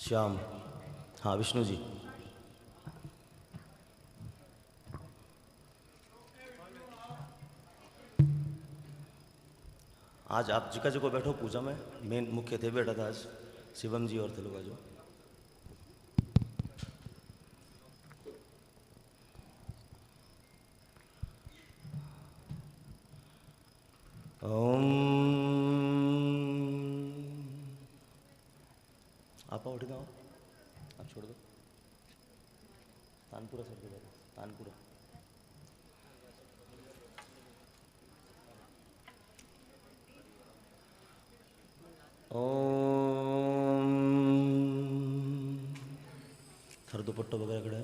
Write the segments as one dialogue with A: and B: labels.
A: श्याम। हाँ विष्णु जी। आज आप जिका जी को बैठो पूजा में, मेन मुख्य थे बैठा था आज शिवम जी और थे लोग जो। ओम आप उठ जाओ, आप छोड़ दो। तानपुरा सर के बारे तानपुरा। ओम सर दुपट्टो वगैरह खड़ा है।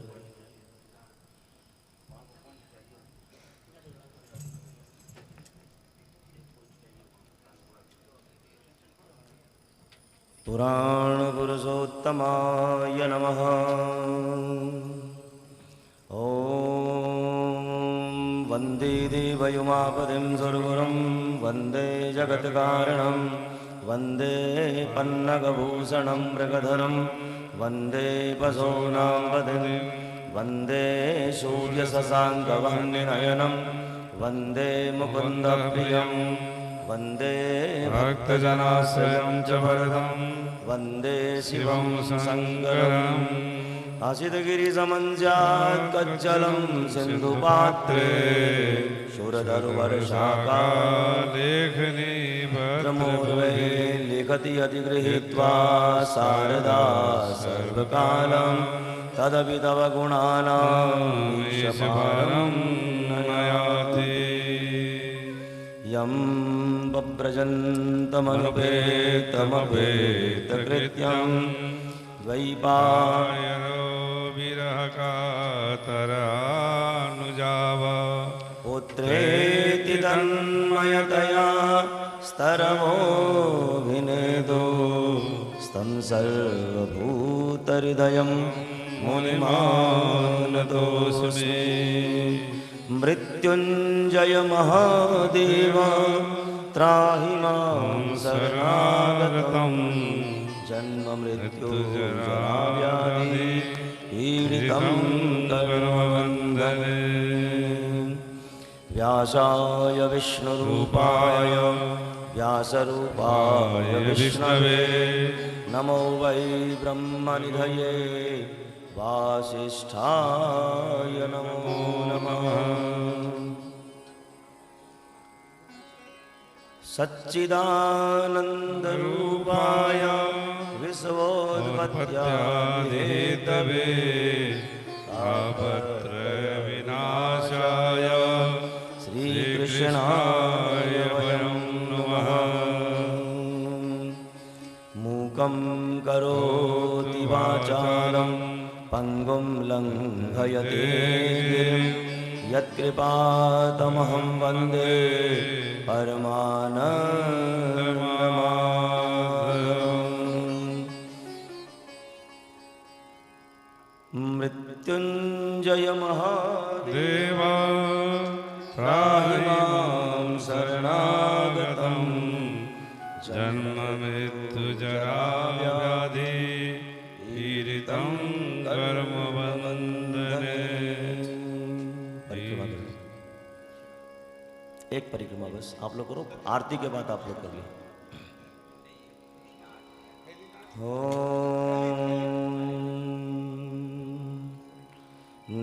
A: पुराण पुरुषोत्तमाय नमः। ओम वंदे देवयुमापतिं सुरगुरुं वंदे जगत्कारणं वंदे पन्नगभूषणं मृगधरं वंदे पशूनां पतिं वंदे सूर्यशशाङ्कवह्निनयनं वंदे मुकुन्दप्रियं वंदे भक्तजनाश्रयं च वरदं वंदे शिवं शङ्करम्। आसितगिरिसमञ्जात्कज्जलं सिन्धुपात्रे शूरधरुवर्षाकालेखनी भद्रमूर्वे लिखति अधिगृहीत्वा शारदा सर्वकालं तदपि तव गुणानां ईशपारं नयाति। यं बभ्रजन्तमनुपेतमपेतकृत्यं द्वैपायनो विरहकातरानुजाव पुत्रेति तन्मयतया स्तरमोऽभिनेदो स्तं सर्वभूतहृदयं मुनिमानतोऽस्मि। मृत्युञ्जय महादेव त्राहि मां शरणागतं जन्म मृत्यु जराव्याधि पीडितं कर्मबन्धने। व्यासाय विष्णुरूपाय व्यासरूपाय विष्णवे नमो वै ब्रह्मनिधये वासिष्ठाय नमो नमः। सच्चिदानन्दरूपाय विश्वोत्पत्त्यादिहेतवे तापत्रयविनाशाय श्रीकृष्णाय वयं नमः। मूकं करोति वाचालं पंगुं लंघयते गिरिं यत्कृपातमहं वन्दे परमानन्दमाधवम्। मृत्युञ्जय महादेव त्राहि मां शरणागतं जन्म मृत्यु जरा व्याधि पीडितं कर्मबन्धने। एक परिक्रमा बस आप लोग करो, आरती के बाद आप लोग कर लो। ओम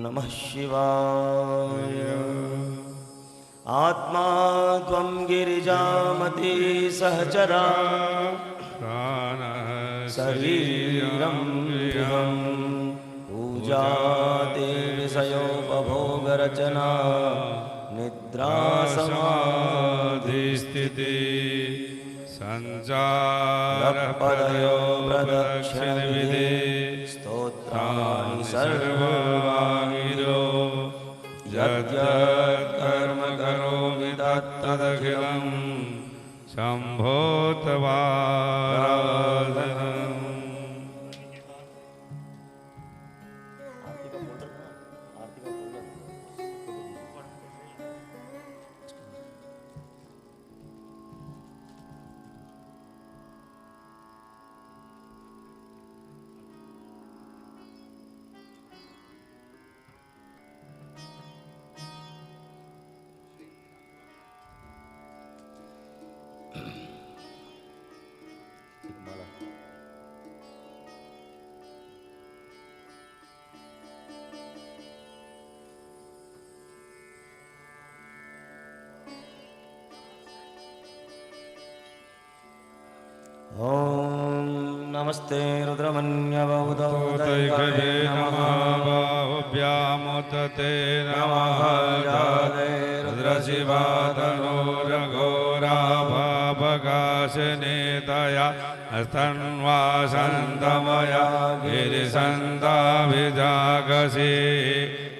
A: नमः शिवाय। आत्मा त्वं गिरिजामति सहचरा शरीरं गृहं पूजा ते विषयोपभोगरचना निद्रा समाधिस्थिति संचारपदयो प्रदक्षिणविधि स्तोत्राणि सर्ववाङ्गिरो यद्यत्कर्म करोमि तत्तदखिलं शम्भो तवाराधनम्। नमस्ते रुद्रमन्यवौदौ
B: तैकवे नमः बाहुभ्यामुतते नमः रुद्रशिवातनोरघोराभावकाशनेतया स्तन्वासन्तमया गिरिसन्ताभिजागसि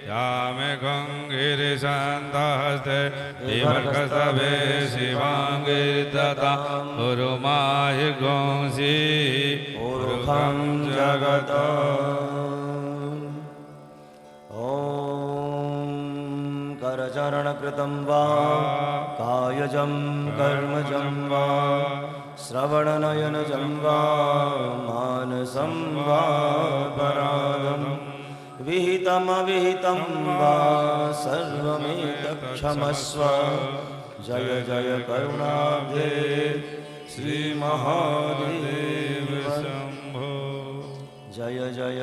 B: यामेकं गिरिसन्तहस्ते विवर्गस्तवे शिवाङ्गिर्दता उरुमाहि गोंसि
A: ऊर्ध्वं जगत् ॐ करचरणकृतं वा कायजं कर्मजं वा श्रवणनयनजं वा मानसं वा परागं विहितमविहितं वा सर्वमेतत्क्षमस्व जय जय करुणाब्धे श्रीमहादेव शम्भो जय जय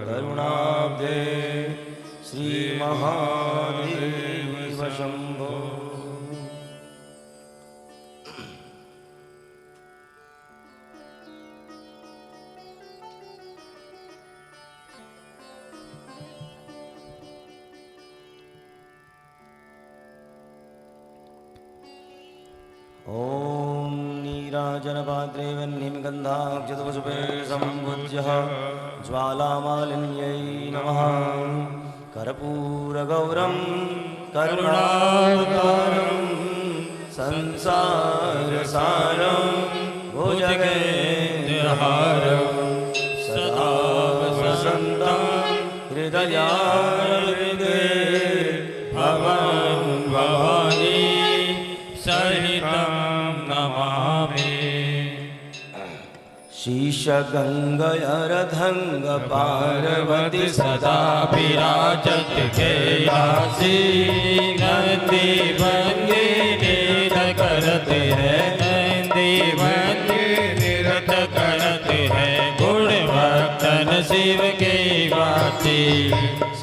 A: करुणाब्धे श्रीमहादेव शम्भो। ॐ नीराजनपात्रे वह्निगन्धाक्षतपुष्पे सम्पूज्य ज्वालामालिन्यै नमः। कर्पूरगौरं करुणावतारं संसारसारं भुजगेन्द्रहारं सदा वसन्तं हृदयारविन्दे भवं भवानी सहितं नमामि। शीशगङ्गयरधङ्ग पार्वती सदा विराजत कैलासी नंदी भंगे निरत करत है नंदी भंगे निरत करत है गुण भक्तन शिव के बाती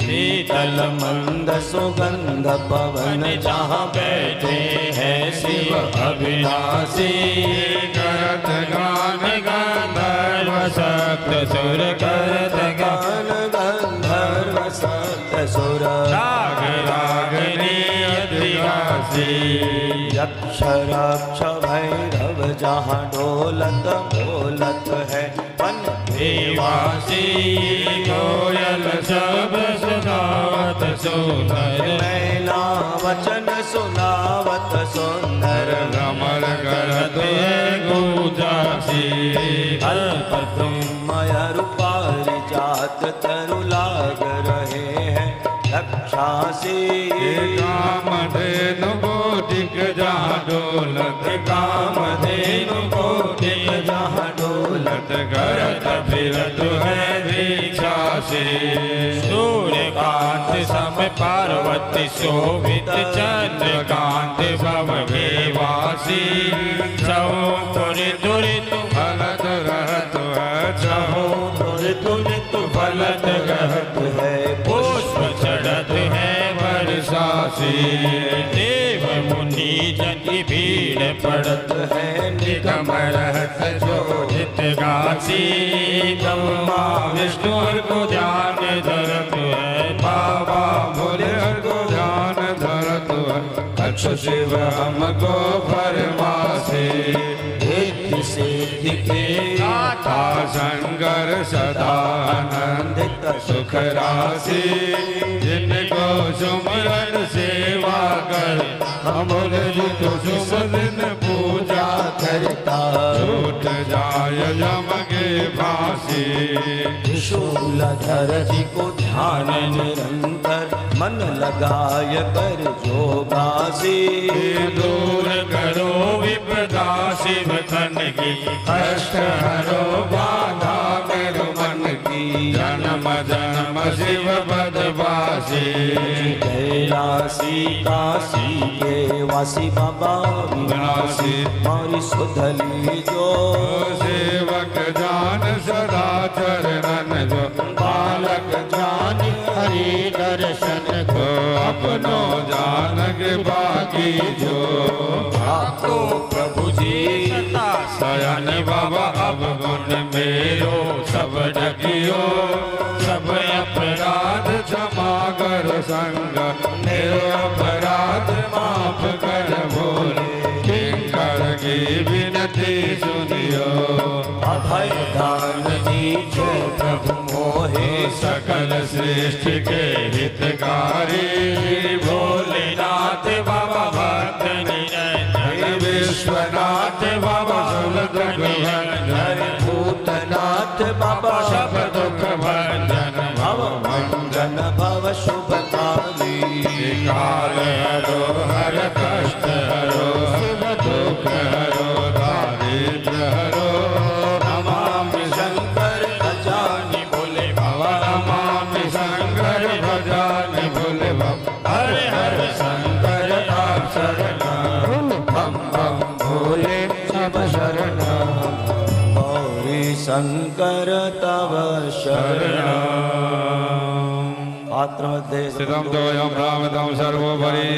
A: शीतल मंद सुगंध पवन जहाँ बैठे हैं शिव अविनाशी करत गान गंधर्व सप्त सुर करत गान गंधर्व सप्त सुर राग रागनी अधिवासी यक्ष राक्ष भैरव जहाँ ढोलत बोलत है वन निवासी कोयल सब सुनावत सुंदर मैना वचन सुनावत सुंदर भ्रमर करत है गुजासी अल्पतुमय रूपारि जात तरु लाग रहे हैं रक्षासी कामधेनु कोटिक जहाँ डोलत कामधेनु कोटिक जहाँ डोलत करत फिरत है भिक्षासी सूर्यकांत सम पार्वती शोभित चंद्रकांत भव वासी चहुपुर दुरित फलत रहत है चहुपुर दुरित फलत रहत है पुष्प चढ़त है वर्षासी देव मुनि जन भीड़ पड़त है निगम रहत जोहित गासी ब्रह्मा विष्णु को ध्यान धरत है बाबा भोले को ध्यान धरत है अच्युत शिव हमको फरमासे सिद्धि के दाता शंकर सदा आनंदित सुख राशि जिनको सुमरन सेवा कर अमोल जितो सुमरन पूजा करता छूट जाय जम के फांसी शूलधर जी को ध्यान निरंतर मन लगाय कर जोगासी दूर करो विपदा शिव तन की कष्ट हरो बाधा करो मन की जन्म जन्म शिव पदवासी कैलासी काशी के वासी बाबा विनाशी मारी सुधली जो सेवक जान सदा चरणन जो बालक जान हरि दर्शन को अपनो जानक बाकी जो आपको प्रभु जी शयन बाबा अब गुण मेरो
B: जगियो सब अपराध क्षमा कर संग निरपराध माफ कर बोले किंकर की विनती सुनियो
A: अभय दान दीजिए प्रभु मोहे
B: सकल सृष्टि के हितकारी भोलेनाथ बाबा भक्त निरंजन विश्वनाथ बाबा सब दुख भंजन
A: भूतनाथ बाबा
B: सब दुख भंजन भव भंजन
A: भव शुभकामी
B: काल हरो हर कष्ट हरो सुख दुख हरो दारिद्र हरो
A: नमामि शंकर भजानि भोले
B: बाबा नमामि शंकर भजानि भोले बाबा हर हर शंकर नाम शरण
A: बम बम भोले शिव शरण गौरी शंकर तव शरण पात्र मध्ये
B: स्थितं तोयं भ्रामितं सर्वोपरि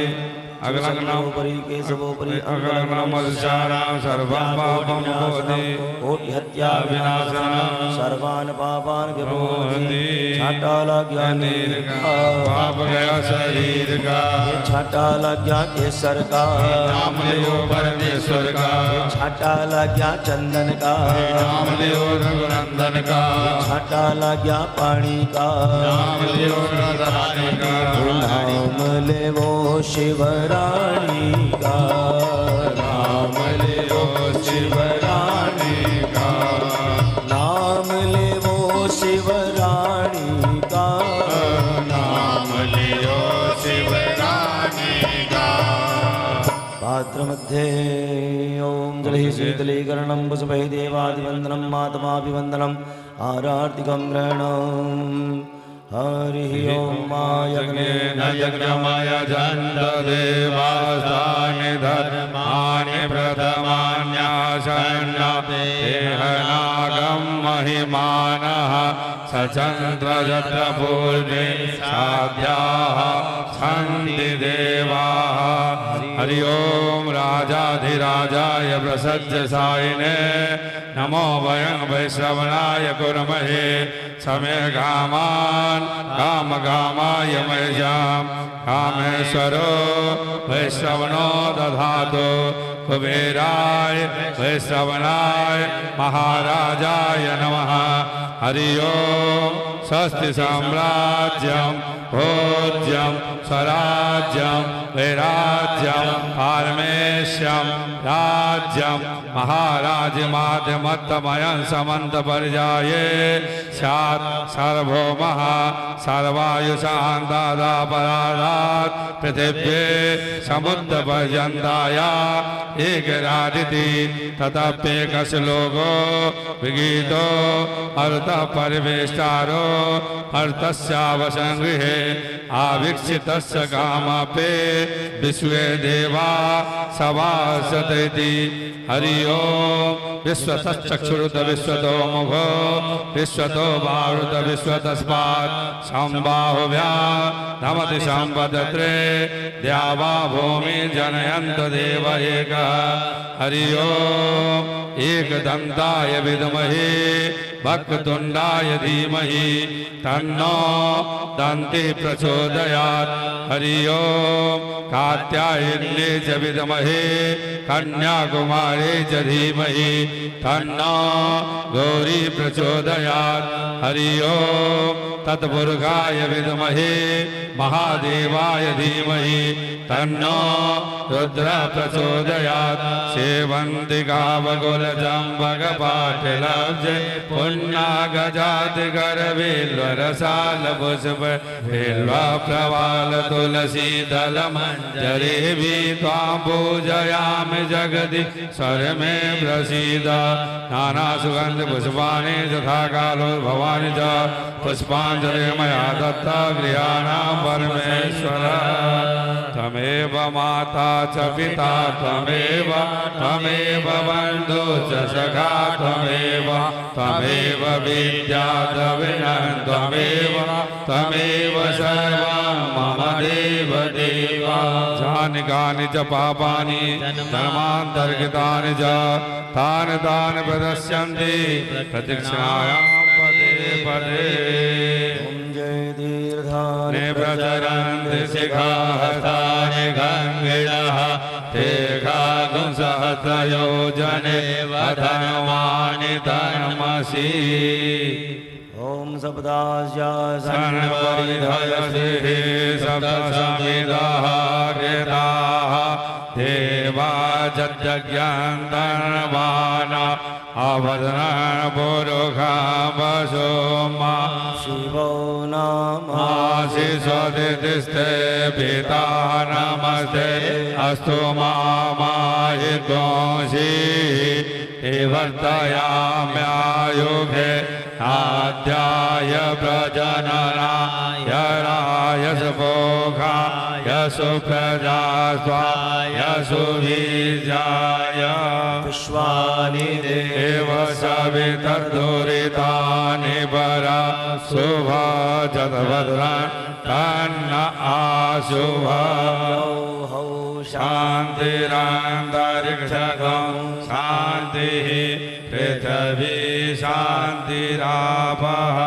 A: अग्लग्नोपरि केशवोपरि
B: अग्लग्नमस्यानां सर्वं पापं भवति
A: कोटि हत्या विनाशनं सर्वान् पापान् विमोचति छाटाला ज्ञान
B: पाप गया शरीर का
A: छाटाला ज्ञान केसर का
B: नाम लियो परमेश्वर का
A: छाटाला ज्ञान चंदन का
B: नाम लियो रघुनंदन का
A: छाटाला ज्ञान पानी का
B: नाम लियो राधारानी का
A: नाम लेवो शिवरानी का
B: नाम लियो शिवरानी का
A: नाम लेवो शिवरानी का
B: नाम लियो शिवरानी का
A: पात्र मध्ये ओम जलहि शीतलीकरणं पुष्पैः देवादिवन्दनं मातमाभिवन्दनम् आरार्तिकं ग्रहणम् हरि ओम
B: यज्ञेन यज्ञमय देवास्तानि धर्माणि प्रथमान्यासन्नतेहनागं महिमानः सचन्द्रजत्रपूर्णे साध्याः सन्ति देवाः हरि ओम राजाधिराजाय प्रसज्य सायिने नमो वयं वैश्रवणाय कुर्महे समय कामान् काम कामाय मयजां कामेश्वरो वैश्रवणो दधातु कुबेराय वैश्रवणाय महाराजाय नमः हरि ओम स्वस्ति साम्राज्यं भोज्यं स्वराज्यं वैराज्यं पारमेश्यं राज्यं महाराज माध्यमत्तमयं समन्त पर्याये स्यात् सार्वभौमः सर्वायुषान्तादापराधात् पृथिव्ये समुद्रपर्यन्ताया एकरादिति ततप्येकश्लोको विगीतो अर्थः परिवेष्टारो अर्थस्यावसंगृहे आवीक्षितस्य कामपे विश्वे देवा सभासते हरि ओम विश्वतश्चक्षुरुत विश्वतो मुखो विश्वतो बाहुरुत विश्वतस्मात् संबाहुव्या नमति संपदत्रे द्यावा भूमि जनयन्त देव एकः हरि ओम एकदन्ताय विद्महे वक्रतुण्डाय धीमहि तन्नो दन्ति प्रचोदयात् हरि ओम कात्यायन्ये च विद्महे कन्याकुमारी च धीमहि तन्नो गौरी प्रचोदयात् हरि ओम तत्पुरुषाय विद्महे महादेवाय धीमहि तन्नो रुद्र प्रचोदयात् सेवन्ति गावकुलचम्पकपाटिलब्जे पुण्यगजातिकरबिल्वरसालपुष्प बिल्वप्रवाल तुलसीदलमञ्जरीभिः त्वां पूजयामि जगति स्वरमे प्रसीद नानासुगन्धपुष्पाणि तथा कालोद्भवानि च पुष्पाञ्जलि मया दत्ता गृहाणां परमेश्वर त्वमेव माता च पिता त्वमेव बन्धु च सखा त्वमेव विद्या द्रविणं त्वमेव सर्वं मम देव देवा जानि कानि च पापानि धर्मान्तर्गतानि च तानि प्रदस्यन्ति प्रदक्षिणायां पदे पदे
A: ॐ जय तीर्थानि
B: प्रचरन्ति शिखाहतानि गङ्गिणः तेघागुंसहस्रयोजने वधनवानि धर्मसि
A: ॐ सप्तास्या
B: सन्वरिधयसिः सप्तसमिदः कृताः देवा जज्ञान्तर्वाणा अवदनं पुरुषा वसो मा
A: शिवो नामा
B: मासि स्वदितिस्ते पिता नमस्ते अस्तु मामाहित्वंसि वर्तयाम्यायुगे आद्याय प्रजननाय रायसपोखाय सुप्रजास्वाय सुवीर्याय
A: विश्वानि
B: देव सवितर्दुरितानि परा शुभजतभद्रान् तन्न आशुभ
A: हौ
B: शान्तिरान्तरिक्षगं शान्तिः पृथिवी शान्तिरापः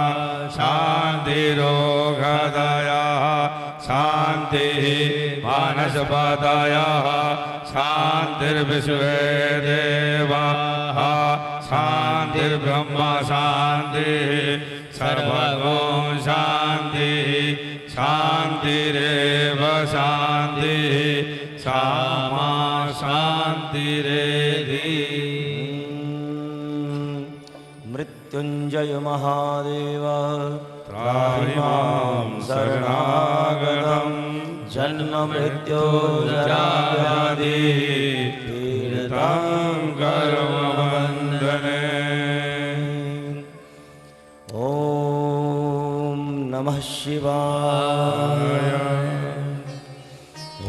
B: शान्तिरोगदयः शान्तिः वनस्पतयः शान्तिर्विश्वे देवाः शान्तिर्ब्रह्म शान्तिः सर्वगं शान्तिः शान्तिरेव शान्तिः सामा शान्तिरेधि
A: मृत्युञ्जय महादेव
B: त्राहि मां शरणागतं
A: जन्म मृत्युजराव्याधि
B: पीडितं कर्मबन्धने
A: ॐ नमः शिवाय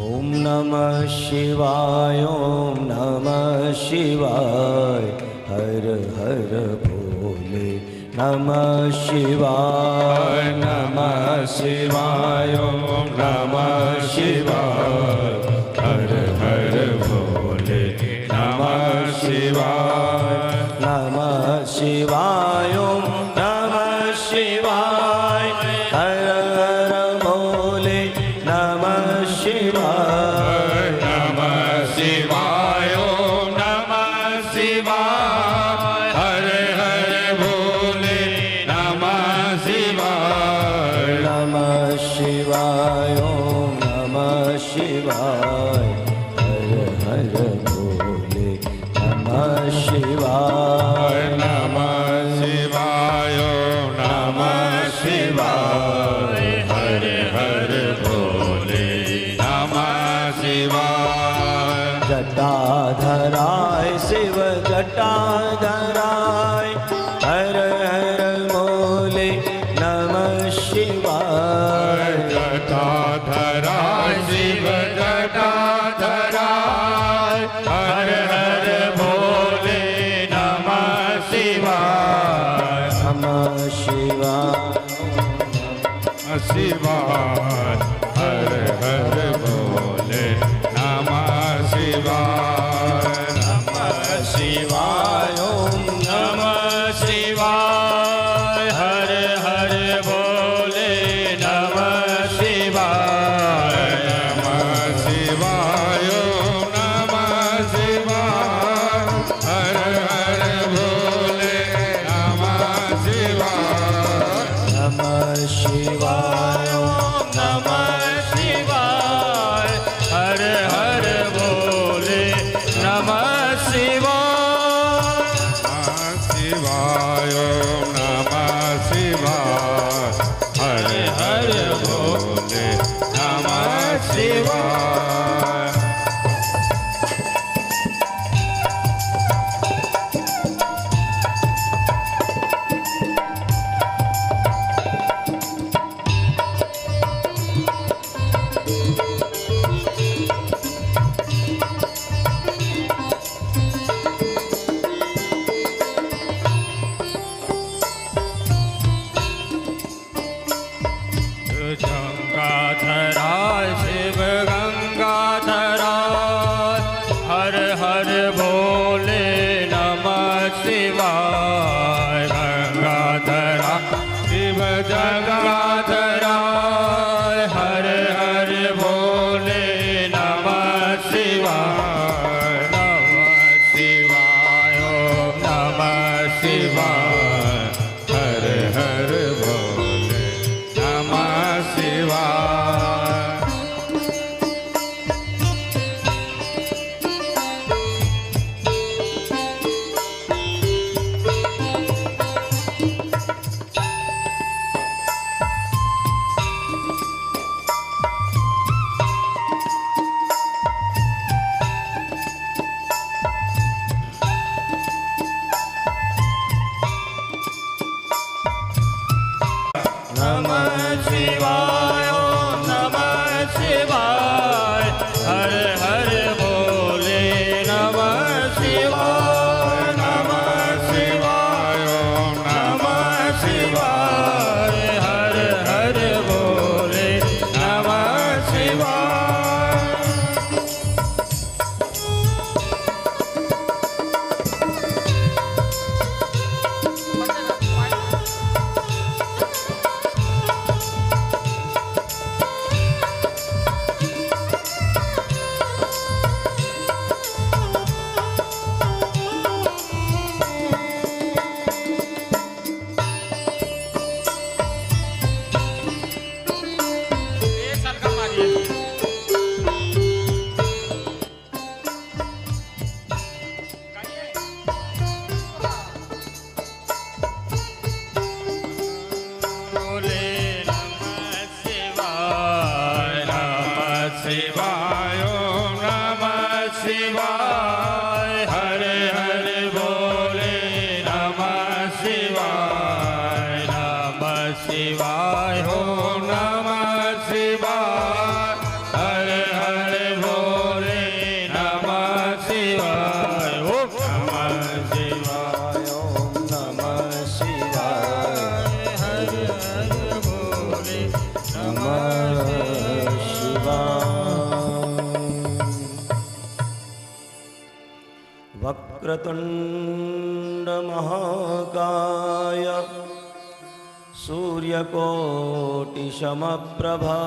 A: ॐ नमः शिवाय ॐ नमः शिवाय हर हर भोले नमः शिवाय नमः शिवाय ॐ नमः शिवाय हर हर भोले नमः शिवाय नमः शिवाय ॐ नमः शिवाय हर हर भोले नमः शिवाय
B: नमः शिवाय ॐ नमः शिवाय हर हर भोले नमः शिवाय
A: नमः शिवाय ॐ नमः शिवाय हर हर भोले नमः शिवाय
B: नमः शिवाय नमः शिवाय हर हर भोले नमः शिवाय
A: जटाधराय शिव जटाधराय हर हर भोले नमः शिवाय
B: जटाधराय शिव जटाधराय हर हर भोले नमः शिवाय
A: नमः शिवाय
B: शिवाय हर हर भोले नमः शिवाय नमः शिवाय ॐ नमः शिवाय हर हर भोले नमः शिवाय नमः शिवाय ॐ नमः शिवाय हर हर भोले नमः शिवाय
A: नमः शिवाय
B: नमः शिव जगाधराय हर हर भोले नमः शिवाय ओम नमः शिवाय हर हर भोले नमः शिवाय।
A: नमः शिवाय ओम नमः शिवाय हर हर भोले नमः शिवाय
B: ओम नमः शिवाय
A: हर हर भोले नमः शिवाय।
B: शिवाय ओम नमः शिवाय हर हर भोले नमः शिवाय ओम नमः शिवाय हर हर भोले नमः शिवाय ओम नमः शिवाय
A: ओम नमः शिवाय हर हर भोले नमः वक्रतुंड महाकाय सूर्यकोटि समप्रभा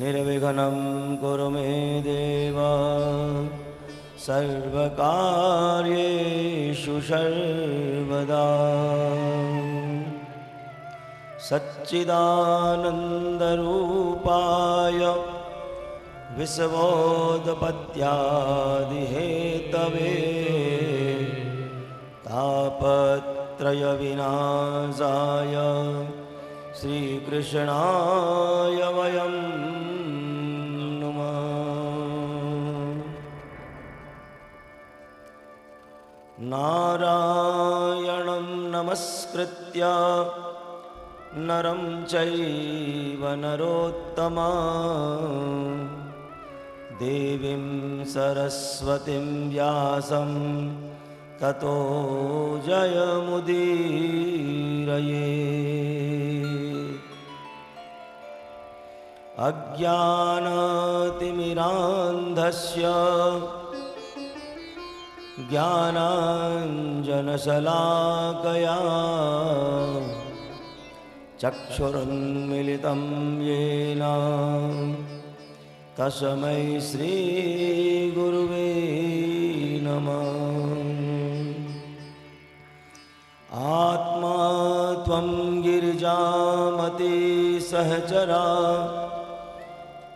A: निर्विघ्नं कुरु मे देव सर्वकार्येषु सर्वदा। सच्चिदानन्दरूपाय विश्वोत्पत्त्यादिहेतवे तापत्रयविनाशाय श्रीकृष्णाय वयं नुमः। नारायणं नमस्कृत्य नरं चैव नरोत्तमा देवीं सरस्वतीं व्यासं ततो जयमुदीरये। अज्ञानतिमिरान्धस्य ज्ञानाञ्जनशलाकया चक्षुरुन्मिलितं येन तस्मै श्रीगुरुवे नमः। आत्मा त्वं गिरिजामति सहचरा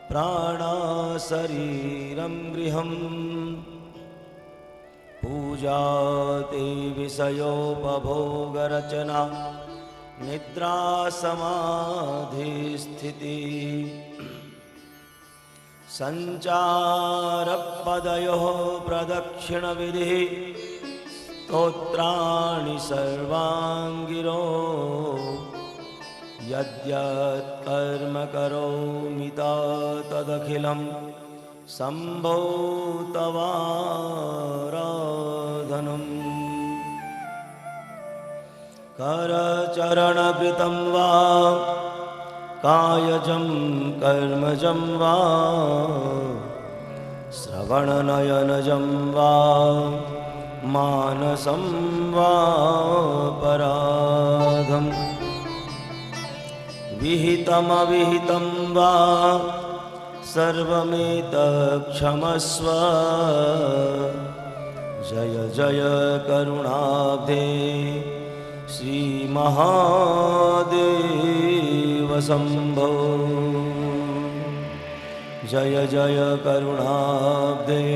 A: प्राणा शरीरं गृहं पूजा ते विषयोपभोगरचना निद्रा समाधिस्थिति संचारपदयोः प्रदक्षिणविधिः स्तोत्राणि सर्वाङ्गिरो यद्यत् कर्म करोमि तदखिलं शम्भो तवाराधनम्। करचरणकृतं वा कायजं कर्मजं वा श्रवणनयनजं वा मानसं वा परा सर्वं विहितमविहितं वा सर्वमेतत्क्षमस्व। जय जय करुणाब्धे श्री महादेव शंभो। जय जय करुणाब्धे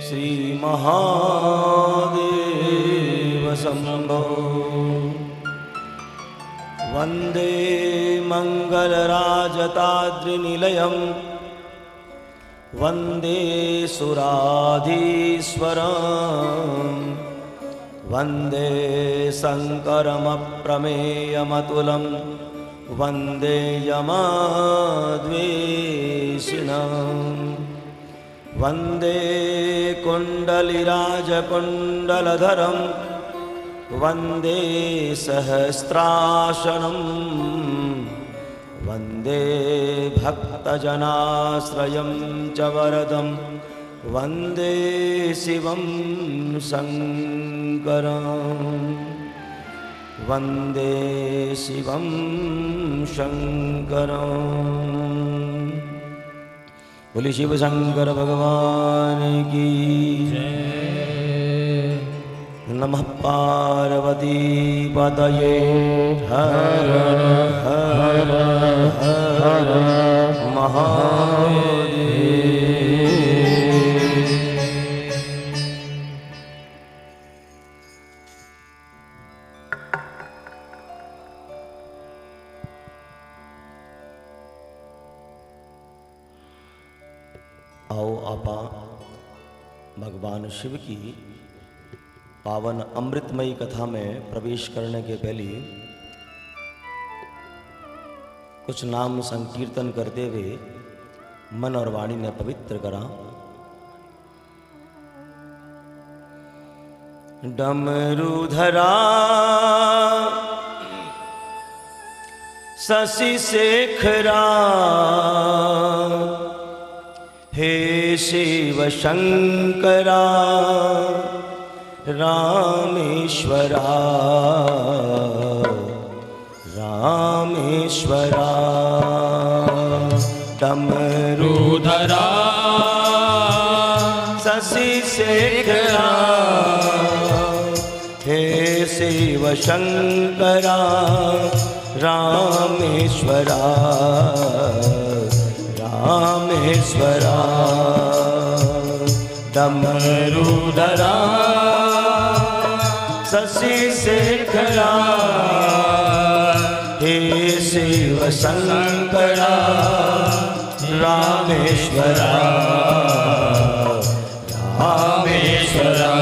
A: श्री महादेव शंभो। वंदे मंगलराजताद्रिनिलयं वंदे सुराधीश्वरं वंदे शंकरमप्रमेयमतुलं वंदे यमद्वेषिणं वंदे कुण्डलिराजकुण्डलधरं वंदे सहस्रासनं वंदे भक्तजनाश्रयं च वरदं वंदे शिवं शंकरं वंदे शिवं शंकरं। बोले शिव शंकर भगवान की नमः पार्वती पतये हर हर हर महादेव। आओ आपा भगवान शिव की पावन अमृतमयी कथा में प्रवेश करने के पहले कुछ नाम संकीर्तन करते हुए मन और वाणी ने पवित्र करा। डमरूधरा शशि शेखरा हे शिव शंकरा रामेश्वरा रामेश्वरा। डमरूधरा शशि शेखरा हे शिव शंकरा रामेश्वरा रामेश्वरा। डमरूधरा शशि शेखरा हे शिव शंकरा रामेश्वरा रामेश्वरा।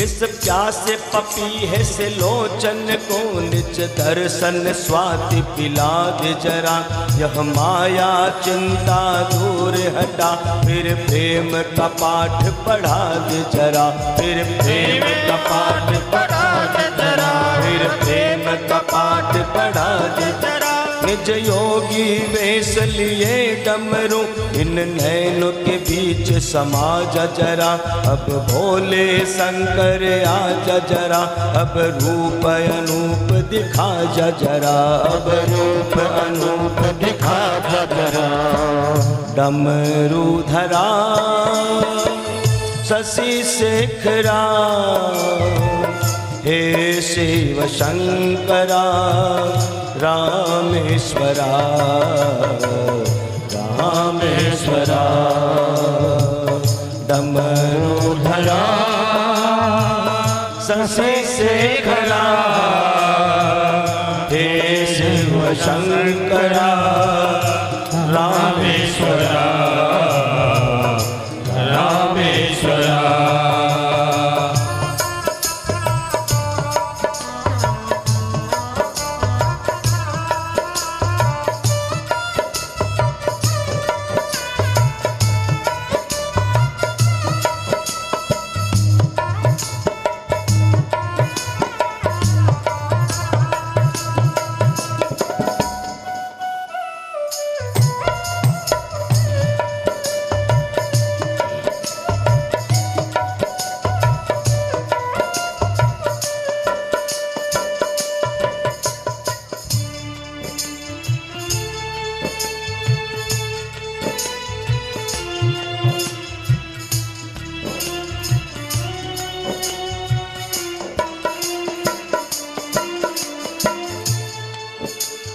A: इस प्यासे पपी है से लोचन को निज दर्शन स्वाति पिला दे जरा। यह माया चिंता दूर हटा फिर प्रेम का पाठ पढ़ा दे जरा। फिर प्रेम का पाठ पढ़ा दे जरा। फिर प्रेम का पाठ पढ़ा दे जरा। निज योगी वेश लिए डमरू इन नैनों के बीच समा जा जरा। अब भोले शंकर आजा जरा। अब रूप अनूप दिखा जा जरा। अब रूप अनूप दिखा जा जरा। डमरूधरा शशि शेखरा हे शिव शंकरा रामेश्वरा रामेश्वरा। डमरूधरा शशि शेखरा हे शिव शंकरा रामेश्वरा रामेश्वरा।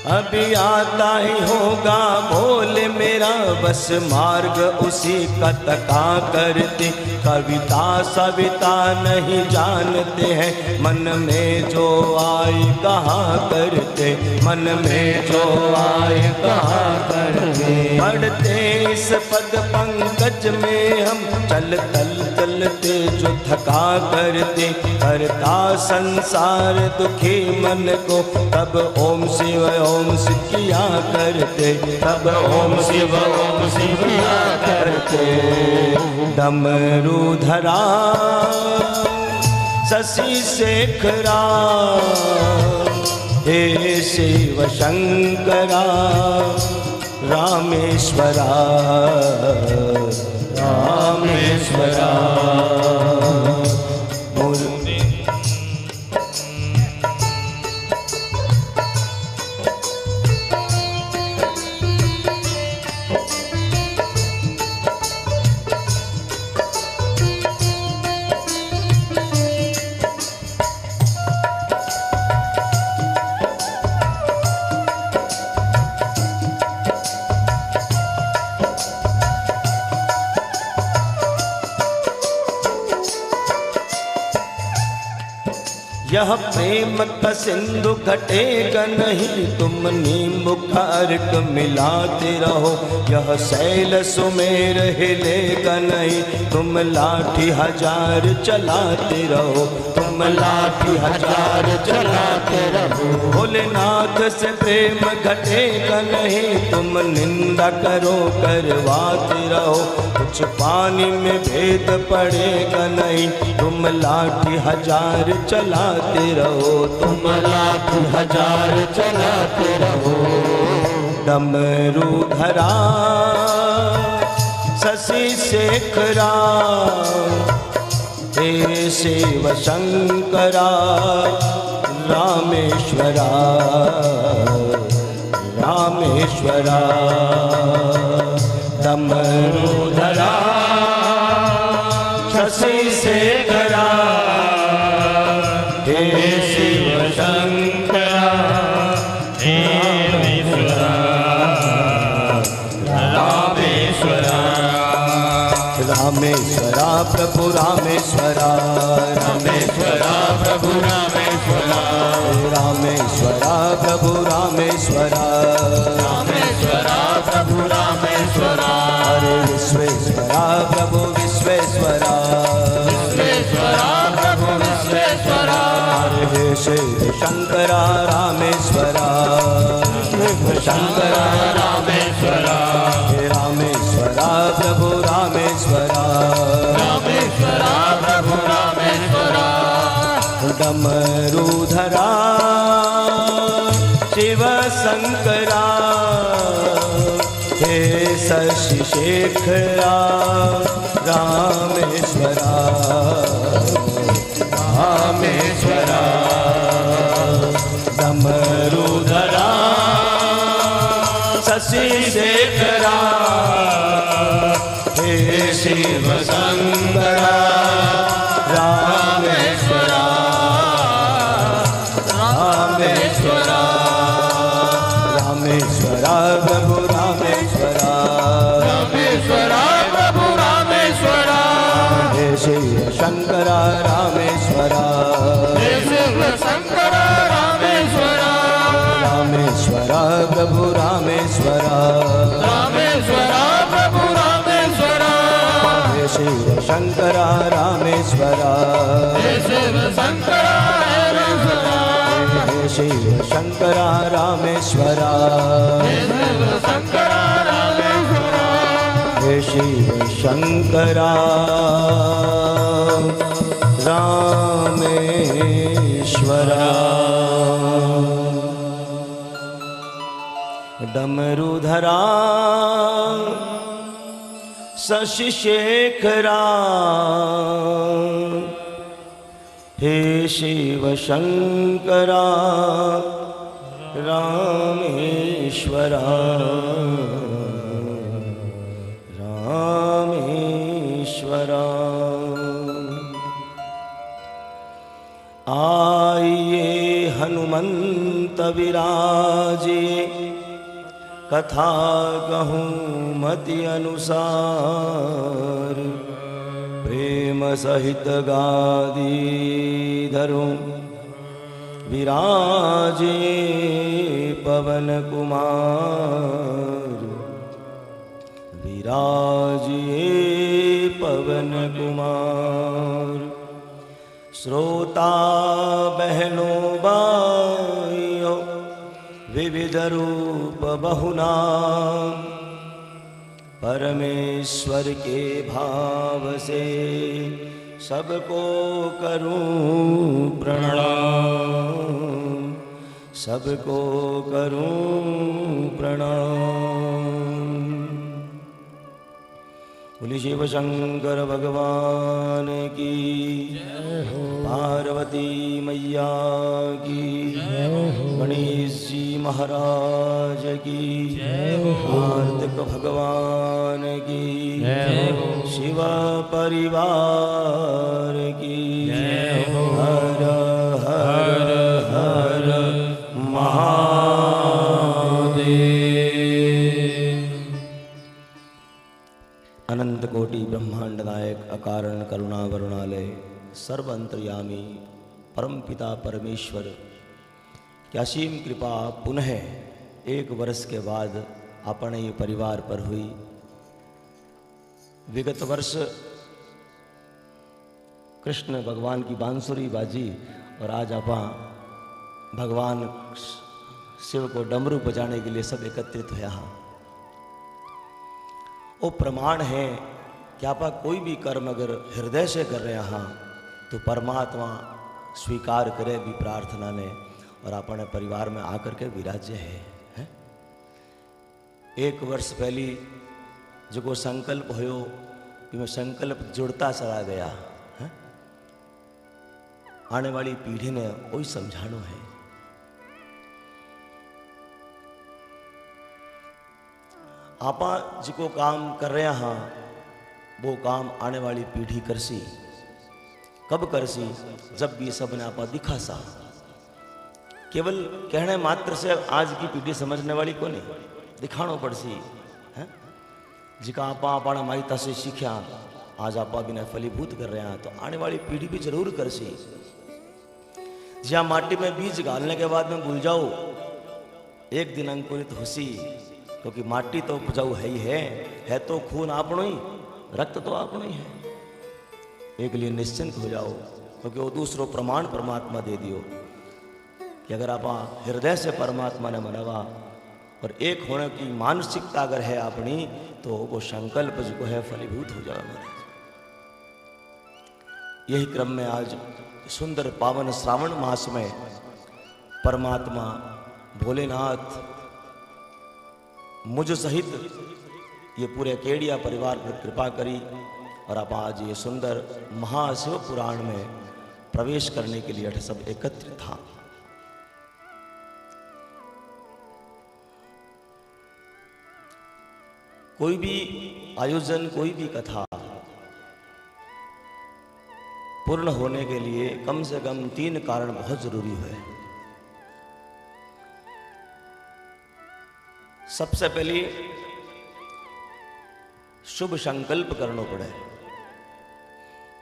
A: अभी आता ही होगा बोले मेरा बस मार्ग उसी का तका करते। कविता सविता नहीं जानते हैं मन में जो आए कहाँ करते, मन में जो आए कहाँ करते। पढ़ते इस पद पंकज में हम चलते जो थका करते। करता संसार दुखी मन को तब ओम शिव किया करते, तब ओम शिव किया करते। डमरू धरा शशि शेखरा हे शिव शंकरा रामेश्वरा रामेश्वरा। यह प्रेम का सिंधु घटेगा नहीं, तुम नींबू का अर्क मिलाते रहो। यह शैल सुमेर हिलेगा नहीं, तुम लाठी हजार चलाते रहो, तुम लाठी हजार चलाते रहो। भोलेनाथ से प्रेम घटेगा नहीं, तुम निंदा करो करवाते रहो। कुछ पानी में भेद पड़ेगा नहीं, तुम लाठी हजार चलाते रहो, तुम लाठी हजार चलाते रहो। डमरू धरा शशि शेखरा हे शिव शंकरा रामेश्वरा रामेश्वरा। डमरू धरा शशि शेखरा हे शिव शंकरा रामेश्वरा रामेश्वरा। रामेश्वरा प्रभु रामेश्वरा रामेश्वरा प्रभु रामेश्वरा रामेश्वरा प्रभु रामेश्वरा रामेश्वरा प्रभु रामेश्वरा। हरे विश्वेश्वरा प्रभु विश्वेश्वरा विश्वेश्वरा प्रभु विश्वेश्वरा। हरे शिव शंकरा रामेश्वरा शंकरा रामेश्वरा। हे रामेश्वरा प्रभु रामेश्वरा रामेश्वरा प्रभु रामेश्वरा। डमरू धरा शिव शंकरा हे शशि शेखरा रामेश्वरा रामेश्वरा। डमरू धरा शशि शेखरा हे शिव शंकरा रामेश्वरा रामेश्वरा। रामेश्वरा प्रभु रामेश्वरा रामेश्वरा प्रभु रामेश्वरा। हे शिव शंकरा रामेश्वरा हे शिव शंकरा रामेश्वरा रामेश्वरा प्रभु रामेश्वरा रामेश्वरा प्रभु रामेश्वरा। हे शिव शंकरा रामेश्वरा हे शिव शंकरा रामेश्वरा हे शिव शंकरा रामेश्वरा हे शिव शंकरा रामेश्वरा। हे शिव शंकरा रामेश्वरा। डमरू धरा शशि शेखरा हे शिव शंकरा रामेश्वरा रामेश्वरा। आइए हनुमंत विराजे, कथा कहूँ मति अनुसार, प्रेम सहित गादी धरूं विराजे पवन कुमार, विराजे पवन कुमार। श्रोता बहनों भाइयों विविध रूप बहुनाम, परमेश्वर के भाव से सबको करूं प्रणाम, सबको करूं प्रणाम। बोलिए शिव शंकर भगवान की, पार्वती मैया की, गणेश जी महाराज की, कार्तिक भगवान की, शिव परिवार की, हर हर हर महादेव। अनंत कोटि ब्रह्मांड नायक अकारण करुणा वरुणालय सर्व अंतर्यामी परम पिता परमेश्वर की असीम कृपा पुनः 1 वर्ष के बाद अपने ही परिवार पर हुई। विगत वर्ष कृष्ण भगवान की बांसुरी बाजी और आज आप भगवान शिव को डमरू बजाने के लिए सब एकत्रित हुआ। वो प्रमाण है कि आप कोई भी कर्म अगर हृदय से कर रहे हैं तो परमात्मा स्वीकार करे भी प्रार्थना ने और अपने परिवार में आकर के विराज्य है? 1 वर्ष पहली जो को संकल्प हो कि मैं संकल्प जुड़ता चला गया है? आने वाली पीढ़ी ने वही समझाना है। आप जिको काम कर रहे हैं वो काम आने वाली पीढ़ी करसी। कब करसी? जब भी सब ने आपा दिखा सा। केवल कहने मात्र से आज की पीढ़ी समझने वाली को नहीं, दिखानो पड़सी है। जिका आपा अपना माइता से सीखा आज आपा बिना फलीभूत कर रहे हैं तो आने वाली पीढ़ी भी जरूर करसी। जहाँ माटी में बीज डालने के बाद में भूल जाओ, एक दिन अंकुरित होसी, क्योंकि माटी तो उपजाऊ है ही है तो खून आपनो ही, रक्त तो आपनो ही है। एक लिए निश्चिंत हो जाओ, क्योंकि वो दूसरो प्रमाण परमात्मा दे दियो कि अगर आप हृदय से परमात्मा ने मनावा और एक होने की मानसिकता अगर है अपनी तो वो संकल्प जो है फलीभूत हो जाए महाराज। यही क्रम में आज सुंदर पावन श्रावण मास में परमात्मा भोलेनाथ मुझ सहित ये पूरे केडिया परिवार पर कृपा करी और आप आज ये सुंदर महाशिव पुराण में प्रवेश करने के लिए सब एकत्रित था। कोई भी आयोजन, कोई भी कथा पूर्ण होने के लिए कम से कम 3 कारण बहुत जरूरी है। सबसे पहले शुभ संकल्प करना पड़े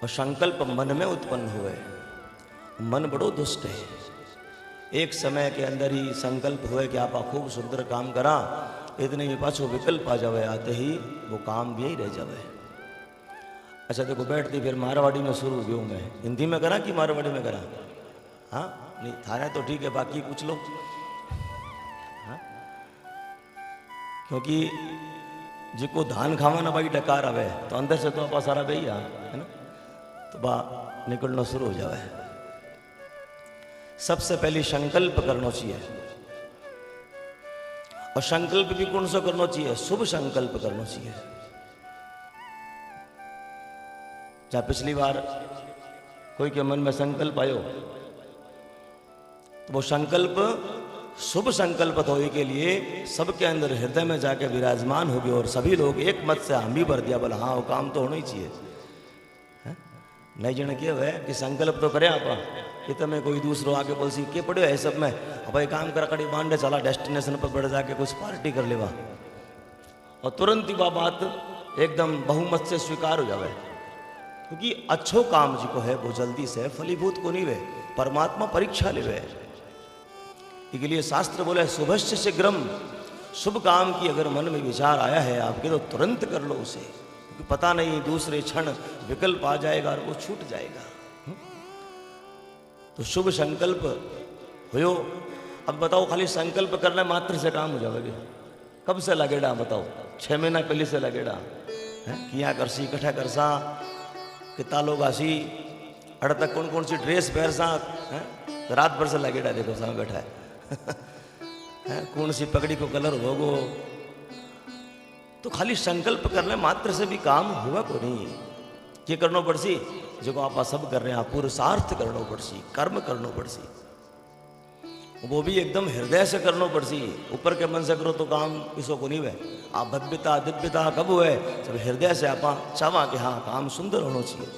A: और संकल्प मन में उत्पन्न हुए। मन बड़ो दुष्ट है। एक समय के अंदर ही संकल्प हुए कि आप खूब सुंदर काम करा, इतने ही पाछो विकल्प आ जावे, आते ही वो काम भी यही रह जावे। अच्छा देखो बैठती फिर मारवाड़ी में शुरू हुई मैं, हिंदी में करा कि मारवाड़ी में करा? हाँ नहीं थाने तो ठीक है, बाकी पूछ लो। हाँ? क्योंकि जिको धान खावा ना भाई डकार आवे तो अंदर से तो आप सारा भैया है ना, तो बा निकलना शुरू हो जावे। सबसे पहले संकल्प करना चाहिए और संकल्प भी कौन सा करना चाहिए? शुभ संकल्प करना चाहिए। जहाँ पिछली बार कोई के मन में संकल्प आयो तो वो संकल्प शुभ संकल्प होने के लिए सबके अंदर हृदय में जाके विराजमान हो गए और सभी लोग एक मत से हामी भर दिया, बोला हाँ वो काम तो होना ही चाहिए। नहीं जन किया है कि संकल्प तो करें आप कि तुम्हें कोई दूसरो आके बोल सी के पड़े है सब में, अब भाई काम कर कड़ी बांडे चला डेस्टिनेशन पर बढ़ जाके कुछ पार्टी कर लेवा, और तुरंत ही वह बात एकदम बहुमत से स्वीकार हो जावे। क्योंकि अच्छो काम जी को है वो जल्दी से फलीभूत को नहीं वे, परमात्मा परीक्षा ले वे। इसके लिए शास्त्र बोले शुभस्य शीघ्रम, शुभ काम की अगर मन में विचार आया है आपके तो तुरंत कर लो उसे, क्योंकि पता नहीं दूसरे क्षण विकल्प आ जाएगा और वो छूट जाएगा। तो शुभ संकल्प हो। अब बताओ खाली संकल्प करने मात्र से काम हो जाएगा? कब से लगेड़ा बताओ? 6 महीना पहले से लगेड़ा है, किया करसी इकट्ठा करसा, कितना लोग आसी, अड़ तक कौन कौन सी ड्रेस पहर सा है, रात भर से लगेड़ा देखो सामने बैठा है, कौन सी पगड़ी को कलर होगो। तो खाली संकल्प करने मात्र से भी काम हुआ को नहीं। ये करना पड़सी जो आप सब कर रहे हैं, पुरुषार्थ करना पड़सी, कर्म करना पड़सी, वो भी एकदम हृदय से करना पड़सी। ऊपर के मन से करो तो काम किसो को नहीं है। आप भव्यता दिव्यता कब हुए? जब हृदय से आप चावा कि हाँ काम सुंदर होना चाहिए।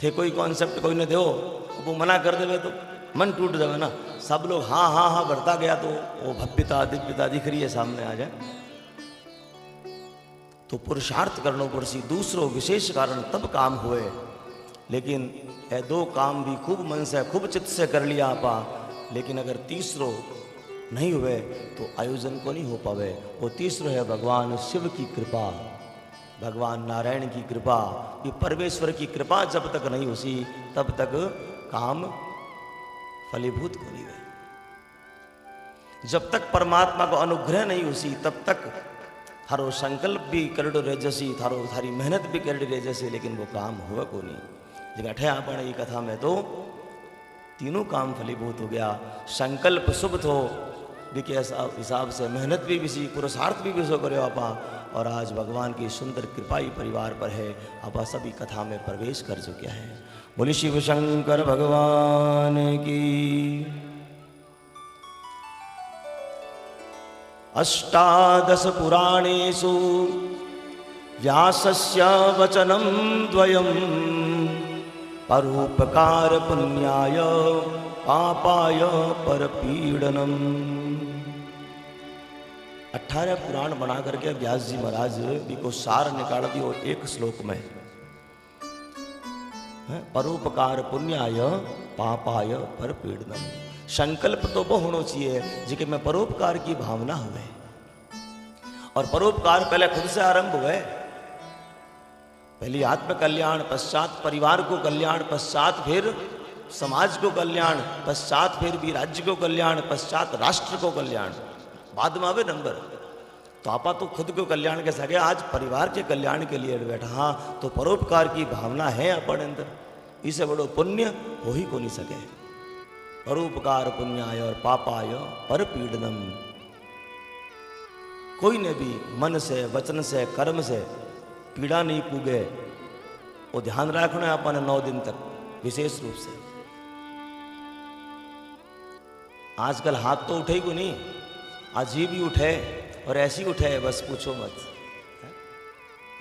A: थे कोई कॉन्सेप्ट कोई ने दो, वो मना कर देवे तो मन टूट जाए ना। सब लोग हाँ हाँ हाँ बढ़ता गया तो वो भव्यता दिव्यता दिख रही है सामने आ जाए। तो पुरुषार्थ करना पड़सी, दूसरों विशेष कारण तब काम हुए। लेकिन है 2 काम भी खूब मन से खूब चित्त से कर लिया आपा, लेकिन अगर तीसरो नहीं हुए तो आयोजन को नहीं हो पावे। वो तीसरो है भगवान शिव की कृपा, भगवान नारायण की कृपा। ये परमेश्वर की कृपा जब तक नहीं हुई तब तक काम फलीभूत को नहीं हुए। जब तक परमात्मा को अनुग्रह नहीं हुई तब तक थारो संकल्प भी करड़ो रह जसी, थारो थारी मेहनत भी करड़ी रह जसी, लेकिन वो काम हुआ को नहीं। लेकिन अठे आपने ये कथा में तो तीनों काम फलीभूत हो गया। संकल्प शुभ थो भी के हिसाब से मेहनत भी बिसी, पुरुषार्थ भी बिसो करे आपा, और आज भगवान की सुंदर कृपा ही परिवार पर है। आपा सभी कथा में प्रवेश कर चुके हैं। बोली शिव शंकर भगवान की। अष्टादश पुराणेषु व्यासस्य वचनं द्वयं, परोपकार पुण्याय पापाय परपीडनम। 18 पुराण बना करके व्यास जी महाराज भी को सार निकाल दियो एक श्लोक में। परोपकार पुण्याय पापाय परपीडनम। संकल्प तो वो होना चाहिए जिसके में परोपकार की भावना हुए, और परोपकार पहले खुद से आरंभ हुए। पहले आत्म कल्याण, पश्चात परिवार को कल्याण, पश्चात फिर समाज को कल्याण, पश्चात फिर भी राज्य को कल्याण, पश्चात राष्ट्र को कल्याण, बाद में आवे नंबर। तो आपा तो खुद को कल्याण के सके, आज परिवार के कल्याण के लिए बैठा। हाँ तो परोपकार की भावना है अपने अंदर, इसे बड़ो पुण्य हो ही को नहीं सके। परोपकार पुण्याय और पापाय परपीडनम। कोई ने भी मन से वचन से कर्म से पीड़ा नहीं पूगे, वो ध्यान रखना है अपन 9 दिन तक विशेष रूप से। आजकल हाथ तो उठे को नहीं, अजीब ही उठे और ऐसी उठे बस पूछो मत।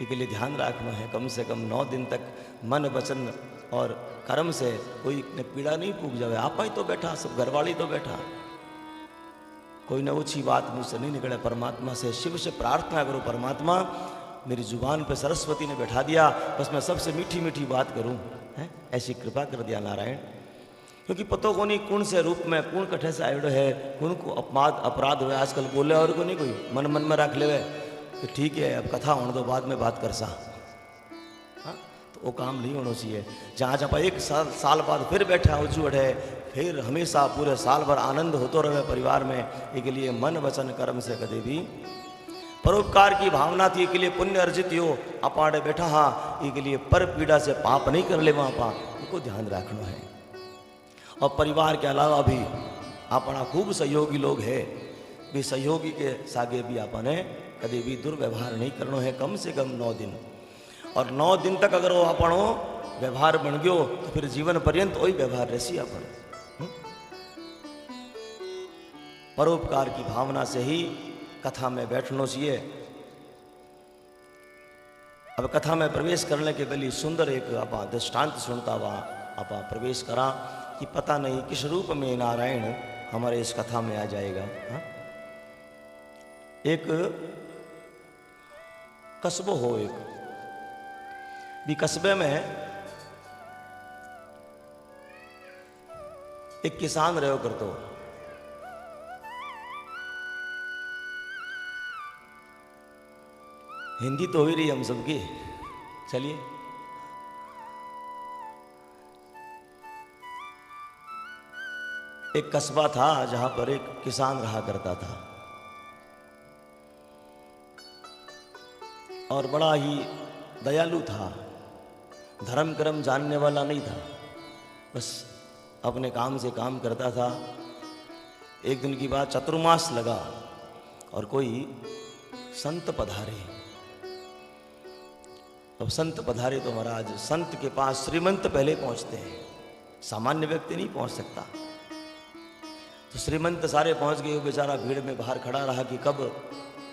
A: इसके लिए ध्यान रखना है कम से कम 9 दिन तक मन वचन और कर्म से कोई ने पीड़ा नहीं पूग जावे। आपा ही तो बैठा, सब घरवाली तो बैठा, कोई ना ऊँची बात मुझसे नहीं निकले। परमात्मा से शिव से प्रार्थना करो, परमात्मा मेरी जुबान पे सरस्वती ने बैठा दिया, बस मैं सबसे मीठी मीठी बात करूं, है ऐसी कृपा कर दिया नारायण। क्योंकि पतो को नहीं कौन से रूप में कौन कठे से आयो है, कौन को अपराध हुए। आजकल बोले और को नहीं कोई मन मन में रख ले कि ठीक है अब कथा होने दो बाद में बात कर सा। हाँ तो वो काम नहीं होना चाहिए। जहाँ जहाँ एक साल बाद फिर बैठा हो जुड़ है, फिर हमेशा पूरे साल भर आनंद होते रहे परिवार में। इसके लिए मन वचन कर्म से कभी भी परोपकार की भावना थी, के लिए पुण्य अर्जित हो। अपाड़े बैठा हाँ इसके लिए पर पीड़ा से पाप नहीं कर ले वहाँ पा, इनको ध्यान रखना है। और परिवार के अलावा भी अपना खूब सहयोगी लोग है, भी सहयोगी के सागे भी अपने कभी भी दुर्व्यवहार नहीं करना है कम से कम 9 दिन। और 9 दिन तक अगर वो अपनो व्यवहार बन गयो तो फिर जीवन पर्यंत वही व्यवहार रहसी अपन। परोपकार की भावना से ही कथा में बैठना चाहिए। अब कथा में प्रवेश करने के पहले सुंदर एक दृष्टांत सुनता हुआ आपा प्रवेश करा कि पता नहीं किस रूप में नारायण हमारे इस कथा में आ जाएगा। हाँ? एक कस्बो हो, एक भी कस्बे में एक किसान रहो करतो। हिंदी तो हो ही रही हम सबकी, चलिए। एक कस्बा था जहां पर एक किसान रहा करता था और बड़ा ही दयालु था, धर्म कर्म जानने वाला नहीं था, बस अपने काम से काम करता था। एक दिन की बात, चतुर्मास लगा और कोई संत पधारे। अब संत पधारे तो महाराज, संत के पास श्रीमंत पहले पहुंचते हैं, सामान्य व्यक्ति नहीं पहुंच सकता। तो श्रीमंत सारे पहुंच गए, वो बेचारा भीड़ में बाहर खड़ा रहा कि कब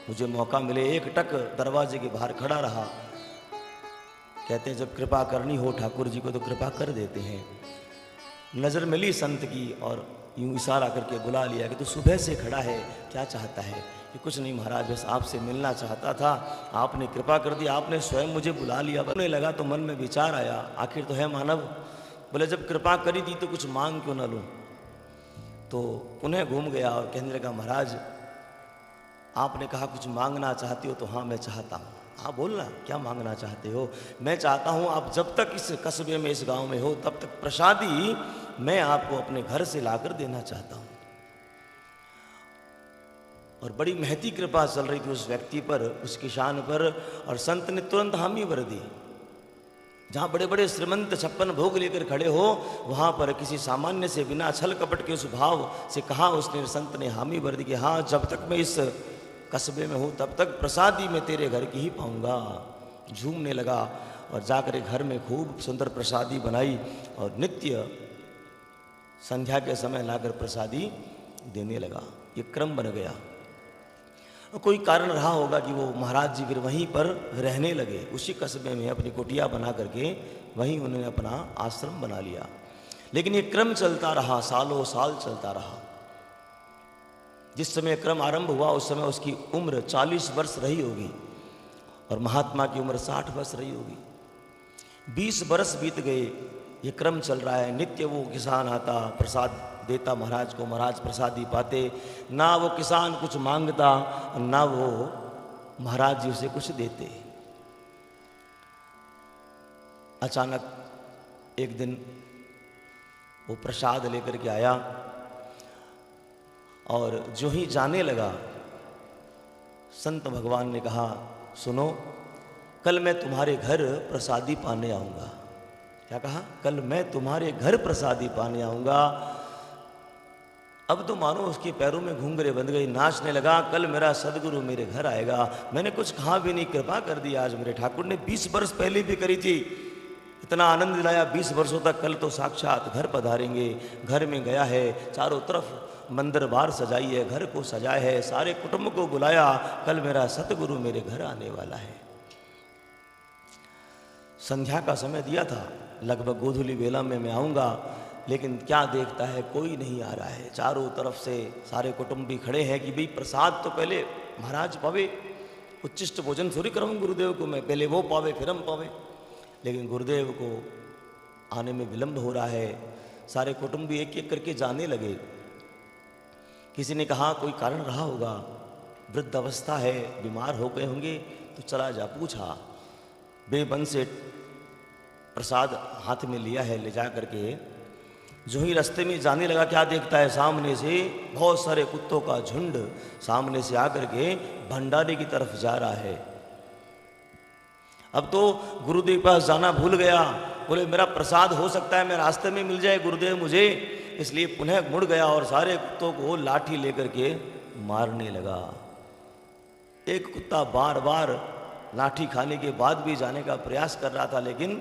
A: मुझे मौका मिले। एक टक दरवाजे के बाहर खड़ा रहा। कहते हैं जब कृपा करनी हो ठाकुर जी को तो कृपा कर देते हैं। नजर मिली संत की और यूं इशारा करके बुला लिया कि तू सुबह से खड़ा है, क्या चाहता है? कि कुछ नहीं महाराज, बस आपसे मिलना चाहता था, आपने कृपा कर दी, आपने स्वयं मुझे बुला लिया। बोलने लगा तो मन में विचार आया, आखिर तो है मानव। बोले जब कृपा करी थी तो कुछ मांग क्यों ना लूं? तो पुनः घूम गया और कहने लगा महाराज आपने कहा कुछ मांगना चाहती हो, तो हाँ मैं चाहता हूँ। हाँ बोलना, क्या मांगना चाहते हो? मैं चाहता हूँ आप जब तक इस कस्बे में, इस गांव में हो, तब तक प्रसादी मैं आपको अपने घर से लाकर देना चाहता हूँ। और बड़ी महती कृपा चल रही थी उस व्यक्ति पर, उस किसान पर, और संत ने तुरंत हामी भर दी। जहाँ बड़े बड़े श्रीमंत 56 भोग लेकर खड़े हो, वहाँ पर किसी सामान्य से बिना छल कपट के उस भाव से कहा उसने, संत ने हामी भर दी कि हाँ जब तक मैं इस कस्बे में हूँ तब तक प्रसादी मैं तेरे घर की ही पाऊंगा। झूमने लगा और जाकर घर में खूब सुंदर प्रसादी बनाई और नित्य संध्या के समय लाकर प्रसादी देने लगा। ये क्रम बन गया। और कोई कारण रहा होगा कि वो महाराज जी फिर वहीं पर रहने लगे, उसी कस्बे में अपनी कुटिया बना करके वहीं उन्होंने अपना आश्रम बना लिया। लेकिन ये क्रम चलता रहा, सालों साल चलता रहा। जिस समय क्रम आरंभ हुआ उस समय उसकी उम्र 40 वर्ष रही होगी और महात्मा की उम्र 60 वर्ष रही होगी। 20 वर्ष बीत गए, ये क्रम चल रहा है। नित्य वो किसान आता, प्रसाद देता महाराज को, महाराज प्रसादी पाते। ना वो किसान कुछ मांगता, ना वो महाराज जी उसे कुछ देते। अचानक एक दिन वो प्रसाद लेकर के आया और जो ही जाने लगा, संत भगवान ने कहा सुनो, कल मैं तुम्हारे घर प्रसादी पाने आऊंगा। क्या कहा? कल मैं तुम्हारे घर प्रसादी पाने आऊंगा। अब तो मानो उसके पैरों में घुंघरे बंध गई, नाचने लगा, कल मेरा सदगुरु मेरे घर आएगा। मैंने कुछ कहा भी नहीं, कृपा कर दी आज मेरे ठाकुर ने। 20 वर्ष पहले भी करी थी, इतना आनंद दिलाया 20 वर्षों तक। कल तो साक्षात घर पधारेंगे। घर में गया है, चारों तरफ मंदिर बार सजाई है, घर को सजाया है, सारे कुटुंब को बुलाया, कल मेरा सतगुरु मेरे घर आने वाला है। संध्या का समय दिया था, लगभग गोधूली बेला में मैं आऊँगा, लेकिन क्या देखता है कोई नहीं आ रहा है। चारों तरफ से सारे कुटुंबी खड़े हैं कि भाई प्रसाद तो पहले महाराज पावे, उच्चिष्ट भोजन थोड़ी कराऊँ गुरुदेव को मैं, पहले वो पावे फिर हम पावे। लेकिन गुरुदेव को आने में विलंब हो रहा है। सारे कुटुंबी एक एक करके जाने लगे। किसी ने कहा कोई कारण रहा होगा, वृद्ध अवस्था है, बीमार हो गए होंगे, तो चला जा। पूछा, बेबन से प्रसाद हाथ में लिया है, ले जा करके जो ही रास्ते में जाने लगा, क्या देखता है सामने से बहुत सारे कुत्तों का झुंड सामने से आकर के भंडारे की तरफ जा रहा है। अब तो गुरुदेव पास जाना भूल गया। बोले मेरा प्रसाद हो सकता है मैं रास्ते में मिल जाए गुरुदेव मुझे, इसलिए पुनः मुड़ गया और सारे कुत्तों को लाठी लेकर के मारने लगा। एक कुत्ता बार बार लाठी खाने के बाद भी जाने का प्रयास कर रहा था, लेकिन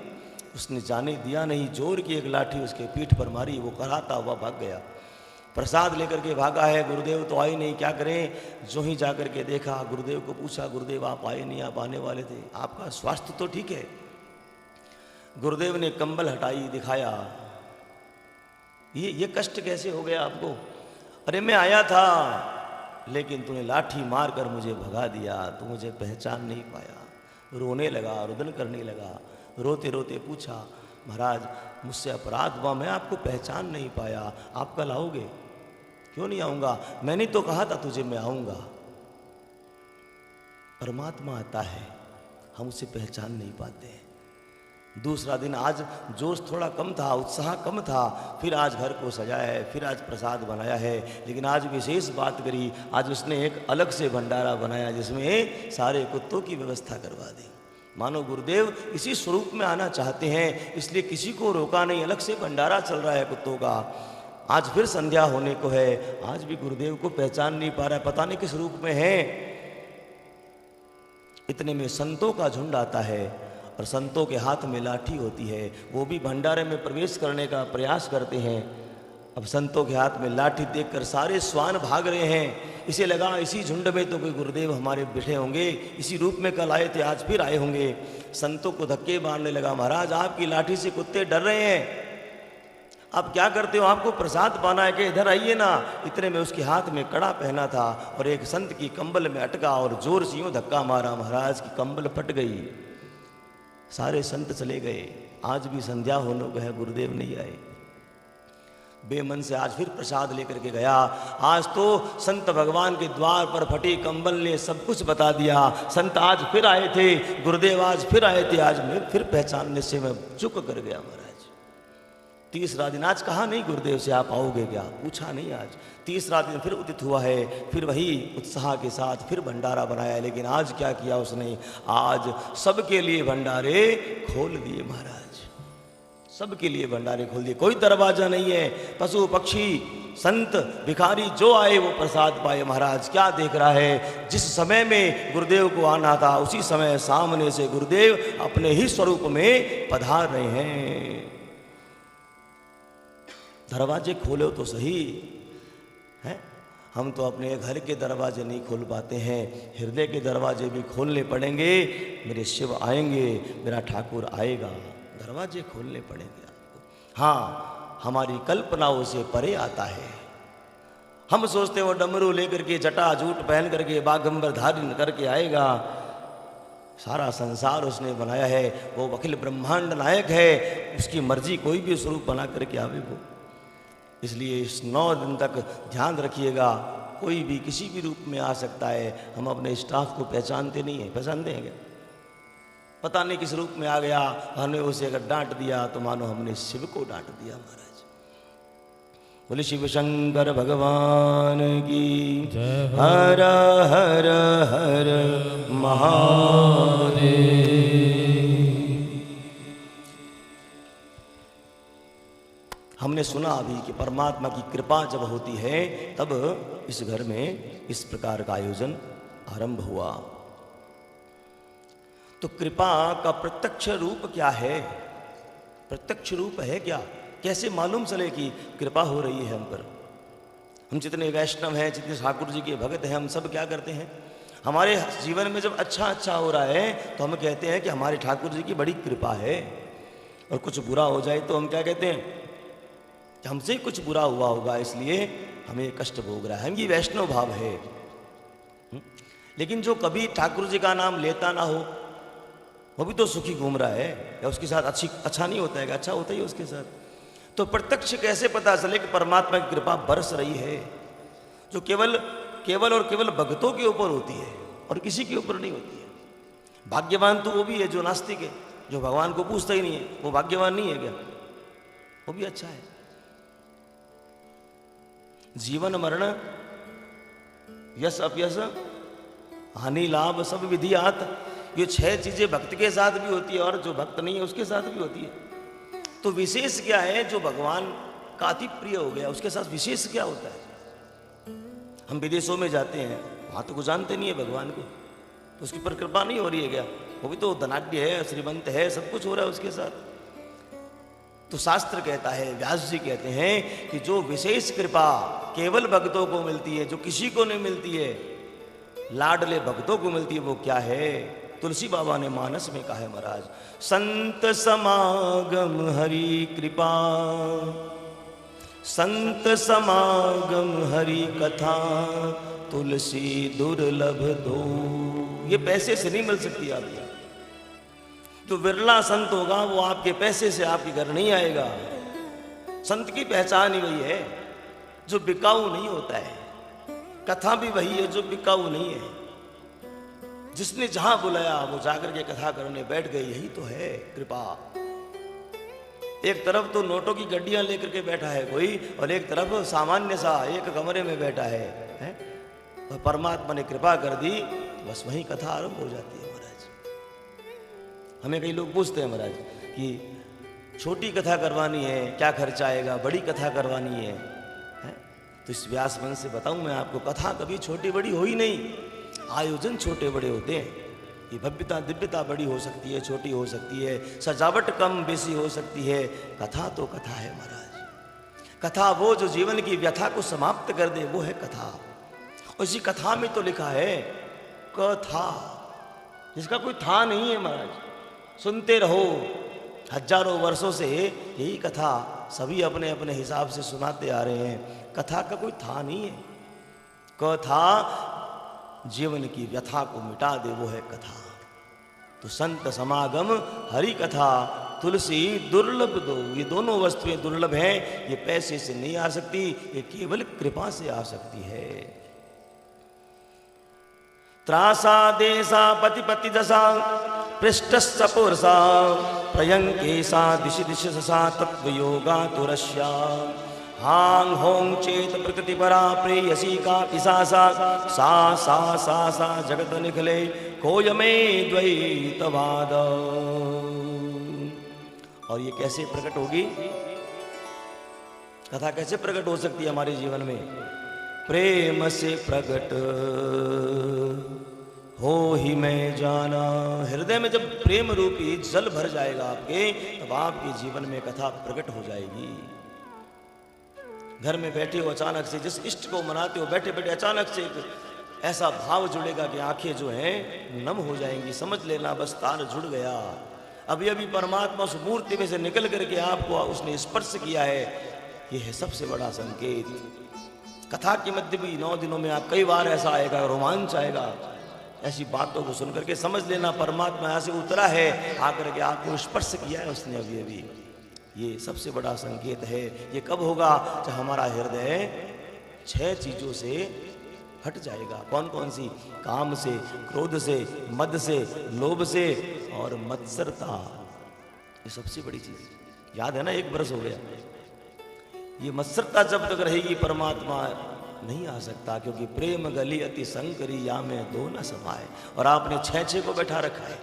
A: उसने जाने दिया नहीं। जोर की एक लाठी उसके पीठ पर मारी, वो कराता हुआ भाग गया। प्रसाद लेकर के भागा है, गुरुदेव तो आए नहीं, क्या करें। जो ही जाकर के देखा, गुरुदेव को पूछा, गुरुदेव आप आए नहीं, आप आने वाले थे, आपका स्वास्थ्य तो ठीक है? गुरुदेव ने कंबल हटाई, दिखाया, ये कष्ट कैसे हो गया आपको? अरे मैं आया था लेकिन तूने लाठी मार कर मुझे भगा दिया, तू मुझे पहचान नहीं पाया। रोने लगा, रुदन करने लगा, रोते रोते पूछा, महाराज मुझसे अपराध हुआ, मैं आपको पहचान नहीं पाया, आप कल आओगे? क्यों नहीं आऊँगा? मैंने तो कहा था तुझे मैं आऊँगा। परमात्मा आता है, हम उसे पहचान नहीं पाते। दूसरा दिन आज जोश थोड़ा कम था, उत्साह कम था, फिर आज घर को सजाया है, फिर आज प्रसाद बनाया है, लेकिन आज विशेष बात करी, आज उसने एक अलग से भंडारा बनाया जिसमें सारे कुत्तों की व्यवस्था करवा दी। मानो गुरुदेव इसी स्वरूप में आना चाहते हैं, इसलिए किसी को रोका नहीं, अलग से भंडारा चल रहा है कुत्तों का। आज फिर संध्या होने को है, आज भी गुरुदेव को पहचान नहीं पा रहा है, पता नहीं किस रूप में है। इतने में संतों का झुंड आता है और संतों के हाथ में लाठी होती है, वो भी भंडारे में प्रवेश करने का प्रयास करते हैं। अब संतों के हाथ में लाठी देखकर सारे श्वान भाग रहे हैं। इसे लगा इसी झुंड में तो कोई गुरुदेव हमारे बैठे होंगे, इसी रूप में कल आए थे आज फिर आए होंगे। संतों को धक्के मारने लगा, महाराज आपकी लाठी से कुत्ते डर रहे हैं, आप क्या करते हो, आपको प्रसाद पाना है कि इधर आइए ना। इतने में उसके हाथ में कड़ा पहना था और एक संत की कंबल में अटका और जोर से यूं धक्का मारा, महाराज की कंबल फट गई। सारे संत चले गए। आज भी संध्या होने को है, गुरुदेव नहीं आए। बेमन से आज फिर प्रसाद लेकर के गया। आज तो संत भगवान के द्वार पर फटी कंबल ने सब कुछ बता दिया। संत आज फिर आए थे, गुरुदेव आज फिर आए थे, आज मैं फिर पहचानने से मैं चुप कर गया महाराज। तीसरा दिन, आज कहा नहीं गुरुदेव से आप आओगे क्या, पूछा नहीं आज। तीसरा दिन फिर उदित हुआ है, फिर वही उत्साह के साथ फिर भंडारा बनाया, लेकिन आज क्या किया उसने, आज सबके लिए भंडारे खोल दिए महाराज, सबके लिए भंडारे खोल दिए। कोई दरवाजा नहीं है, पशु पक्षी संत भिखारी जो आए वो प्रसाद पाए। महाराज क्या देख रहा है, जिस समय में गुरुदेव को आना था उसी समय सामने से गुरुदेव अपने ही स्वरूप में पधार रहे हैं। दरवाजे खोलो तो सही है, हम तो अपने घर के दरवाजे नहीं खोल पाते हैं, हृदय के दरवाजे भी खोलने पड़ेंगे। मेरे शिव आएंगे, मेरा ठाकुर आएगा, दरवाजे खोलने पड़ेंगे आपको। हाँ, हमारी कल्पनाओं से परे आता है। हम सोचते वो डमरू लेकर के जटा जूट पहन करके बागंबर धारण करके आएगा। सारा संसार उसने बनाया है, वो अखिल ब्रह्मांड नायक है, उसकी मर्जी कोई भी स्वरूप बना करके आवे वो। इसलिए इस 9 दिन तक ध्यान रखिएगा, कोई भी किसी भी रूप में आ सकता है। हम अपने स्टाफ को पहचानते नहीं हैं, पहचानते हैं क्या? पता नहीं किस रूप में आ गया, हमने उसे अगर डांट दिया तो मानो हमने शिव को डांट दिया महाराज। बोले शिव शंकर भगवान की जय। हर हर हर महादेव। हमने सुना अभी कि परमात्मा की कृपा जब होती है तब इस घर में इस प्रकार का आयोजन आरंभ हुआ। तो कृपा का प्रत्यक्ष रूप क्या है, प्रत्यक्ष रूप है क्या, कैसे मालूम चले कि कृपा हो रही है हम पर? हम जितने वैष्णव हैं, जितने ठाकुर जी के भक्त हैं, हम सब क्या करते हैं, हमारे जीवन में जब अच्छा हो रहा है तो हम कहते हैं कि हमारे ठाकुर जी की बड़ी कृपा है, और कुछ बुरा हो जाए तो हम क्या कहते हैं, हमसे कुछ बुरा हुआ होगा इसलिए हमें कष्ट भोग रहा है। हम ये वैष्णव भाव है। लेकिन जो कभी ठाकुर जी का नाम लेता ना हो वो भी तो सुखी घूम रहा है, या उसके साथ अच्छा नहीं होता है, अच्छा होता ही उसके साथ। तो प्रत्यक्ष कैसे पता चले कि परमात्मा की कृपा बरस रही है, जो केवल और केवल भक्तों के ऊपर होती है और किसी के ऊपर नहीं होती है। भाग्यवान तो वो भी है जो नास्तिक है, जो भगवान को पूछता ही नहीं है, वो भाग्यवान नहीं है क्या? वो भी अच्छा है। जीवन मरण यश अपयश हानि लाभ सब विधियात, ये 6 चीजें भक्त के साथ भी होती है और जो भक्त नहीं है उसके साथ भी होती है। तो विशेष क्या है, जो भगवान का अति प्रिय हो गया उसके साथ विशेष क्या होता है? हम विदेशों में जाते हैं, वहां तो कुछ जानते नहीं है भगवान को, तो उसकी पर कृपा नहीं हो रही है क्या? वो भी तो धनाढ्य है, श्रीमंत है, सब कुछ हो रहा है उसके साथ। तो शास्त्र कहता है, व्यास जी कहते हैं कि जो विशेष कृपा केवल भक्तों को मिलती है, जो किसी को नहीं मिलती है, लाडले भक्तों को मिलती है, वो क्या है? तुलसी बाबा ने मानस में कहा है महाराज, संत समागम हरि कृपा संत समागम हरि कथा तुलसी दुर्लभ दो। ये पैसे से नहीं मिल सकती आपको। तो विरला संत होगा वो आपके पैसे से आपके घर नहीं आएगा। संत की पहचान ही वही है जो बिकाऊ नहीं होता है। कथा भी वही है जो बिकाऊ नहीं है। जिसने जहां बुलाया वो जाकर के कथा करने बैठ गए। यही तो है कृपा। एक तरफ तो नोटों की गड्डियां लेकर के बैठा है कोई, और एक तरफ सामान्य सा एक कमरे में बैठा है? और परमात्मा ने कृपा कर दी, बस वही कथा आरंभ हो जाती है महाराज। हमें कई लोग पूछते हैं महाराज कि छोटी कथा करवानी है क्या खर्चा आएगा, बड़ी कथा करवानी है? तो इस व्यास मंच से बताऊं मैं आपको, कथा कभी छोटी बड़ी हो ही नहीं। आयोजन छोटे बड़े होते हैं। ये भव्यता दिव्यता बड़ी हो सकती है, छोटी हो सकती है, सजावट कम बेसी हो सकती है। कथा तो कथा है महाराज। कथा वो जो जीवन की व्यथा को समाप्त कर दे, वो है कथा। और इसी कथा में तो लिखा है कथा, जिसका कोई था नहीं है महाराज। सुनते रहो, हजारों वर्षों से यही कथा सभी अपने अपने हिसाब से सुनाते आ रहे हैं। कथा का कोई था नहीं है। कथा जीवन की व्यथा को मिटा दे, वो है कथा। तो संत समागम हरि कथा तुलसी दुर्लभ दो। ये दोनों वस्तुएं दुर्लभ हैं। ये पैसे से नहीं आ सकती, ये केवल कृपा से आ सकती है। त्रासा देसा पति पति दशा पृष्ठस्य पुरुषा प्रयंकेशा दिशि दिशि ससा तत्व योगा तुरस्या हांग होंग चेत प्रकृति परा प्रेयसी का पिशासा सा सा सा सा जगत निखले कोयमे द्वैतवाद। और ये कैसे प्रकट होगी? कथा कैसे प्रकट हो सकती है हमारे जीवन में? प्रेम से प्रकट हो ही मैं जाना। हृदय में जब प्रेम रूपी जल भर जाएगा आपके, तब आपके जीवन में कथा प्रकट हो जाएगी। घर में बैठे हो, अचानक से जिस इष्ट को मनाते हो, बैठे बैठे अचानक से एक ऐसा भाव जुड़ेगा कि आंखें जो हैं नम हो जाएंगी। समझ लेना बस तार जुड़ गया। अभी अभी परमात्मा उस मूर्ति में से निकल करके आपको उसने स्पर्श किया है। यह है सबसे बड़ा संकेत। कथा के मध्य भी 9 दिनों में आप कई बार ऐसा आएगा, रोमांच आएगा। ऐसी बातों को सुनकर के समझ लेना परमात्मा यहाँ से उतरा है, आकर के आपको स्पर्श किया है उसने अभी अभी। ये सबसे बड़ा संकेत है। ये कब होगा? जब हमारा हृदय 6 चीजों से हट जाएगा। कौन कौन सी? काम से, क्रोध से, मद से, लोभ से और मत्सरता। ये सबसे बड़ी चीज। याद है ना, 1 वर्ष हो गया। ये मत्सरता जब तक रहेगी परमात्मा नहीं आ सकता, क्योंकि प्रेम गली अति संकरी या में 2 न समाए। और आपने 6 को बैठा रखा है।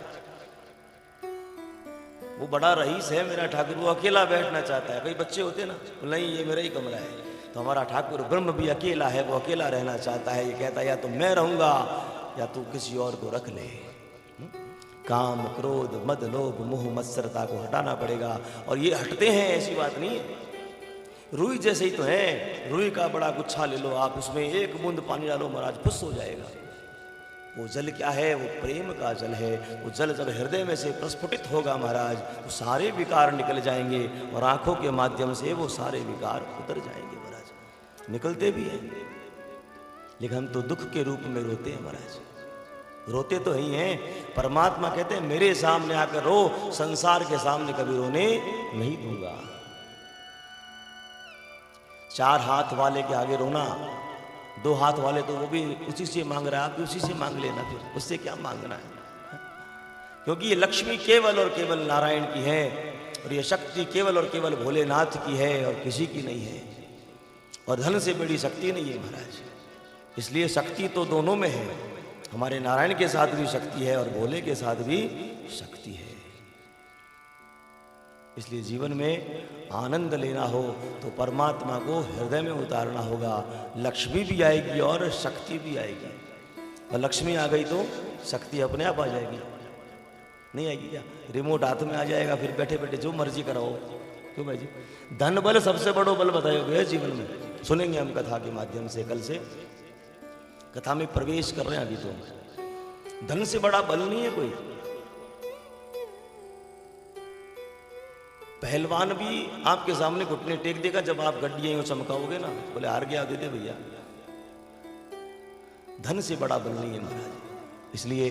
A: वो बड़ा रईस है मेरा ठाकुर, वो अकेला बैठना चाहता है। कई बच्चे होते हैं ना, नहीं ये मेरा ही कमरा है। तो हमारा ठाकुर ब्रह्म भी अकेला है, वो अकेला रहना चाहता है। ये कहता है या तो मैं रहूंगा या तू किसी और को रख ले। काम, क्रोध, मद, लोभ, मोह, मत्सरता को हटाना पड़ेगा। और ये हटते हैं, ऐसी बात नहीं है। रुई जैसे ही तो है। रुई का बड़ा गुच्छा ले लो आप, उसमें 1 बूंद पानी डालो महाराज, फुस हो जाएगा। वो जल क्या है? वो प्रेम का जल है। वो जल जब हृदय में से प्रस्फुटित होगा महाराज, तो सारे विकार निकल जाएंगे और आंखों के माध्यम से वो सारे विकार उतर जाएंगे महाराज। निकलते भी हैं, लेकिन हम तो दुख के रूप में रोते हैं महाराज। रोते तो ही हैं। परमात्मा कहते हैं मेरे सामने आकर रो, संसार के सामने कभी रोने नहीं दूंगा। 4 हाथ वाले के आगे रोना, 2 हाथ वाले तो वो भी उसी से मांग रहा है, आप भी उसी से मांग लेना। फिर उससे क्या मांगना है? क्योंकि ये लक्ष्मी केवल और केवल नारायण की है, और ये शक्ति केवल और केवल भोलेनाथ की है और किसी की नहीं है। और धन से बड़ी शक्ति नहीं है महाराज। इसलिए शक्ति तो दोनों में है। हमारे नारायण के साथ भी शक्ति है और भोले के साथ भी शक्ति है। इसलिए जीवन में आनंद लेना हो तो परमात्मा को हृदय में उतारना होगा। लक्ष्मी भी आएगी और शक्ति भी आएगी। और लक्ष्मी आ गई तो शक्ति अपने आप आ जाएगी। नहीं आएगी क्या? रिमोट हाथ में आ जाएगा, फिर बैठे बैठे जो मर्जी कराओ। क्यों भाई जी? धन बल सबसे बड़ा बल बताया जीवन में। सुनेंगे हम कथा के माध्यम से। कल से कथा में प्रवेश कर रहे हैं। अभी तो धन से बड़ा बल नहीं है कोई। पहलवान भी आपके सामने घुटने टेक देगा जब आप गड्डियां चमकाओगे ना, बोले हार गया दे दे भैया। धन से बड़ा बल नहीं है महाराज। इसलिए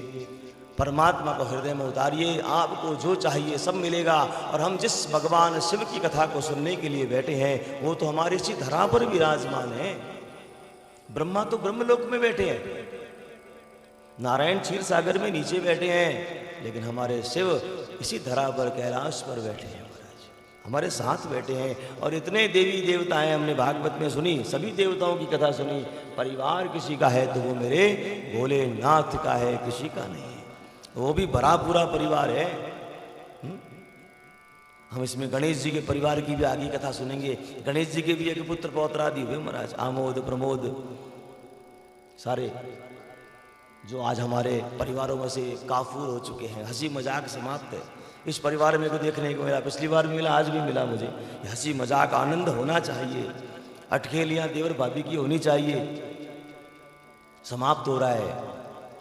A: परमात्मा को हृदय में उतारिए, आपको जो चाहिए सब मिलेगा। और हम जिस भगवान शिव की कथा को सुनने के लिए बैठे हैं वो तो हमारी इसी धरा पर विराजमान है। ब्रह्मा तो ब्रह्मलोक में बैठे हैं, नारायण क्षीर सागर में नीचे बैठे हैं, लेकिन हमारे शिव इसी धरा पर कैलाश पर बैठे हैं महाराज, हमारे साथ बैठे हैं। और इतने देवी देवता हैं, हमने भागवत में सुनी, सभी देवताओं की कथा सुनी। परिवार किसी का है तो वो मेरे भोलेनाथ का है, किसी का नहीं है। वो भी बड़ा पूरा परिवार है। हम इसमें गणेश जी के परिवार की भी आगे कथा सुनेंगे। गणेश जी के भी एक पुत्र पौत्र आदि हुए महाराज, आमोद प्रमोद, सारे जो आज हमारे परिवारों में से काफूर हो चुके हैं। हंसी मजाक समाप्त है। इस परिवार में को देखने को मिला, पिछली बार भी मिला, आज भी मिला मुझे। हंसी मजाक आनंद होना चाहिए, अटखेलियां देवर भाभी की होनी चाहिए। समाप्त हो रहा है।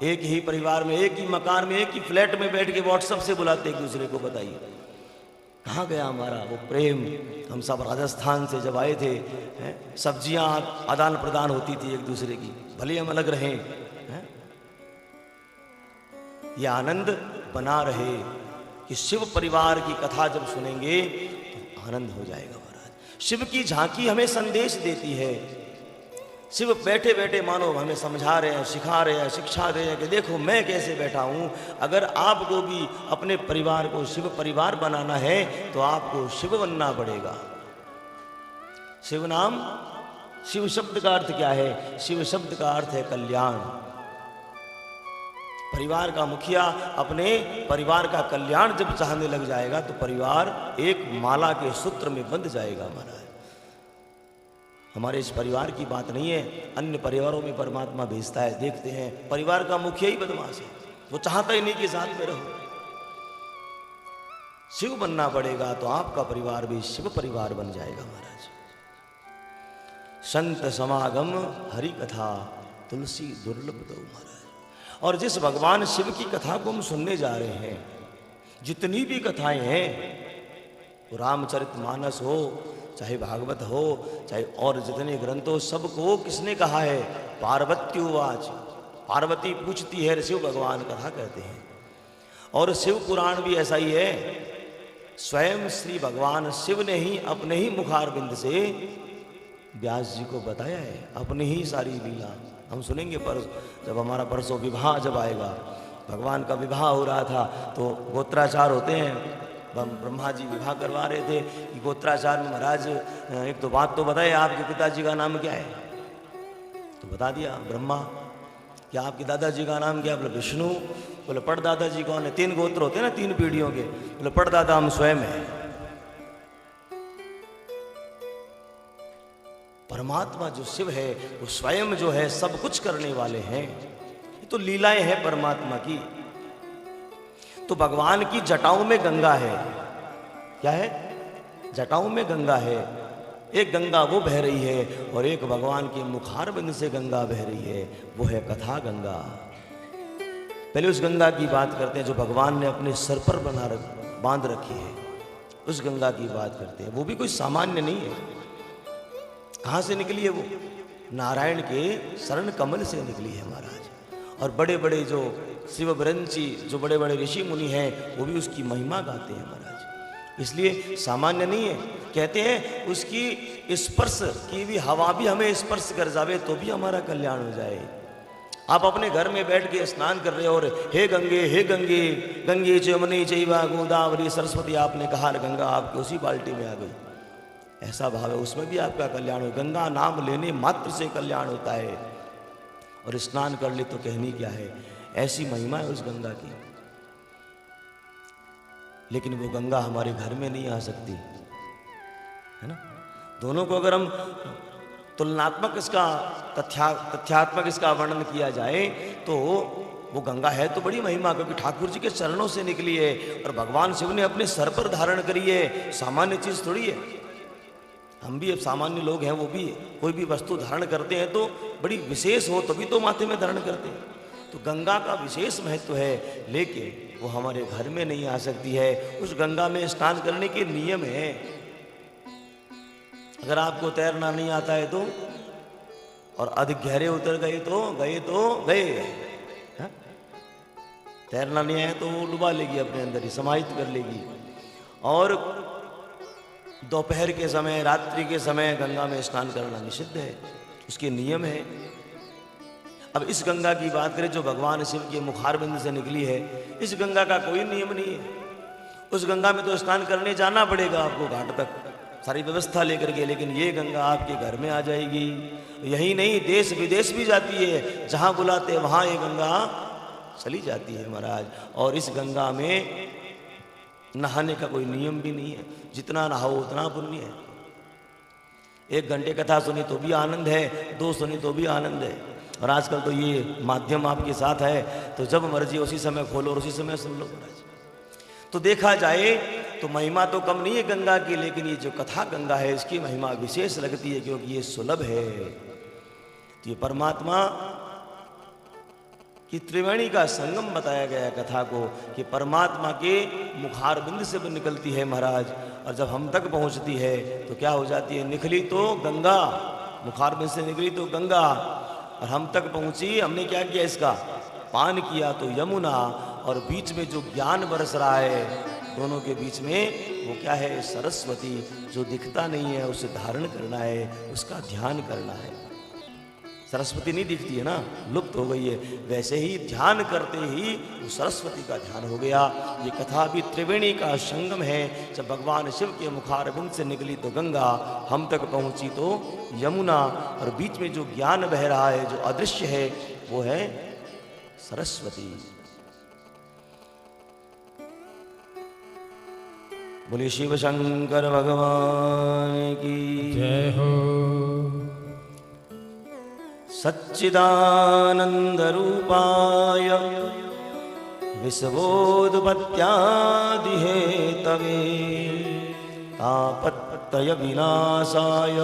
A: एक ही परिवार में, एक ही मकान में, एक ही फ्लैट में बैठ के व्हाट्सएप से बुलाते एक दूसरे को। बताइए कहाँ गया हमारा वो प्रेम। हम सब राजस्थान से जब आए थे, सब्जियां आदान प्रदान होती थी एक दूसरे की, भले हम अलग रहें, ये आनंद बना रहे कि शिव परिवार की कथा जब सुनेंगे तो आनंद हो जाएगा महाराज। शिव की झांकी हमें संदेश देती है। शिव बैठे बैठे मानो हमें समझा रहे हैं, सिखा रहे हैं, शिक्षा दे रहे हैं कि देखो मैं कैसे बैठा हूँ। अगर आपको भी अपने परिवार को शिव परिवार बनाना है तो आपको शिव बनना पड़ेगा। शिव नाम, शिव शब्द का अर्थ क्या है? शिव शब्द का अर्थ है कल्याण। परिवार का मुखिया अपने परिवार का कल्याण जब चाहने लग जाएगा तो परिवार एक माला के सूत्र में बंध जाएगा महाराज। हमारे इस परिवार की बात नहीं है, अन्य परिवारों में परमात्मा भेजता है। देखते हैं परिवार का मुखिया ही बदमाश है, वो चाहता ही नहीं कि साथ में रहो। शिव बनना पड़ेगा तो आपका परिवार भी शिव परिवार बन जाएगा महाराज। संत समागम हरि कथा तुलसी दुर्लभ दो महाराज। और जिस भगवान शिव की कथा को हम सुनने जा रहे हैं, जितनी भी कथाएं हैं, वो रामचरितमानस हो, चाहे भागवत हो, चाहे और जितने ग्रंथ हो, सबको किसने कहा है? पार्वत्युवाच। पार्वती पूछती है, शिव भगवान कथा कहते हैं। और शिव पुराण भी ऐसा ही है। स्वयं श्री भगवान शिव ने ही अपने ही मुखारबिंद से व्यास जी को बताया है, अपनी ही सारी लीला। हम सुनेंगे जब हमारा परसों विवाह जब आएगा। भगवान का विवाह हो रहा था तो गोत्राचार होते हैं, ब्रह्मा जी विवाह करवा रहे थे कि गोत्राचार में महाराज एक तो बात तो बताए, आपके पिताजी का नाम क्या है? तो बता दिया ब्रह्मा। क्या आपके दादाजी का नाम क्या? बोले विष्णु। बोले पड़दादाजी कौन है? 3 गोत्र होते हैं ना, 3 पीढ़ियों के। बोले पड़दादा हम स्वयं हैं। परमात्मा जो शिव है वो स्वयं जो है सब कुछ करने वाले हैं। ये तो लीलाएं हैं परमात्मा की। तो भगवान की जटाओं में गंगा है। क्या है? जटाओं में गंगा है। एक गंगा वो बह रही है और एक भगवान के मुखारबिंद से गंगा बह रही है, वो है कथा गंगा। पहले उस गंगा की बात करते हैं जो भगवान ने अपने सर पर बांध रखी है, उस गंगा की बात करते हैं। वो भी कोई सामान्य नहीं है। कहाँ से निकली है वो? नारायण के शरण कमल से निकली है महाराज। और बड़े बड़े जो शिव ब्रंची, जो बड़े बड़े ऋषि मुनि हैं, वो भी उसकी महिमा गाते हैं महाराज। इसलिए सामान्य नहीं है। कहते हैं उसकी स्पर्श की भी हवा भी हमें स्पर्श कर जावे तो भी हमारा कल्याण हो जाए। आप अपने घर में बैठ के स्नान कर रहे हो और हे गंगे गंगे चमनी चैवा गोदावरी सरस्वती आपने कहा, गंगा आपकी उसी बाल्टी में आ गई। ऐसा भाव है, उसमें भी आपका कल्याण हो। गंगा नाम लेने मात्र से कल्याण होता है। और स्नान कर ले तो कहनी क्या है, ऐसी महिमा है उस गंगा की। लेकिन वो गंगा हमारे घर में नहीं आ सकती, है ना। दोनों को अगर हम तुलनात्मक इसका तथ्यात्मक इसका वर्णन किया जाए तो वो गंगा है तो बड़ी महिमा, क्योंकि ठाकुर जी के चरणों से निकली है और भगवान शिव ने अपने सर पर धारण करी है। सामान्य चीज थोड़ी है। हम भी अब सामान्य लोग हैं, वो भी कोई भी वस्तु धारण करते हैं तो बड़ी विशेष हो तभी तो माथे में धारण करते हैं। तो गंगा का विशेष महत्व है। लेकिन वो हमारे घर में नहीं आ सकती है। उस गंगा में स्नान करने के नियम है। अगर आपको तैरना नहीं आता है तो, और अधिक गहरे उतर गए तो गए। हाँ? तैरना नहीं आए तो वो डुबा लेगी, अपने अंदर ही समाहित कर लेगी। और दोपहर के समय, रात्रि के समय गंगा में स्नान करना निषिद्ध है, उसके नियम है। अब इस गंगा की बात करें जो भगवान शिव के मुखारबिंद से निकली है, इस गंगा का कोई नियम नहीं है। उस गंगा में तो स्नान करने जाना पड़ेगा आपको घाट तक, सारी व्यवस्था लेकर के, लेकिन ये गंगा आपके घर में आ जाएगी। यही नहीं, देश विदेश भी जाती है, जहां बुलाते वहां ये गंगा चली जाती है महाराज। और इस गंगा में नहाने का कोई नियम भी नहीं है, जितना नहाओ उतना पुण्य है। 1 घंटे कथा सुनी तो भी आनंद है, 2 सुनी तो भी आनंद है। और आजकल तो ये माध्यम आपके साथ है, तो जब मर्जी उसी समय खोलो और उसी समय सुन लो महाराज। तो देखा जाए तो महिमा तो कम नहीं है गंगा की, लेकिन ये जो कथा गंगा है इसकी महिमा विशेष लगती है, क्योंकि ये सुलभ है। तो ये परमात्मा कि त्रिवेणी का संगम बताया गया है कथा को, कि परमात्मा के मुखारबिंद से निकलती है महाराज, और जब हम तक पहुंचती है तो क्या हो जाती है, निकली तो गंगा, मुखारबिंद से निकली तो गंगा, और हम तक पहुंची, हमने क्या किया, इसका पान किया तो यमुना, और बीच में जो ज्ञान बरस रहा है दोनों के बीच में, वो क्या है, सरस्वती। जो दिखता नहीं है उसे धारण करना है, उसका ध्यान करना है। सरस्वती नहीं दिखती है ना, लुप्त हो गई है, वैसे ही ध्यान करते ही वो सरस्वती का ध्यान हो गया। ये कथा भी त्रिवेणी का संगम है। जब भगवान शिव के मुखारबिंद से निकली तो गंगा, हम तक पहुंची तो यमुना, और बीच में जो ज्ञान बह रहा है, जो अदृश्य है, वो है सरस्वती। बोलिए शिव शंकर भगवान की
B: जय हो।
A: सच्चिदानंद रूपाय विश्वोत्पत्त्यादि हेतवे तापत्रय विनाशाय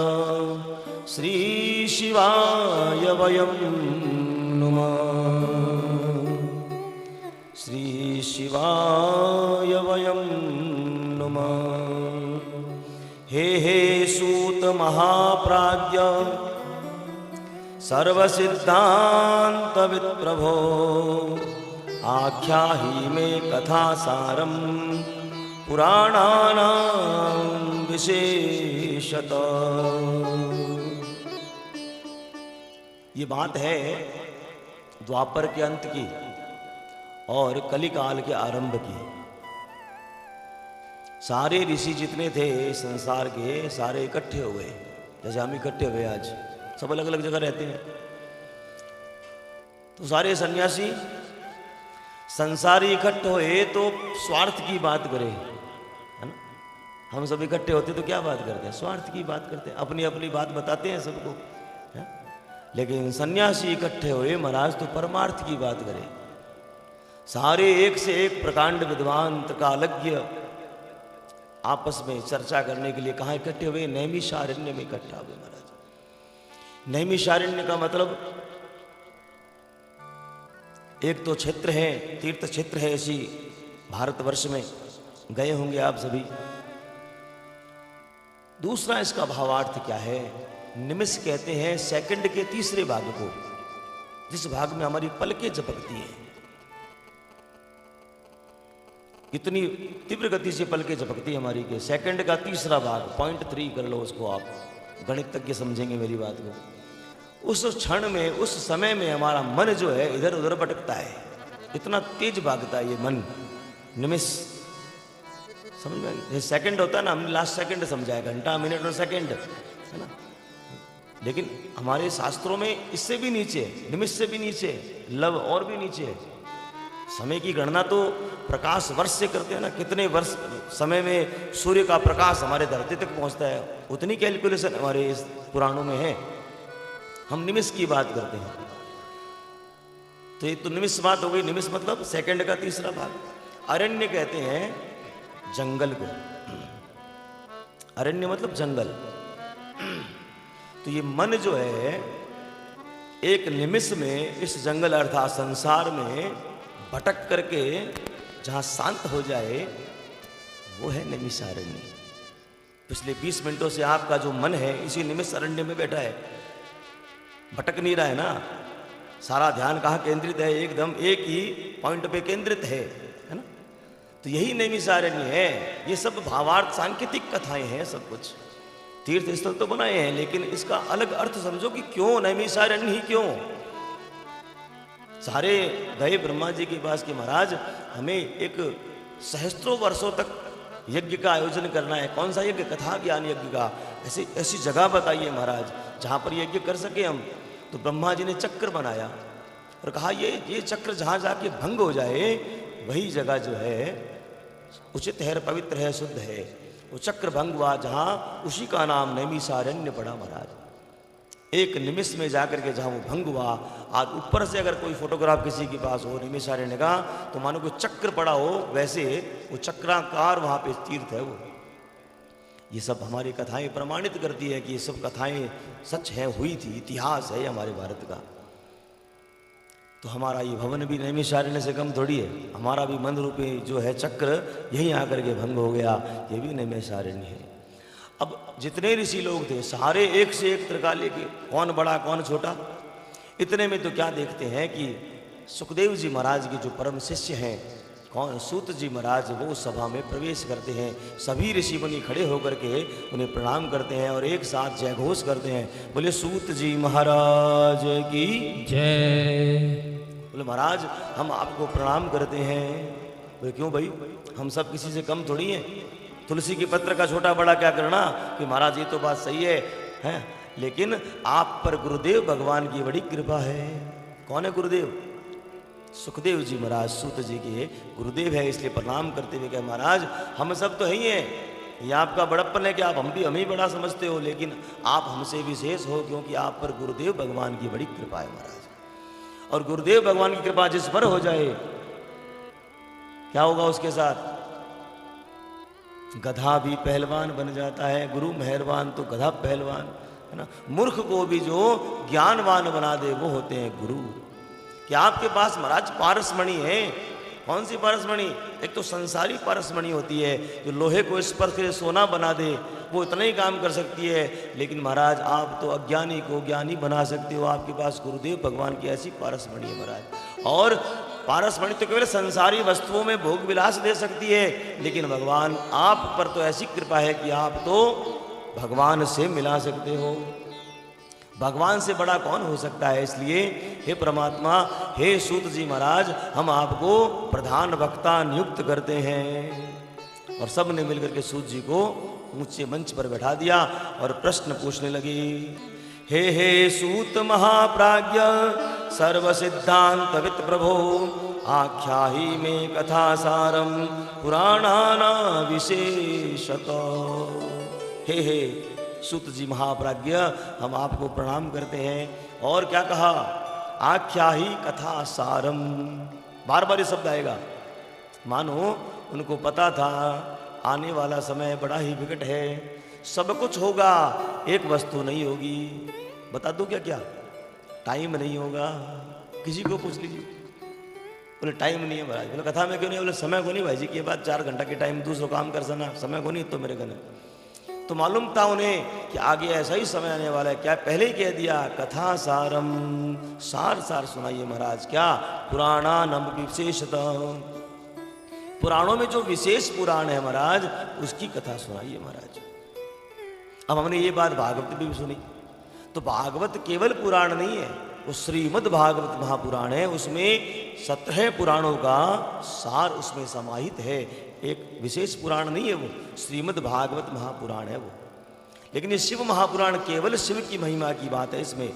A: श्री शिवाय वयं नुमः। श्री शिवाय वयं नुमः। हे सूत महाप्राज्ञ सर्वसिद्धांत विप्रभो, आख्याहि मे कथा सारम पुराणानां विशेषतः। ये बात है द्वापर के अंत की और कलिकाल के आरंभ की। सारे ऋषि जितने थे संसार के, सारे इकट्ठे हो गए, जैसे हम इकट्ठे हुए आज, सब अलग अलग जगह रहते हैं। तो सारे सन्यासी संसारी इकट्ठे हुए तो स्वार्थ की बात करें, है ना। हम सब इकट्ठे होते तो क्या बात करते हैं, स्वार्थ की बात करते हैं, अपनी अपनी बात बताते हैं सबको, है? लेकिन सन्यासी इकट्ठे हुए महाराज तो परमार्थ की बात करें। सारे एक से एक प्रकांड विद्वान त्रिकालज्ञ आपस में चर्चा करने के लिए कहाँ इकट्ठे हुए, नैमिषारण्य में इकट्ठा हुए महाराज। नैमिषारण्य का मतलब एक तो क्षेत्र है, तीर्थ क्षेत्र है ऐसी भारतवर्ष में, गए होंगे आप सभी। दूसरा इसका भावार्थ क्या है, निमिष कहते हैं सेकंड के तीसरे भाग को, जिस भाग में हमारी पलकें झपकती हैं। इतनी तीव्र गति से पलकें झपकती है हमारी के, सेकंड का तीसरा भाग, 0.3 कर लो उसको आप, गणित तज्ञ समझेंगे मेरी बात को। उस क्षण में, उस समय में हमारा मन जो है इधर उधर भटकता है, इतना तेज भागता है ये मन। निमिष समझ में, जैसे सेकंड होता है ना, हमने लास्ट सेकंड समझा है, घंटा मिनट और सेकंड, है ना। लेकिन हमारे शास्त्रों में इससे भी नीचे, निमिष से भी नीचे, लव और भी नीचे। समय की गणना तो प्रकाश वर्ष से करते हैं ना, कितने वर्ष समय में सूर्य का प्रकाश हमारे धरती तक पहुंचता है, उतनी कैलकुलेशन हमारे इस पुराणों में है। हम निमिष की बात करते हैं, तो ये तो निमिष बात हो गई। निमिष मतलब सेकंड का तीसरा भाग। अरण्य कहते हैं जंगल को, अरण्य मतलब जंगल। तो ये मन जो है एक निमिष में इस जंगल अर्थात संसार में भटक करके जहाँ शांत हो जाए वो है नैमिषारण्य। पिछले 20 मिनटों से आपका जो मन है इसी नैमिषारण्य में बैठा है, भटक नहीं रहा है ना। सारा ध्यान कहाँ केंद्रित है? एकदम एक ही पॉइंट पे केंद्रित है ना। तो यही नैमिषारण्य है। ये सब भावार्थ सांकेतिक कथाएं हैं, सब कुछ तीर्थ स्थल तो बनाए हैं, लेकिन इसका अलग अर्थ समझो कि क्यों नैमिषारण्य ही क्यों। सारे गए ब्रह्मा जी के पास कि महाराज हमें एक सहस्त्रों वर्षों तक यज्ञ का आयोजन करना है। कौन सा यज्ञ? कथा ज्ञान यज्ञ का। ऐसी जगह बताइए महाराज जहाँ पर यज्ञ कर सके हम। तो ब्रह्मा जी ने चक्र बनाया और कहा ये चक्र जहाँ जाके भंग हो जाए वही जगह जो है उचित है, पवित्र है, शुद्ध है। वो चक्र भंग हुआ जहाँ, उसी का नाम नैमिषारण्य पड़ा महाराज। एक निमिष में जाकर के जहाँ वो भंग हुआ, आज ऊपर से अगर कोई फोटोग्राफ किसी के पास हो नैमिषारण्य का, तो मानो कोई चक्र पड़ा हो, वैसे वो चक्राकार वहाँ पे तीर्थ है वो। ये सब हमारी कथाएं प्रमाणित करती है कि ये सब कथाएं सच हैं, हुई थी, इतिहास है हमारे भारत का। तो हमारा ये भवन भी नैमिषारण्य से कम थोड़ी है। हमारा भी मन रूपी जो है चक्र यहीं आकर के भंग हो गया, ये भी नैमिषारण्य है। अब जितने ऋषि लोग थे सारे एक से एक त्रिकाल के, कौन बड़ा कौन छोटा। इतने में तो क्या देखते हैं कि सुखदेव जी महाराज के जो परम शिष्य हैं, कौन? सूत जी महाराज, वो सभा में प्रवेश करते हैं। सभी ऋषि मुनि खड़े होकर के उन्हें प्रणाम करते हैं और एक साथ जय घोष करते हैं, बोले सूत जी महाराज की
B: जय।
A: बोले महाराज हम आपको प्रणाम करते हैं। बोले क्यों भाई, हम सब किसी से कम थोड़ी हैं। तुलसी के पत्र का छोटा बड़ा क्या करना कि महाराज ये तो बात सही है, लेकिन आप पर गुरुदेव भगवान की बड़ी कृपा है। कौन है गुरुदेव? सुखदेव जी महाराज सूत जी के गुरुदेव है, इसलिए प्रणाम करते हुए कहे महाराज हम सब तो ही हैं, ये आपका बड़प्पन है कि आप हम ही बड़ा समझते हो, लेकिन आप हमसे विशेष हो क्योंकि आप पर गुरुदेव भगवान की बड़ी कृपा है महाराज। और गुरुदेव भगवान की कृपा जिस पर हो जाए क्या होगा उसके साथ? गधा भी पहलवान बन जाता है। गुरु मेहरबान तो गधा पहलवान है ना। मूर्ख को भी जो ज्ञानवान बना दे वो होते हैं गुरु। क्या आपके पास महाराज पारसमणि है? कौन सी पारसमणि? एक तो संसारी पारसमणि होती है जो लोहे को स्पर्श करे सोना बना दे, वो इतना ही काम कर सकती है। लेकिन महाराज आप तो अज्ञानी को ज्ञानी बना सकते हो। आपके पास गुरुदेव भगवान की ऐसी पारसमणि है महाराज। और पारसमणि तो केवल संसारी वस्तुओं में भोग विलास दे सकती है, लेकिन भगवान आप पर तो ऐसी कृपा है कि आप तो भगवान से मिला सकते हो। भगवान से बड़ा कौन हो सकता है? इसलिए हे परमात्मा, हे सूत जी महाराज, हम आपको प्रधान वक्ता नियुक्त करते हैं। और सब ने मिलकर के सूत जी को ऊंचे मंच पर बैठा दिया और प्रश्न पूछने लगे। हे सूत महाप्राज्ञ सर्व सिद्धांत वित प्रभो, आख्याहि में कथा सारम पुराणाना विशेषत। हे सूत जी महाप्राज्ञ, हम आपको प्रणाम करते हैं। और क्या कहा? आख्याहि कथा सारम। बार बार ये शब्द आएगा। मानो उनको पता था आने वाला समय बड़ा ही विकट है, सब कुछ होगा, एक वस्तु नहीं होगी। बता दो क्या क्या? टाइम नहीं होगा। किसी को पूछ लीजिए, बोले टाइम नहीं है महाराज। बोले कथा में क्यों नहीं? बोले समय को नहीं भाई जी के बाद 4 घंटा के टाइम दूसरों काम कर सना, समय को नहीं तो मेरे घर। तो मालूम था उन्हें कि आगे ऐसा ही समय आने वाला है। क्या पहले ही कह दिया? कथा सारम, सार सार सुनाइए महाराज। क्या? पुराणानम विशेषतः, पुराणों में जो विशेष पुराण है महाराज उसकी कथा सुनाइए महाराज। अब हमने ये बात भागवत में भी सुनी। तो भागवत केवल पुराण नहीं है, वो श्रीमद् भागवत महापुराण है। उसमें 17 पुराणों का सार उसमें समाहित है। एक विशेष पुराण नहीं है वो, श्रीमद् भागवत महापुराण है वो। लेकिन ये शिव महापुराण केवल शिव की महिमा की बात है इसमें।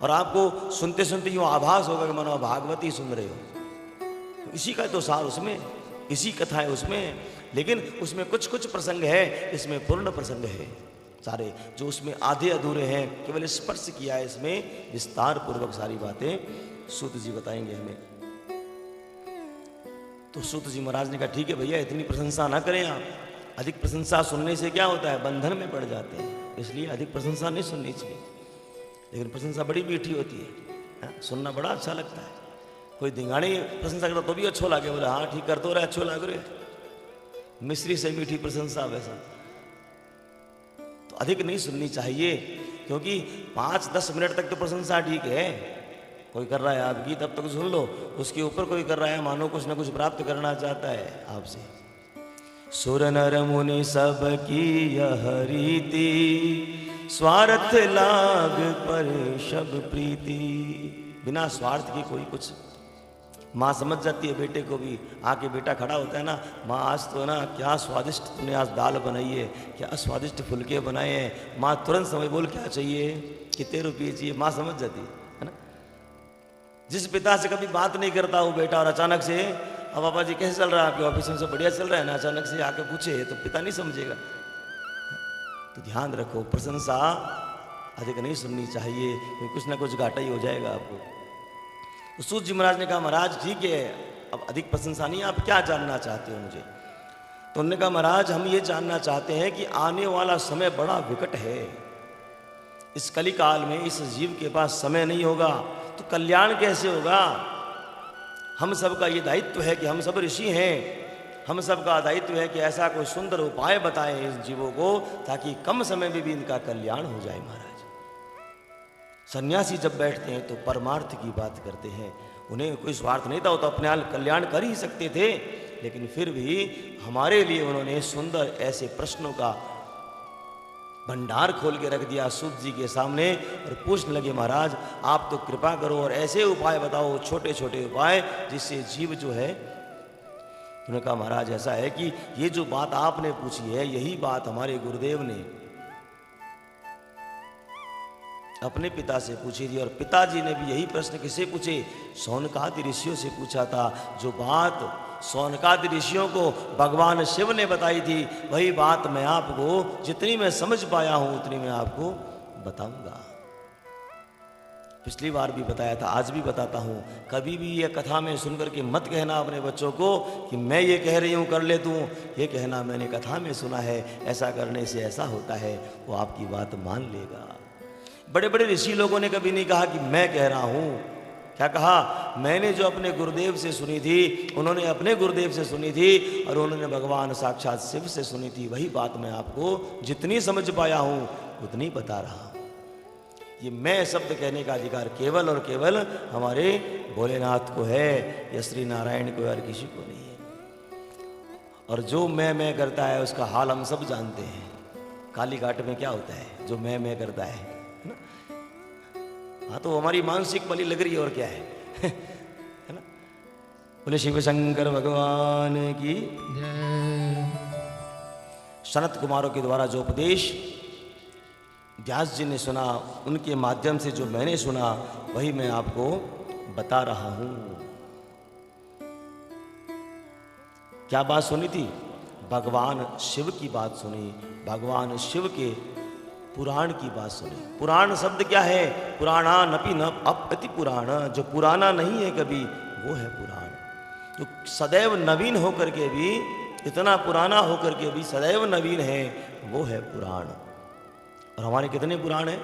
A: और आपको सुनते सुनते यूँ आभास होगा कि मानो भागवत ही सुन रहे हो। तो इसी का तो सार उसमें, इसी कथा है उसमें। लेकिन उसमें कुछ कुछ प्रसंग है, इसमें पूर्ण प्रसंग है सारे। जो उसमें आधे अधूरे हैं, केवल स्पर्श किया है इसमें। विस्तार पूर्वक सारी बातें सूत जी बताएंगे हमें। तो सूत जी महाराज ने कहा ठीक है भैया, इतनी प्रशंसा ना करें आप। अधिक प्रशंसा सुनने से क्या होता है? बंधन में पड़ जाते हैं। इसलिए अधिक प्रशंसा नहीं सुननी चाहिए। लेकिन प्रशंसा बड़ी मीठी होती है, सुनना बड़ा अच्छा लगता है। कोई धिंगाणी प्रशंसा करता तो भी अच्छो लागे, बोले हाँ ठीक कर तो रहे, अच्छो लाग रहे। मिश्री से मीठी प्रशंसा वैसा। तो अधिक नहीं सुननी चाहिए, क्योंकि 5-10 मिनट तक तो प्रशंसा ठीक है, कोई कर रहा है आपकी तब तक सुन लो, उसके ऊपर कोई कर रहा है मानो कुछ ना कुछ प्राप्त करना चाहता है आपसे। सुर नर मुनि सब की यह रीति, स्वार्थ लाग पर शब प्रीति। बिना स्वार्थ की कोई कुछ। माँ समझ जाती है बेटे को भी, आके बेटा खड़ा होता है ना, माँ आज तो ना क्या स्वादिष्ट तुमने आज दाल बनाई है, क्या स्वादिष्ट फुलके बनाए हैं। माँ तुरंत समझ, बोल क्या चाहिए, कितने रुपये चाहिए, माँ समझ जाती है ना। जिस पिता से कभी बात नहीं करता वो बेटा, और अचानक से अब पापा जी कैसे चल रहा है आपके ऑफिस में, सब बढ़िया चल रहा है ना, अचानक से आके पूछे तो पिता नहीं समझेगा। तो ध्यान रखो, प्रशंसा अधिक नहीं सुननी चाहिए, क्योंकि कुछ ना कुछ घाटा ही हो जाएगा आपको। तो सूत जी महाराज ने कहा महाराज ठीक है, अब अधिक प्रशंसा नहीं, आप क्या जानना चाहते हो मुझे। तो उन्होंने कहा महाराज हम ये जानना चाहते हैं कि आने वाला समय बड़ा विकट है, इस कली काल में इस जीव के पास समय नहीं होगा तो कल्याण कैसे होगा। हम सबका ये दायित्व है कि हम सब ऋषि हैं, हम सबका दायित्व है कि ऐसा कोई सुंदर उपाय बताएं इस जीवों को, ताकि कम समय में भी इनका कल्याण हो जाए। महाराज सन्यासी जब बैठते हैं तो परमार्थ की बात करते हैं, उन्हें कोई स्वार्थ नहीं था, वो तो अपने आप कल्याण कर ही सकते थे, लेकिन फिर भी हमारे लिए उन्होंने सुंदर ऐसे प्रश्नों का भंडार खोल के रख दिया सूत जी के सामने, और पूछने लगे महाराज आप तो कृपा करो और ऐसे उपाय बताओ, छोटे छोटे उपाय जिससे जीव जो है। उन्होंने कहा महाराज ऐसा है कि ये जो बात आपने पूछी है यही बात हमारे गुरुदेव ने अपने पिता से पूछी थी, और पिताजी ने भी यही प्रश्न किसे पूछे, सौनकादि ऋषियों से पूछा था। जो बात सौनकादि ऋषियों को भगवान शिव ने बताई थी वही बात मैं आपको जितनी मैं समझ पाया हूं उतनी मैं आपको बताऊंगा। पिछली बार भी बताया था, आज भी बताता हूं, कभी भी ये कथा में सुनकर के मत कहना अपने बच्चों को कि मैं ये कह रही हूं कर ले तू, ये कहना मैंने कथा में सुना है, ऐसा करने से ऐसा होता है, वो आपकी बात मान लेगा। बड़े बड़े ऋषि लोगों ने कभी नहीं कहा कि मैं कह रहा हूं, क्या कहा, मैंने जो अपने गुरुदेव से सुनी थी, उन्होंने अपने गुरुदेव से सुनी थी, और उन्होंने भगवान साक्षात शिव से सुनी थी, वही बात मैं आपको जितनी समझ पाया हूं उतनी बता रहा हूं। ये मैं शब्द कहने का अधिकार केवल और केवल हमारे भोलेनाथ को है, या श्री नारायण को, और किसी को नहीं है। और जो मैं करता है उसका हाल हम सब जानते हैं। काली घाट में क्या होता है, जो मैं करता है ना, हाँ तो हमारी मानसिक बलि लग रही है, और क्या है ना। बोले शिव शंकर भगवान की जय। सनत कुमारों के द्वारा जो उपदेश व्यास जी ने सुना, उनके माध्यम से जो मैंने सुना वही मैं आपको बता रहा हूं। क्या बात सुनी थी, भगवान शिव की बात सुनी, भगवान शिव के पुराण की बात सुनी। पुराण शब्द क्या है, पुराणा नपि न अपति पुराण, जो पुराना नहीं है कभी वो है पुराण। जो सदैव नवीन होकर के भी, इतना पुराना होकर के भी सदैव नवीन है, वो है पुराण। और हमारे कितने पुराण हैं,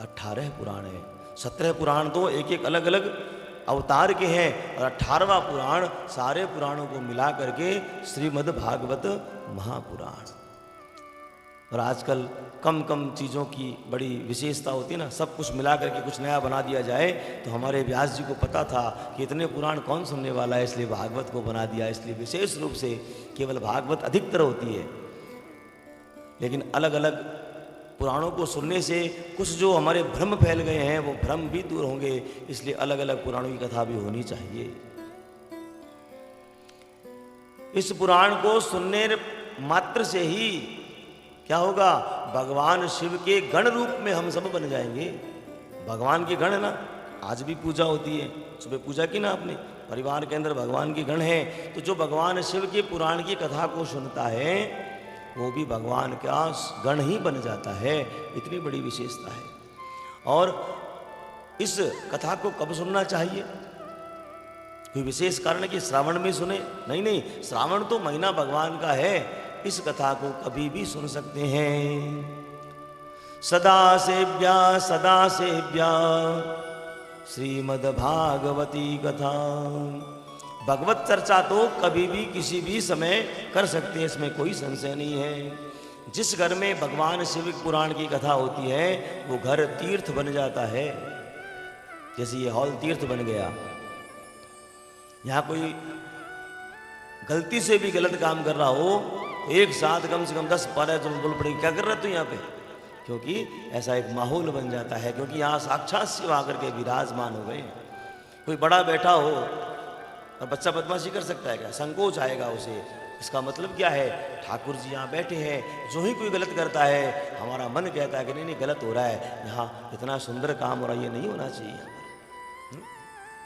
A: 18 पुराण हैं। 17 पुराण तो एक एक अलग अलग अवतार के हैं, और 18वां पुराण सारे पुराणों को मिला करके श्रीमद् भागवत महापुराण। और आजकल कम कम चीज़ों की बड़ी विशेषता होती है ना, सब कुछ मिला करके कुछ नया बना दिया जाए। तो हमारे व्यास जी को पता था कि इतने पुराण कौन सुनने वाला है, इसलिए भागवत को बना दिया। इसलिए विशेष रूप से केवल भागवत अधिकतर होती है, लेकिन अलग अलग पुराणों को सुनने से कुछ जो हमारे भ्रम फैल गए हैं वो भ्रम भी दूर होंगे, इसलिए अलग अलग पुराणों की कथा भी होनी चाहिए। इस पुराण को सुनने मात्र से ही क्या होगा, भगवान शिव के गण रूप में हम सब बन जाएंगे। भगवान के गण है ना, आज भी पूजा होती है, सुबह पूजा की ना आपने, परिवार के अंदर भगवान के गण हैं। तो जो भगवान शिव के पुराण की कथा को सुनता है वो भी भगवान का गण ही बन जाता है। इतनी बड़ी विशेषता है। और इस कथा को कब सुनना चाहिए, कोई विशेष कारण है कि श्रावण में सुने, नहीं नहीं, श्रावण तो महीना भगवान का है, इस कथा को कभी भी सुन सकते हैं। सदा सेव्या श्रीमद्भागवती कथा। भगवत चर्चा तो कभी भी किसी भी समय कर सकते हैं, इसमें कोई संशय नहीं है। जिस घर में भगवान शिव पुराण की कथा होती है वो घर तीर्थ बन जाता है। जैसे ये हॉल तीर्थ बन गया, यहाँ कोई गलती से भी गलत काम कर रहा हो तो एक साथ कम से कम 10-12 जन बोल पड़ेगी, क्या कर रहा है तू यहाँ पे? क्योंकि ऐसा एक माहौल बन जाता है, क्योंकि यहाँ साक्षात शिव आकर के विराजमान हो गए। कोई बड़ा बैठा हो और बच्चा बदमाशी कर सकता है क्या? संकोच आएगा उसे। इसका मतलब क्या है? ठाकुर जी यहाँ बैठे हैं, जो ही कोई गलत करता है हमारा मन कहता है कि नहीं नहीं गलत हो रहा है, यहाँ इतना सुंदर काम हो रहा है, ये नहीं होना चाहिए यहाँ पर।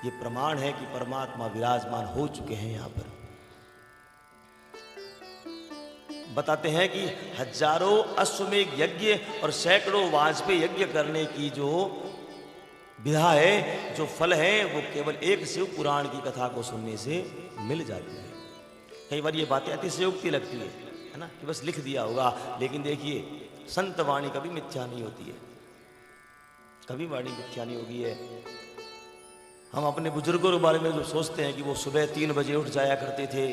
A: ये प्रमाण है कि परमात्मा विराजमान हो चुके हैं यहाँ पर। बताते हैं कि हजारों अश्वमेध यज्ञ और सैकड़ों वाजपेयी यज्ञ करने की जो विधा है, जो फल है, वो केवल एक शिव पुराण की कथा को सुनने से मिल जाती है। कई बार ये बातें अतिशयोक्ति लगती है ना, कि बस लिख दिया होगा, लेकिन देखिए संत वाणी कभी मिथ्या नहीं होती है, कभी वाणी मिथ्या नहीं होगी है। हम अपने बुजुर्गों के बारे में जो सोचते हैं कि वो सुबह 3 बजे उठ जाया करते थे,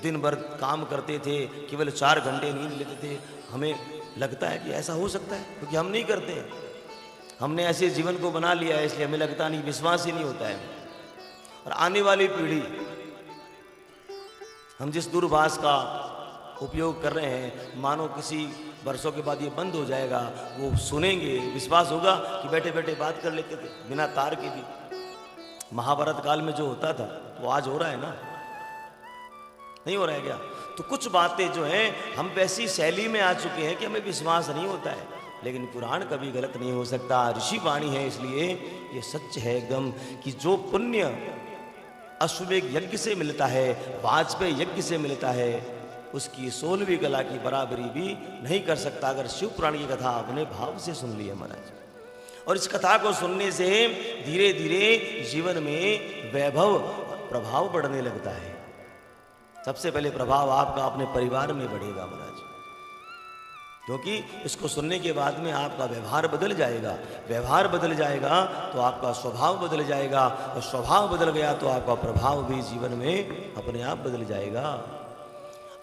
A: दिन भर काम करते थे, केवल 4 घंटे नींद लेते थे, हमें लगता है कि ऐसा हो सकता है, क्योंकि हम नहीं करते। हमने ऐसे जीवन को बना लिया है, इसलिए हमें लगता नहीं, विश्वास ही नहीं होता है। और आने वाली पीढ़ी, हम जिस दूरभाष का उपयोग कर रहे हैं, मानो किसी वर्षों के बाद ये बंद हो जाएगा, वो सुनेंगे, विश्वास होगा कि बैठे बैठे बात कर लेते थे बिना तार के भी। महाभारत काल में जो होता था वो आज हो रहा है ना, नहीं हो रहा है क्या? तो कुछ बातें जो हैं हम वैसी शैली में आ चुके हैं कि हमें विश्वास नहीं होता है, लेकिन पुराण कभी गलत नहीं हो सकता। ऋषि वाणी है, इसलिए ये सच है एकदम कि जो पुण्य अश्वमेध यज्ञ से मिलता है, वाजपेयी यज्ञ से मिलता है, उसकी 16वीं कला की बराबरी भी नहीं कर सकता अगर शिव पुराण की कथा अपने भाव से सुन ली है महाराज। और इस कथा को सुनने से धीरे धीरे जीवन में वैभव प्रभाव बढ़ने लगता है। सबसे पहले प्रभाव आपका अपने परिवार में बढ़ेगा महाराज, क्योंकि इसको सुनने के बाद में आपका व्यवहार बदल जाएगा। व्यवहार बदल जाएगा तो आपका स्वभाव बदल जाएगा, और स्वभाव बदल गया तो आपका प्रभाव भी जीवन में अपने आप बदल जाएगा।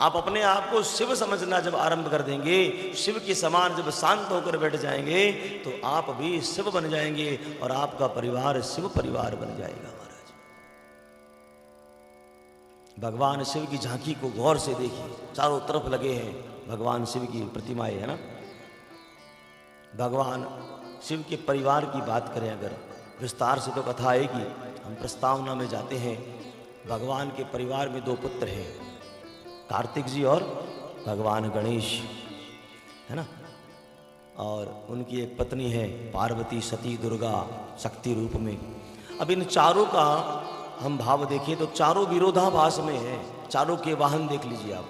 A: आप अपने आप को शिव समझना जब आरंभ कर देंगे, शिव के समान जब शांत होकर बैठ जाएंगे, तो आप भी शिव बन जाएंगे और आपका परिवार शिव परिवार बन जाएगा महाराज। भगवान शिव की झांकी को गौर से देखिए, चारों तरफ लगे हैं भगवान शिव की प्रतिमाएं, है ना। भगवान शिव के परिवार की बात करें अगर विस्तार से तो कथा आएगी, हम प्रस्तावना में जाते हैं। भगवान के परिवार में 2 पुत्र हैं, कार्तिक जी और भगवान गणेश, है ना। और उनकी एक पत्नी है पार्वती, सती दुर्गा शक्ति रूप में। अब इन चारों का हम भाव देखें तो चारों विरोधाभास में है। चारों के वाहन देख लीजिए आप,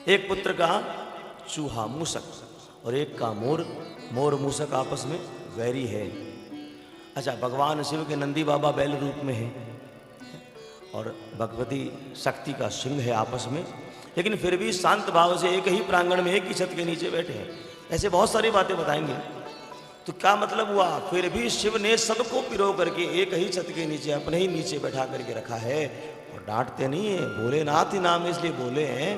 A: एक पुत्र का चूहा मूसक और एक का मोर। मोर मूसक आपस में वैरी है। अच्छा, भगवान शिव के नंदी बाबा बैल रूप में है और भगवती शक्ति का सिंह है आपस में, लेकिन फिर भी शांत भाव से एक ही प्रांगण में एक ही छत के नीचे बैठे हैं। ऐसे बहुत सारी बातें बताएंगे। तो क्या मतलब हुआ? फिर भी शिव ने सबको पिरो करके एक ही छत के नीचे अपने ही नीचे बैठा करके रखा है, और डांटते नहीं है। भोलेनाथ ही नाम इसलिए बोले हैं,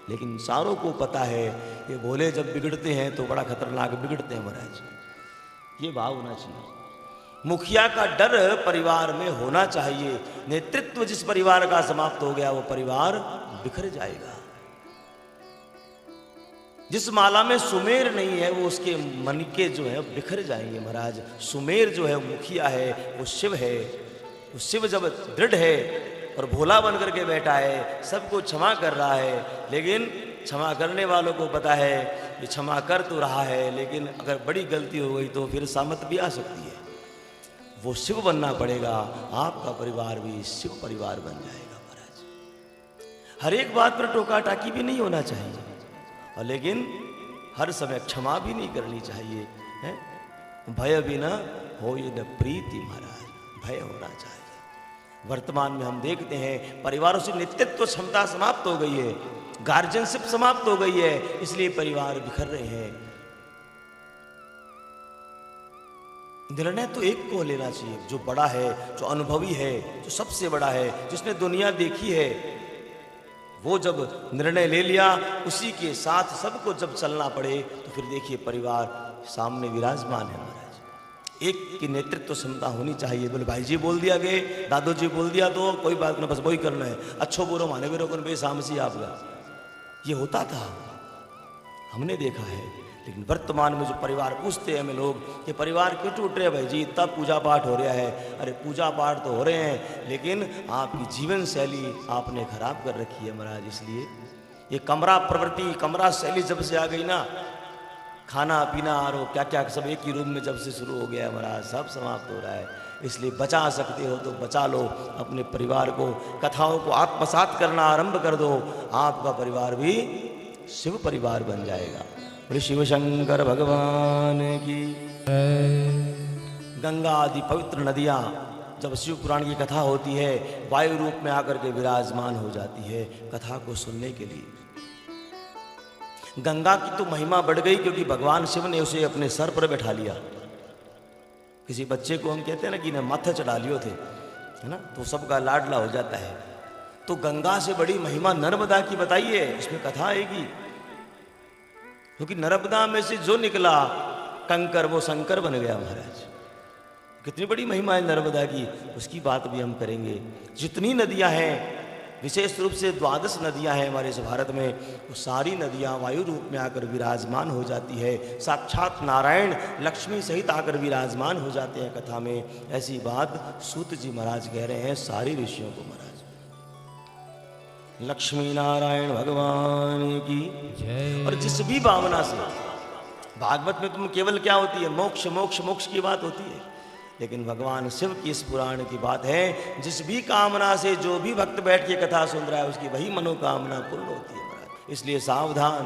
A: लेकिन सारों को पता है ये भोले जब बिगड़ते हैं तो बड़ा खतरनाक बिगड़ते हैं महाराज। ये भाव होना चाहिए। मुखिया का डर परिवार में होना चाहिए। नेतृत्व जिस परिवार का समाप्त हो गया वो परिवार बिखर जाएगा। जिस माला में सुमेर नहीं है वो उसके मन के जो है बिखर जाएंगे महाराज। सुमेर जो है मुखिया है, वो शिव है। वो शिव जब दृढ़ है और भोला बन करके बैठा है, सबको क्षमा कर रहा है, लेकिन क्षमा करने वालों को पता है कि क्षमा कर तो रहा है, लेकिन अगर बड़ी गलती हो गई तो फिर सामत भी आ सकती है। वो शिव बनना पड़ेगा, आपका परिवार भी शिव परिवार बन जाएगा महाराज। हर एक बात पर टोका टाकी भी नहीं होना चाहिए, और लेकिन हर समय क्षमा भी नहीं करनी चाहिए, है? भय बिना हो ये न प्रीति महाराज, भय होना चाहिए। वर्तमान में हम देखते हैं परिवारों से नेतृत्व क्षमता समाप्त हो गई है, गार्जियनशिप समाप्त हो गई है, इसलिए परिवार बिखर रहे हैं। निर्णय तो एक को लेना चाहिए, जो बड़ा है, जो अनुभवी है, जो सबसे बड़ा है, जिसने दुनिया देखी है, वो जब निर्णय ले लिया, उसी के साथ सबको जब चलना पड़े, तो फिर देखिए परिवार सामने विराजमान है महाराज। एक की नेतृत्व क्षमता होनी चाहिए। बोले भाई जी बोल दिया गए, दादू जी बोल दिया तो कोई बात ना, बस वही करना है, अच्छो बुरो माने भी रोकन बेसामसी आपका, ये होता था, हमने देखा है। लेकिन वर्तमान में जो परिवार पूछते हैं हमें लोग कि परिवार क्यों टूट रहे हैं भाई जी, इतना पूजा पाठ हो रहा है। अरे पूजा पाठ तो हो रहे हैं, लेकिन आपकी जीवन शैली आपने खराब कर रखी है महाराज। इसलिए ये कमरा प्रवृत्ति, कमरा शैली जब से आ गई ना, खाना पीना और क्या क्या सब एक ही रूम में जब से शुरू हो गया महाराज, सब समाप्त हो रहा है। इसलिए बचा सकते हो तो बचा लो अपने परिवार को, कथाओं को आत्मसात करना आरंभ कर दो, आपका परिवार भी शिव परिवार बन जाएगा। बोले शिव शंकर भगवान की। गंगा आदि पवित्र नदियाँ जब शिव पुराण की कथा होती है, वायु रूप में आकर के विराजमान हो जाती है कथा को सुनने के लिए। गंगा की तो महिमा बढ़ गई क्योंकि भगवान शिव ने उसे अपने सर पर बैठा लिया। किसी बच्चे को हम कहते हैं ना कि ना माथे चढ़ा लियो थे, है ना, तो सबका लाडला हो जाता है। तो गंगा से बड़ी महिमा नर्मदा की बताइए, इसमें कथा आएगी। क्योंकि नर्मदा में से जो निकला कंकर वो शंकर बन गया महाराज। कितनी बड़ी महिमा है नर्मदा की, उसकी बात भी हम करेंगे। जितनी नदियां हैं, विशेष रूप से 12 नदियां हैं हमारे इस भारत में, वो सारी नदियां वायु रूप में आकर विराजमान हो जाती है। साक्षात नारायण लक्ष्मी सहित आकर विराजमान हो जाते हैं कथा में। ऐसी बात सूत जी महाराज कह रहे हैं सारी ऋषियों को महाराज। लक्ष्मी नारायण भगवान की जय। और जिस भी भावना से, भागवत में तुम केवल क्या होती है, मोक्ष मोक्ष मोक्ष की बात होती है, लेकिन भगवान शिव की इस पुराण की बात है, जिस भी कामना से जो भी भक्त बैठ के कथा सुन रहा है उसकी वही मनोकामना पूर्ण होती है महाराज। इसलिए सावधान,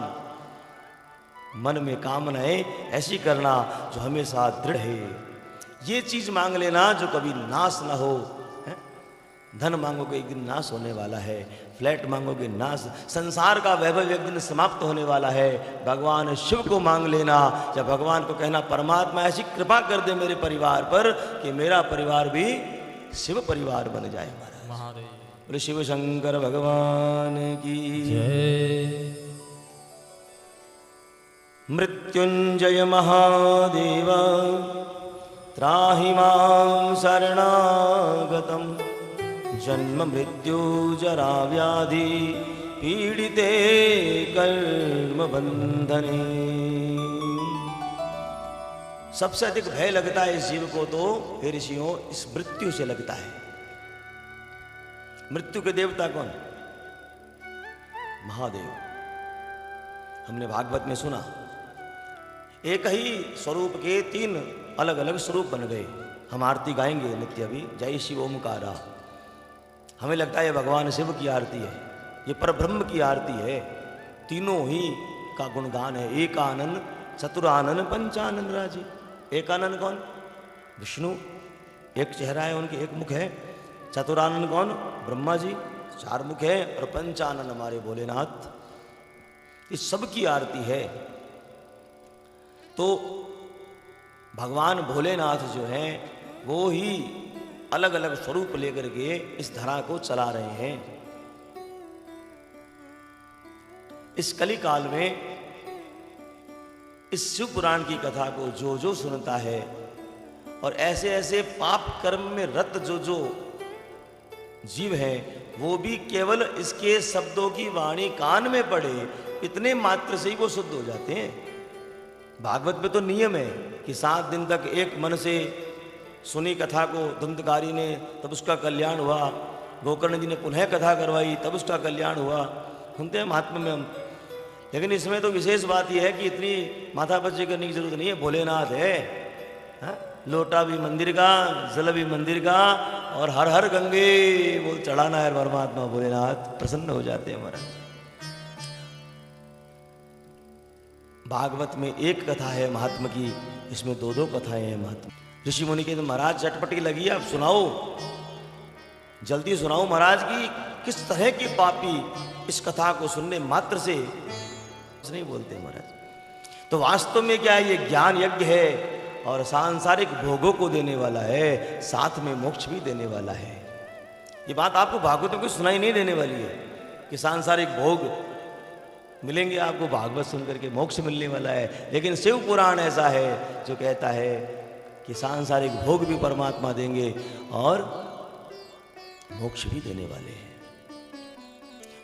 A: मन में कामनाएं ऐसी करना जो हमेशा दृढ़ है। ये चीज मांग लेना जो कभी नाश ना हो। धन मांगोगे एक दिन नाश होने वाला है, फ्लैट मांगोगे नाश, संसार का वैभव एक दिन समाप्त होने वाला है। भगवान शिव को मांग लेना, या भगवान को कहना परमात्मा ऐसी कृपा कर दे मेरे परिवार पर कि मेरा परिवार भी शिव परिवार बन जाए महाराज। बोले शिव शंकर भगवान की जय। मृत्युंजय महादेव त्राहि मां शरणागतम्, जन्म मृत्यु जरा व्याधि पीड़िते कर्म बंधने। सबसे अधिक भय लगता है इस जीव को तो हे ऋषियों इस मृत्यु से लगता है। मृत्यु के देवता कौन? महादेव। हमने भागवत में सुना एक ही स्वरूप के 3 अलग अलग स्वरूप बन गए। हम आरती गाएंगे नित्य अभी, जय शिव ओमकारा। हमें लगता है ये भगवान शिव की आरती है, ये परब्रह्म की आरती है, तीनों ही का गुणगान है। एकानन चतुरानन पंचानन राजी। एकानन कौन? विष्णु, एक चेहरा है उनके, एक मुख है। चतुरानन कौन? ब्रह्मा जी, 4 मुख है। और पंचानन हमारे भोलेनाथ, इस सब की आरती है। तो भगवान भोलेनाथ जो हैं वो ही अलग अलग स्वरूप लेकर के इस धरा को चला रहे हैं। इस कली काल में इस शिव पुराण की कथा को जो जो सुनता है और ऐसे ऐसे पाप कर्म में रत जो जो जीव है, वो भी केवल इसके शब्दों की वाणी कान में पड़े इतने मात्र से ही वो शुद्ध हो जाते हैं। भागवत में तो नियम है कि 7 दिन तक एक मन से सुनी कथा को धुंधकारी ने, तब उसका कल्याण हुआ। गोकर्ण जी ने पुनः कथा करवाई, तब उसका कल्याण हुआ। सुनते हैं महात्मा में हम। लेकिन इसमें तो विशेष बात यह है कि इतनी माथापच्ची करने की जरूरत नहीं है। भोलेनाथ है, हा? लोटा भी मंदिर का, जल भी मंदिर का, और हर हर गंगे वो चढ़ाना है परमात्मा भोलेनाथ, प्रसन्न हो जाते हैं महाराज। भागवत में एक कथा है महात्मा की, इसमें 2-2 कथाएं हैं महात्मा। ऋषि मुनि के तो महाराज चटपटी लगी है, आप सुनाओ, जल्दी सुनाओ महाराज की किस तरह के पापी इस कथा को सुनने मात्र से कुछ नहीं बोलते महाराज। तो वास्तव में क्या है, ये ज्ञान यज्ञ है और सांसारिक भोगों को देने वाला है, साथ में मोक्ष भी देने वाला है। ये बात आपको भागवत में कोई सुनाई नहीं देने वाली है कि सांसारिक भोग मिलेंगे आपको, भागवत सुन करके मोक्ष मिलने वाला है। लेकिन शिव पुराण ऐसा है जो कहता है कि सांसारिक भोग भी परमात्मा देंगे और मोक्ष भी देने वाले हैं।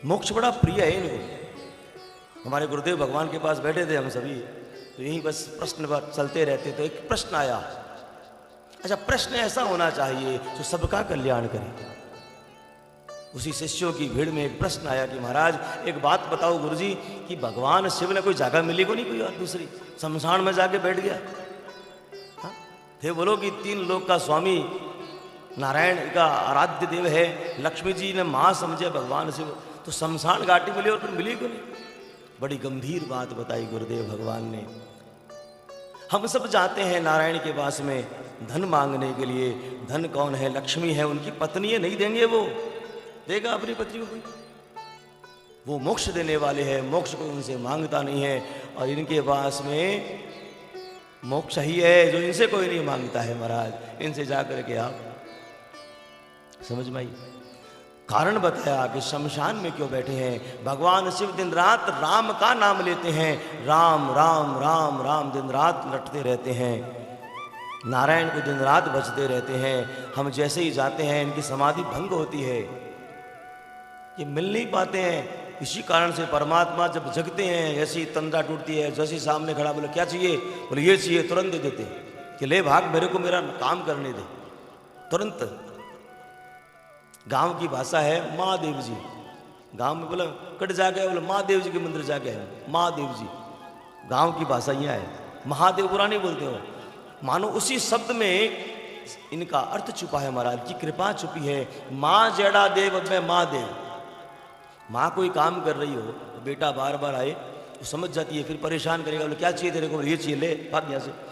A: मोक्ष बड़ा प्रिय है इनको। हमारे गुरुदेव भगवान के पास बैठे थे हम सभी, तो यही बस प्रश्न चलते रहते, तो एक प्रश्न आया। अच्छा, प्रश्न ऐसा होना चाहिए जो सबका कल्याण करे। उसी शिष्यों की भीड़ में एक प्रश्न आया कि महाराज एक बात बताओ गुरुजी, कि भगवान शिव ने कोई जगह मिली को नहीं, कोई और दूसरी शमशान में जाके बैठ गया? हाँ? थे बोलो कि 3 लोक का स्वामी नारायण का आराध्य देव है, लक्ष्मी जी ने मां समझे भगवान शिव, तो शमशान घाटी मिली और फिर मिली को नहीं? बड़ी गंभीर बात बताई गुरुदेव भगवान ने। हम सब जाते हैं नारायण के पास में धन मांगने के लिए। धन कौन है? लक्ष्मी है, उनकी पत्नी है, नहीं देंगे वो? देगा अपनी पत्नी को कोई? वो मोक्ष देने वाले हैं, मोक्ष को उनसे मांगता नहीं है, और इनके पास में मोक्ष ही है जो इनसे कोई नहीं मांगता है। महाराज इनसे जाकर के आप समझ में आई? कारण बताया कि शमशान में क्यों बैठे हैं। भगवान शिव दिन रात राम का नाम लेते हैं, राम राम राम राम दिन रात लटते रहते हैं, नारायण को दिन रात बजते रहते हैं। हम जैसे ही जाते हैं इनकी समाधि भंग होती है, ये मिल नहीं पाते हैं। इसी कारण से परमात्मा जब जगते हैं, ऐसी तंद्रा टूटती है, जैसे सामने खड़ा बोले क्या चाहिए, बोले ये चाहिए, तुरंत दे देते हैं कि ले भाग, मेरे को मेरा काम करने दे, तुरंत। गांव की भाषा है महादेव जी। गांव में बोला कट जाके, बोले महादेव जी के मंदिर जाके है, महादेव जी। गांव की भाषा यह है, महादेव बुरा नहीं बोलते हो। मानो उसी शब्द में इनका अर्थ छुपा है, महाराज की कृपा छुपी है। माँ जड़ा देव, अब मैं महादेव। माँ कोई काम कर रही हो, बेटा बार बार आए तो समझ जाती है, फिर परेशान करेगा, बोले क्या चाहिए तेरे को, ये चाहिए, ले भाग यहाँ से।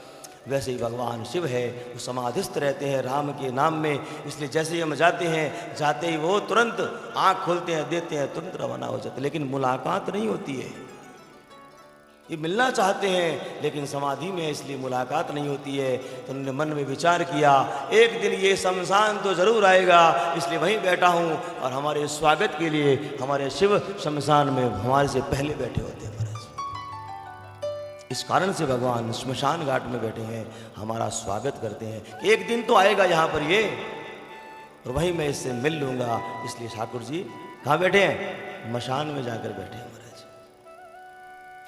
A: वैसे ही भगवान शिव है, वो समाधिस्थ रहते हैं राम के नाम में। इसलिए जैसे ही हम जाते हैं, जाते ही वो तुरंत आँख खोलते हैं, देते हैं, तुरंत रवाना हो जाते हैं। लेकिन मुलाकात नहीं होती है। ये मिलना चाहते हैं लेकिन समाधि में, इसलिए मुलाकात नहीं होती है। तो उन्होंने मन में विचार किया, एक दिन ये शमशान तो जरूर आएगा, इसलिए वहीं बैठा हूँ। और हमारे स्वागत के लिए हमारे शिव शमशान में हमारे से पहले बैठे होते हैं महाराज। इस कारण से भगवान श्मशान घाट में बैठे हैं, हमारा स्वागत करते हैं कि एक दिन तो आएगा यहाँ पर ये, और वहीं मैं इससे मिल लूँगा। इसलिए ठाकुर जी कहाँ बैठे हैं? मशान में जाकर बैठे हैं महाराज।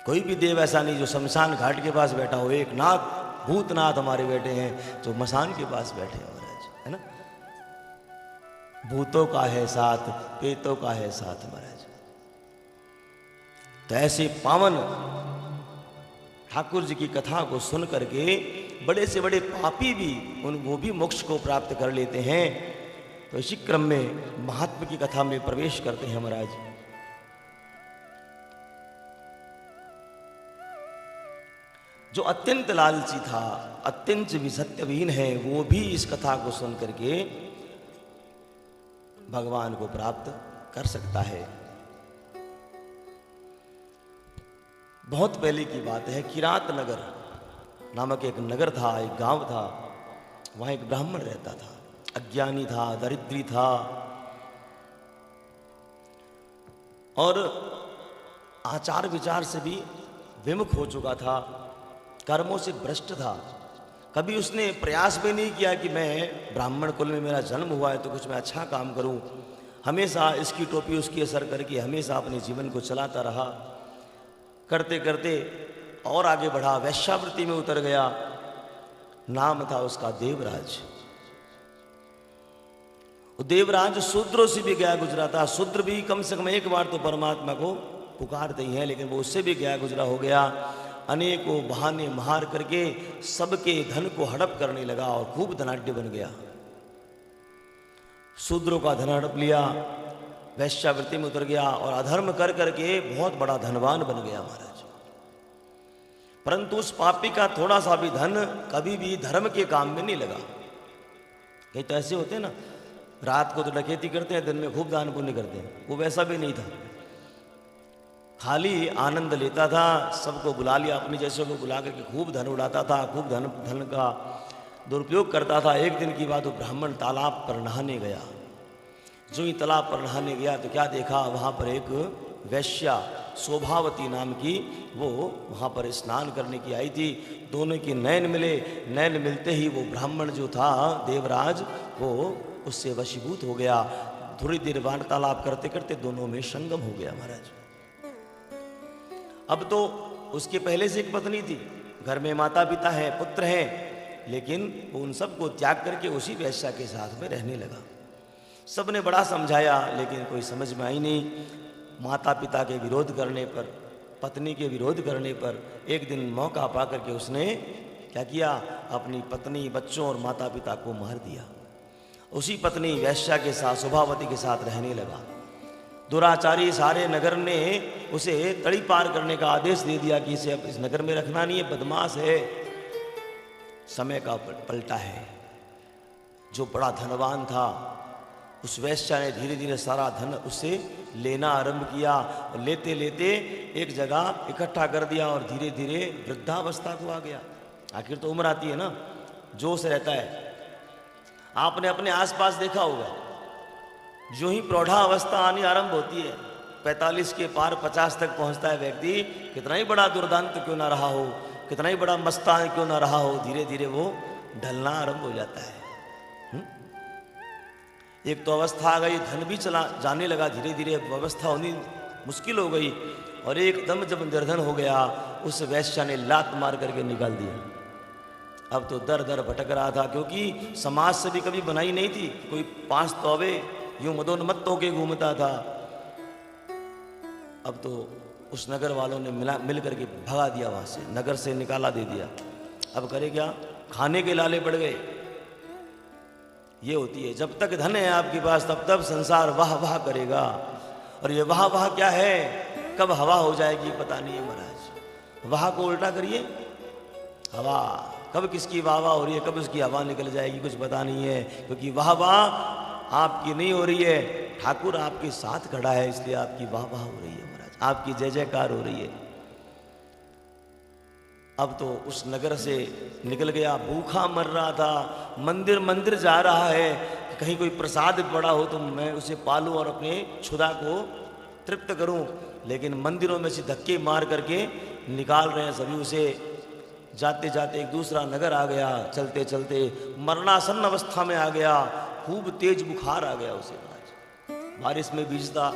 A: कोई भी देव ऐसा नहीं जो शमशान घाट के पास बैठा हो। एक नाथ भूतनाथ हमारे बैठे हैं जो मशान के पास बैठे हैं महाराज, है ना। भूतों का है साथ, पेतों का है साथ महाराज। तो ऐसे पावन ठाकुर जी की कथा को सुन करके बड़े से बड़े पापी भी वो भी मोक्ष को प्राप्त कर लेते हैं। तो इसी क्रम में महात्मा की कथा में प्रवेश करते हैं महाराज। जो अत्यंत लालची था, अत्यंत विसत्यहीन है, वो भी इस कथा को सुन करके भगवान को प्राप्त कर सकता है। बहुत पहले की बात है, किरात नगर नामक एक नगर था, एक गांव था। वहां एक ब्राह्मण रहता था, अज्ञानी था, दरिद्री था और आचार विचार से भी विमुख हो चुका था, कर्मों से भ्रष्ट था। कभी उसने प्रयास भी नहीं किया कि मैं ब्राह्मण कुल में मेरा जन्म हुआ है तो कुछ मैं अच्छा काम करूं। हमेशा इसकी टोपी उसकी असर करके हमेशा अपने जीवन को चलाता रहा। करते करते और आगे बढ़ा, वैश्यावृत्ति में उतर गया। नाम था उसका देवराज। देवराज शूद्रों से भी गया गुजरा था। शूद्र भी कम से कम एक बार तो परमात्मा को पुकारते ही हैं, लेकिन वो उससे भी गया गुजरा हो गया। अनेकों बहाने मार करके सबके धन को हड़प करने लगा और खूब धनाढ्य बन गया। शूद्रों का धन हड़प लिया, वैश्यावृत्ति में उतर गया और अधर्म कर करके बहुत बड़ा धनवान बन गया महाराज। परंतु उस पापी का थोड़ा सा भी धन कभी भी धर्म के काम में नहीं लगा। कई तो ऐसे होते हैं ना, रात को तो डकैती करते हैं, दिन में खूब दान पुण्य करते हैं। वो वैसा भी नहीं था। खाली आनंद लेता था, सबको बुला लिया, अपने जैसे को बुला करके खूब धन उड़ाता था, खूब धन का दुरुपयोग करता था। एक दिन की बात, वो ब्राह्मण तालाब पर नहाने गया। जो ही तालाब पर नहाने गया तो क्या देखा, वहाँ पर एक वैश्या शोभावती नाम की, वो वहाँ पर स्नान करने की आई थी। दोनों के नयन मिले। नयन मिलते ही वो ब्राह्मण जो था देवराज, वो उससे वशीभूत हो गया। थोड़ी देर वार्तालाप करते करते दोनों में संगम हो गया महाराज। अब तो उसके पहले से एक पत्नी थी, घर में माता पिता है, पुत्र हैं, लेकिन वो उन सबको त्याग करके उसी वैश्या के साथ में रहने लगा। सबने बड़ा समझाया लेकिन कोई समझ में आई नहीं। माता पिता के विरोध करने पर, पत्नी के विरोध करने पर एक दिन मौका पा करके उसने क्या किया, अपनी पत्नी, बच्चों और माता पिता को मार दिया। उसी पत्नी वैश्या के साथ, शोभावती के साथ रहने लगा। दुराचारी सारे नगर ने उसे तड़ी पार करने का आदेश दे दिया कि इसे अब इस नगर में रखना नहीं है, बदमाश है। समय का पलटा है। जो बड़ा धनवान था, उस वैश्या ने धीरे धीरे सारा धन उससे लेना आरंभ किया, और लेते लेते एक जगह इकट्ठा कर दिया और धीरे धीरे वृद्धावस्था को आ गया। आखिर तो उम्र आती है ना, जोश रहता है। आपने अपने आसपास देखा होगा, जो ही प्रौढ़ावस्था आनी आरंभ होती है, 45 के पार 50 तक पहुंचता है व्यक्ति, कितना ही बड़ा दुर्दांत क्यों ना रहा हो, कितना ही बड़ा मस्तान क्यों ना रहा हो, धीरे धीरे वो ढलना आरंभ हो जाता है। एक तो अवस्था आ गई, धन भी चला जाने लगा, धीरे धीरे व्यवस्था होनी मुश्किल हो गई, और एकदम जब निर्धन हो गया, उस वैश्या ने लात मार करके निकाल दिया। अब तो दर दर भटक रहा था, क्योंकि समाज से भी कभी बनाई नहीं थी। कोई 5 तौबे यूं मदोन्मत्त होके घूमता था। अब तो उस नगर वालों ने मिल करके भगा दिया, वहां से नगर से निकाला दे दिया। अब करे क्या, खाने के लाले पड़ गए। ये होती है, जब तक धन है आपके पास तब तक संसार वाह वाह करेगा, और ये वाह वाह क्या है, कब हवा हो जाएगी पता नहीं है महाराज। वाह को उल्टा करिए, हवा, कब किसकी वाह वाह हो रही है, कब उसकी हवा निकल जाएगी कुछ पता नहीं है, क्योंकि वाह वाह आपकी नहीं हो रही है, ठाकुर आपके साथ खड़ा है, इसलिए आपकी वाह वाह हो रही है महाराज, आपकी जय जयकार हो रही है। अब तो उस नगर से निकल गया, भूखा मर रहा था, मंदिर मंदिर जा रहा है, कहीं कोई प्रसाद पड़ा हो तो मैं उसे पालूं और अपने क्षुधा को तृप्त करूं, लेकिन मंदिरों में से धक्के मार करके निकाल रहे हैं सभी उसे। जाते जाते एक दूसरा नगर आ गया, चलते चलते मरणासन्न अवस्था में आ गया, खूब तेज बुखार आ गया उसे महाराज। बारिश में भीजता,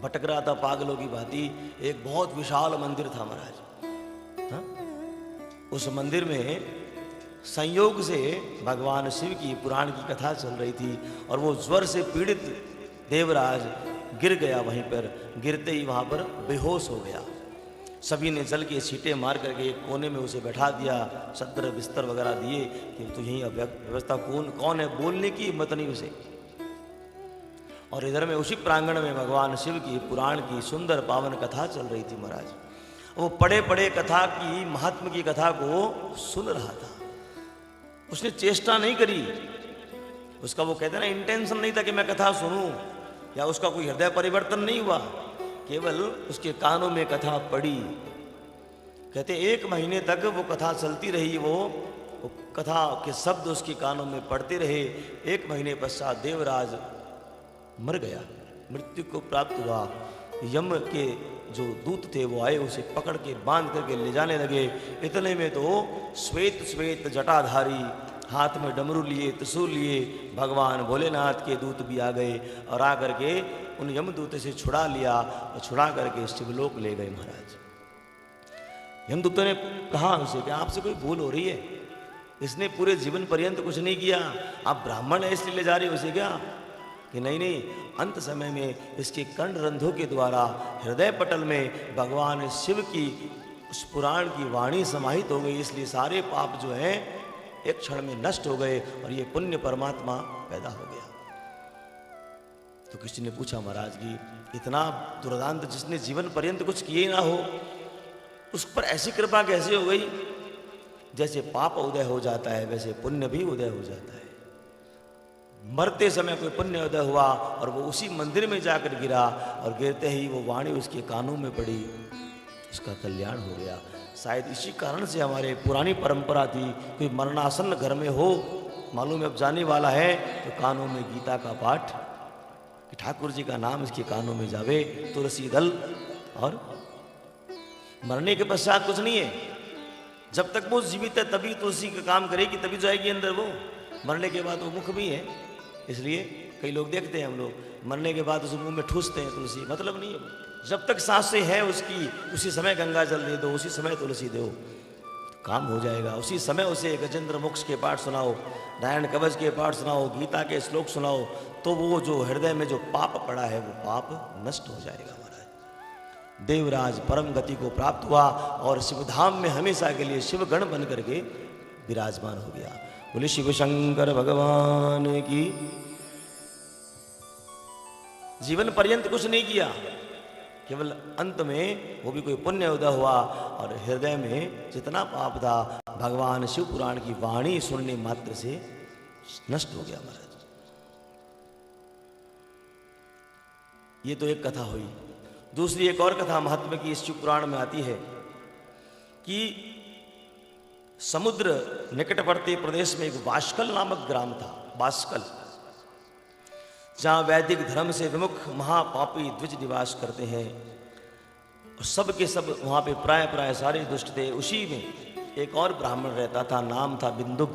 A: भटक रहा था पागलों की भांति। एक बहुत विशाल मंदिर था महाराज। हाँ? उस मंदिर में संयोग से भगवान शिव की पुराण की कथा चल रही थी, और वो ज्वर से पीड़ित देवराज गिर गया। वहीं पर गिरते ही वहां पर बेहोश हो गया। सभी ने जल के छींटे मार करके एक कोने में उसे बैठा दिया, सदर बिस्तर वगैरह दिए कि तो यही व्यवस्था, कौन है, बोलने की हिम्मत नहीं उसे। और इधर में उसी प्रांगण में भगवान शिव की पुराण की सुंदर पावन कथा चल रही थी महाराज। वो पड़े पड़े कथा की, महात्मा की कथा को सुन रहा था। उसने चेष्टा नहीं करी, उसका वो कहते ना इंटेंशन नहीं था कि मैं कथा सुनूं, या उसका कोई हृदय परिवर्तन नहीं हुआ, केवल उसके कानों में कथा पड़ी। कहते 1 महीने तक वो कथा चलती रही, वो कथा के शब्द उसके कानों में पड़ते रहे। 1 महीने पश्चात देवराज मर गया, मृत्यु को प्राप्त हुआ। यम के जो दूत थे वो आए, उसे पकड़ के बांध करके ले जाने लगे। इतने में तो श्वेत श्वेत जटाधारी, हाथ में डमरू लिए, त्रिशूल लिए भगवान भोलेनाथ के दूत भी आ गए, और आ करके उन यमदूत से छुड़ा लिया, और छुड़ा करके शिवलोक ले गए महाराज। यमदूतों ने कहा उसे कि आपसे कोई भूल हो रही है, इसने पूरे जीवन पर्यंत कुछ नहीं किया, आप ब्राह्मण है इसलिए ले जा रहे हो उसे क्या? कि नहीं नहीं, अंत समय में इसके कर्ण रंध्रों के द्वारा हृदय पटल में भगवान शिव की उस पुराण की वाणी समाहित हो गई, इसलिए सारे पाप जो हैं एक क्षण में नष्ट हो गए, और ये पुण्य परमात्मा पैदा हो गया। तो किसी ने पूछा महाराज की इतना दुर्दांत, जिसने जीवन पर्यंत कुछ किए ना हो, उस पर ऐसी कृपा कैसे हो गई? जैसे पाप उदय हो जाता है वैसे पुण्य भी उदय हो जाता है। मरते समय कोई पुण्य उदय हुआ और वो उसी मंदिर में जाकर गिरा और गिरते ही वो वाणी उसके कानों में पड़ी, उसका कल्याण हो गया। शायद इसी कारण से हमारे पुरानी परंपरा थी, कोई मरणासन घर में हो, मालूम है अब जाने वाला है, तो कानों में गीता का पाठ, कि ठाकुर जी का नाम इसके कानों में जावे, तुलसी दल, और मरने के पश्चात कुछ नहीं है, जब तक वो जीवित है तभी तुलसी का काम करेगी, तभी जाएगी अंदर वो। मरने के बाद वो मुख भी है, इसलिए कई लोग देखते हैं हम लोग मरने के बाद उस मुंह में ठूसते हैं तुलसी, मतलब नहीं है। जब तक सांसें है उसकी, उसी समय गंगा जल दे दो, उसी समय तुलसी दो, काम हो जाएगा। उसी समय उसे गजेंद्र मोक्ष के पाठ सुनाओ, नारायण कवच के पाठ सुनाओ, गीता के श्लोक सुनाओ, तो वो जो हृदय में जो पाप पड़ा है वो पाप नष्ट हो जाएगा। महाराज देवराज परम गति को प्राप्त हुआ और शिवधाम में हमेशा के लिए शिव गण बन करके विराजमान हो गया। बोले शिव शंकर भगवान की। जीवन पर्यंत कुछ नहीं किया, केवल अंत में वो भी कोई पुण्य उदय हुआ और हृदय में जितना पाप था भगवान शिव पुराण की वाणी सुनने मात्र से नष्ट हो गया। महाराज ये तो एक कथा हुई। दूसरी एक और कथा महात्मा की इस शिव पुराण में आती है कि समुद्र निकटवर्ती प्रदेश में एक वास्कल नामक ग्राम था, वास्कल, जहां वैदिक धर्म से विमुख महापापी द्विज निवास करते हैं और सब के सब वहां पे प्राय सारे दुष्ट थे। उसी में एक और ब्राह्मण रहता था, नाम था बिंदुक।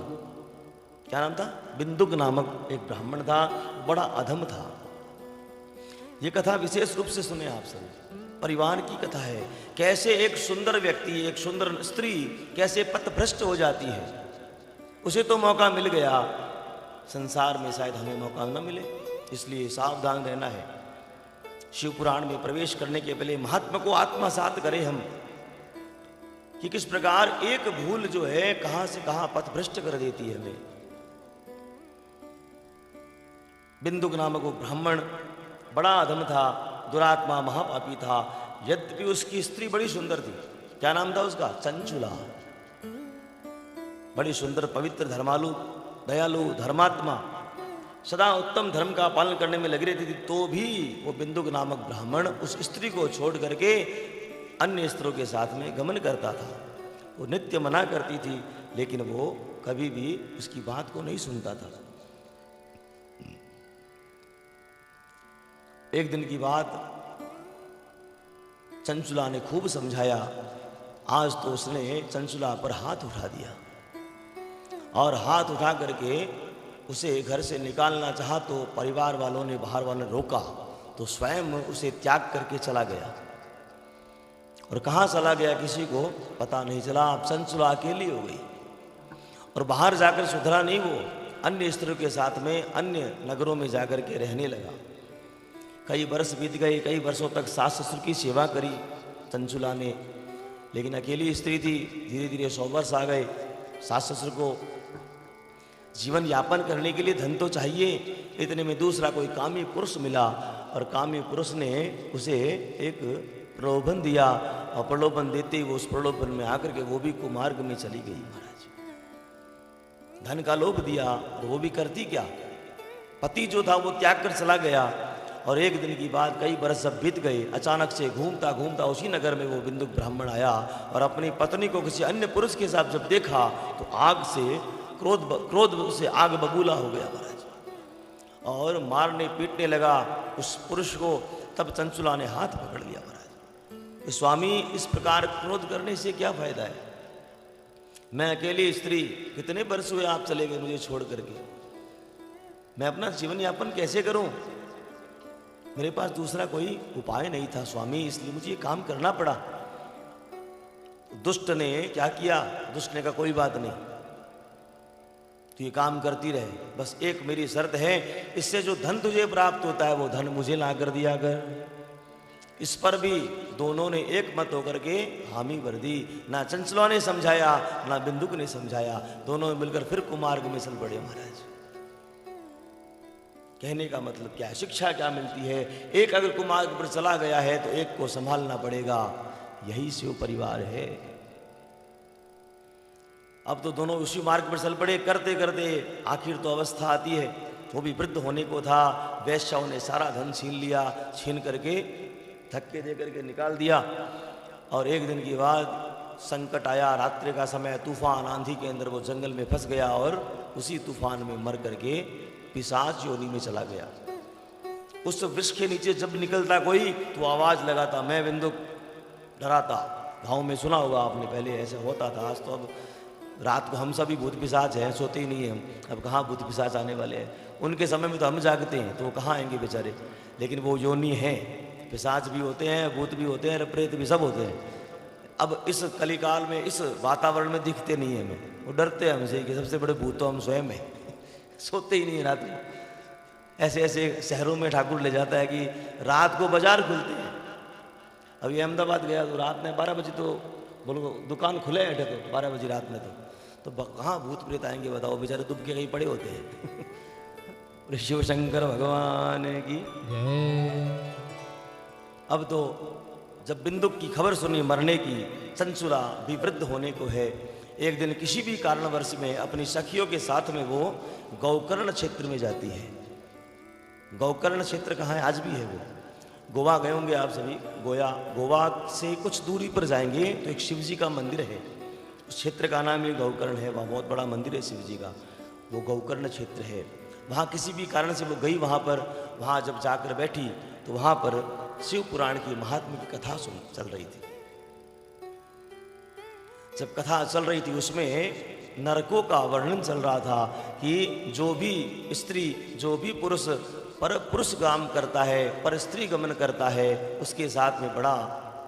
A: क्या नाम था? बिंदुक नामक एक ब्राह्मण था, बड़ा अधम था। ये कथा विशेष रूप से सुने आप सब, परिवार की कथा है। कैसे एक सुंदर व्यक्ति, एक सुंदर स्त्री कैसे पथभ्रष्ट हो जाती है। उसे तो मौका मिल गया, संसार में शायद हमें मौका न मिले, इसलिए सावधान रहना है। शिव पुराण में प्रवेश करने के पहले महात्मा को आत्मसात करें हम कि किस प्रकार एक भूल जो है कहां से कहां पथभ्रष्ट कर देती है हमें। बिंदुक नामक वो ब्राह्मण बड़ा अधम था, दुरात्मा, महापापी था। यद्यपि उसकी स्त्री बड़ी सुंदर थी। क्या नाम था उसका? चंचुला। बड़ी सुंदर, पवित्र, धर्मालु, दयालु, धर्मात्मा, सदा उत्तम धर्म का पालन करने में लगी रहती थी। तो भी वो बिंदुक नामक ब्राह्मण उस स्त्री को छोड़ करके अन्य स्त्रियों के साथ में गमन करता था। वो नित्य मना करती थी, लेकिन वो कभी भी उसकी बात को नहीं सुनता था। एक दिन की बात, चंचुला ने खूब समझाया। आज तो उसने चंचुला पर हाथ उठा दिया और हाथ उठा करके उसे घर से निकालना चाहा तो परिवार वालों ने, बाहर वालों ने रोका, तो स्वयं उसे त्याग करके चला गया। और कहाँ चला गया किसी को पता नहीं चला। अब चंचुला अकेली हो गई और बाहर जाकर सुधरा नहीं, वो अन्य स्त्रियों के साथ में अन्य नगरों में जाकर के रहने लगा। कई वर्ष बीत गए, कई वर्षों तक सास ससुर की सेवा करी चंचुला ने, लेकिन अकेली स्त्री थी। धीरे धीरे 100 वर्ष आ गए। सास ससुर को जीवन यापन करने के लिए धन तो चाहिए। इतने में दूसरा कोई कामी पुरुष मिला और कामी पुरुष ने उसे एक प्रलोभन दिया और प्रलोभन देते ही वो उस प्रलोभन में आकर के वो भी कुमार्ग में चली गई। महाराज धन का लोभ दिया और वो भी करती क्या, पति जो था वो त्याग कर चला गया। और एक दिन की बात, कई बरस जब बीत गए, अचानक से घूमता घूमता उसी नगर में वो बिंदुक ब्राह्मण आया और अपनी पत्नी को किसी अन्य पुरुष के साथ जब देखा तो आग से क्रोध से आग बबूला हो गया महाराज, और मारने पीटने लगा उस पुरुष को। तब चंचुला ने हाथ पकड़ लिया महाराज, स्वामी इस प्रकार क्रोध करने से क्या फायदा है? मैं अकेली स्त्री, कितने वर्ष हुए आप चले गए मुझे छोड़ करके, मैं अपना जीवन यापन कैसे करूं? मेरे पास दूसरा कोई उपाय नहीं था स्वामी, इसलिए मुझे ये काम करना पड़ा। दुष्ट ने क्या किया? दुष्ट ने कहा कोई बात नहीं, तो ये काम करती रहे, बस एक मेरी शर्त है, इससे जो धन तुझे प्राप्त होता है वो धन मुझे ला कर दिया कर। इस पर भी दोनों ने एक मत होकर के हामी भर दी। ना चंचला ने समझाया ना बिंदुक ने समझाया, दोनों मिलकर फिर कुमार्ग में चल पड़े महाराज। कहने का मतलब क्या है, शिक्षा क्या मिलती है? एक अगर कुमार्ग पर चला गया है तो एक को संभालना पड़ेगा, यही शिव परिवार है। अब तो दोनों उसी मार्ग पर चल पड़े, करते करते आखिर तो अवस्था आती है वो भी वृद्ध होने को था। वैश्याओं ने सारा धन छीन लिया, छीन करके धक्के दे करके निकाल दिया। और एक दिन के बाद संकट आया, रात्रि का समय, तूफान आंधी के अंदर वो जंगल में फंस गया और उसी तूफान में मर करके पिशाच योनि में चला गया। उस वृक्ष के नीचे जब निकलता कोई तो आवाज लगाता, मैं बिंदुक डराता। गाँव में सुना होगा आपने, पहले ऐसा होता था। आज तो अब रात को हम सभी भूत पिशाच हैं, सोते ही नहीं हैं। अब कहाँ भूत पिशाच आने वाले हैं? उनके समय में तो हम जागते हैं, तो वो कहाँ आएंगे बेचारे। लेकिन वो योनि है, पिशाच भी होते हैं, भूत भी होते हैं, प्रेत भी, सब होते हैं। अब इस कलिकाल में, इस वातावरण में दिखते नहीं है हमें। वो डरते हैं हमसे कि सबसे बड़े भूत तो हम स्वयं हैं। सोते ही नहीं है रात में। ऐसे ऐसे शहरों में ठाकुर ले जाता है कि रात को बाजार खुलते हैं। अभी अहमदाबाद गया तो रात में 12 बजे तो बोलो दुकान खुले बैठे, तो 12 बजे रात में तो कहाँ भूत प्रेत आएंगे बताओ, बेचारे दुब के कहीं पड़े होते हैं। शिव शंकर भगवान की जय। अब तो जब बिंदुक की खबर सुनी मरने की, चंचुला भी वृद्ध होने को है, एक दिन किसी भी कारणवश में अपनी सखियों के साथ में वो गौकर्ण क्षेत्र में जाती है। गौकर्ण क्षेत्र कहाँ है? आज भी है वो। गोवा गए होंगे आप सभी। गोवा से कुछ दूरी पर जाएंगे तो एक शिव जी का मंदिर है। उस क्षेत्र का नाम ही गौकर्ण है। वहाँ बहुत बड़ा मंदिर है शिव जी का, वो गौकर्ण क्षेत्र है। वहाँ किसी भी कारण से वो गई वहाँ पर। वहाँ जब जाकर बैठी तो वहाँ पर शिव पुराण की महात्म्य की कथा चल रही थी। जब कथा चल रही थी उसमें नरकों का वर्णन चल रहा था कि जो भी स्त्री, जो भी पुरुष पर पुरुष काम करता है, पर स्त्री गमन करता है, उसके साथ में बड़ा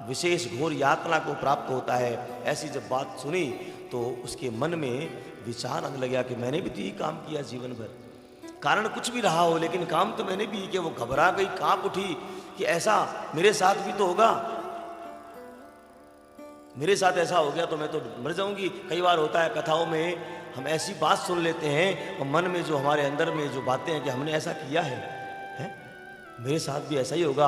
A: विशेष घोर यातना को प्राप्त होता है। ऐसी जब बात सुनी तो उसके मन में विचार आने लगा कि मैंने भी तो यही काम किया जीवन भर। कारण कुछ भी रहा हो लेकिन काम तो मैंने भी किया। वो घबरा गई, कांप उठी कि ऐसा मेरे साथ भी तो होगा, मेरे साथ ऐसा हो गया तो मैं तो मर जाऊंगी। कई बार होता है कथाओं में हम ऐसी बात सुन लेते हैं और मन में जो हमारे अंदर में जो बातें हैं कि हमने ऐसा किया है, मेरे साथ भी ऐसा ही होगा,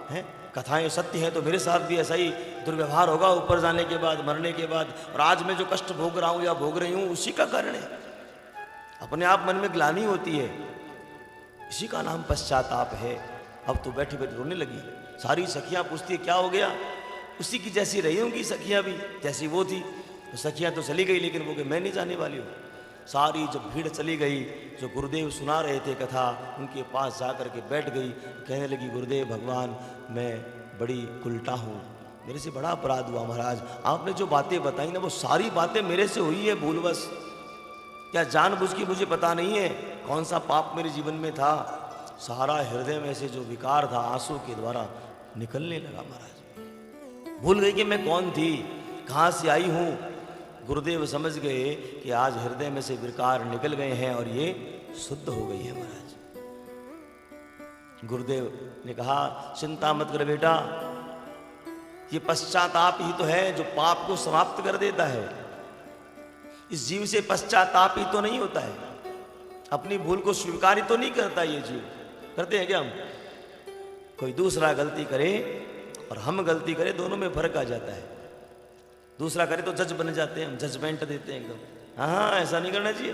A: है कथाएं सत्य हैं तो मेरे साथ भी ऐसा ही दुर्व्यवहार होगा ऊपर जाने के बाद, मरने के बाद। और आज मैं जो कष्ट भोग रहा हूँ या भोग रही हूँ उसी का कारण है। अपने आप मन में ग्लानि होती है, इसी का नाम पश्चाताप है। अब तो बैठी बैठी रोने लगी। सारी सखियां पूछती है क्या हो गया? उसी की जैसी रही होंगी सखियां भी, जैसी वो थी। तो सखियां तो चली गई लेकिन वो कि मैं नहीं जाने वाली हूँ। सारी जब भीड़ चली गई, जो गुरुदेव सुना रहे थे कथा, उनके पास जा कर के बैठ गई। कहने लगी गुरुदेव भगवान, मैं बड़ी उल्टा हूँ, मेरे से बड़ा अपराध हुआ महाराज। आपने जो बातें बताई ना वो सारी बातें मेरे से हुई है भूलवश। क्या जानबूझ के मुझे पता नहीं है कौन सा पाप मेरे जीवन में था। सारा हृदय में से जो विकार था आंसू के द्वारा निकलने लगा महाराज। भूल गई कि मैं कौन थी, कहाँ से आई हूँ। गुरुदेव समझ गए कि आज हृदय में से विकार निकल गए हैं और ये शुद्ध हो गई है महाराज। गुरुदेव ने कहा चिंता मत कर बेटा, ये पश्चाताप ही तो है जो पाप को समाप्त कर देता है। इस जीव से पश्चाताप ही तो नहीं होता है, अपनी भूल को स्वीकार ही तो नहीं करता ये जीव। करते हैं क्या हम? कोई दूसरा गलती करे और हम गलती करें, दोनों में फर्क आ जाता है। दूसरा करे तो जज बन जाते हैं हम, जजमेंट देते हैं एकदम। हाँ ऐसा नहीं करना चाहिए,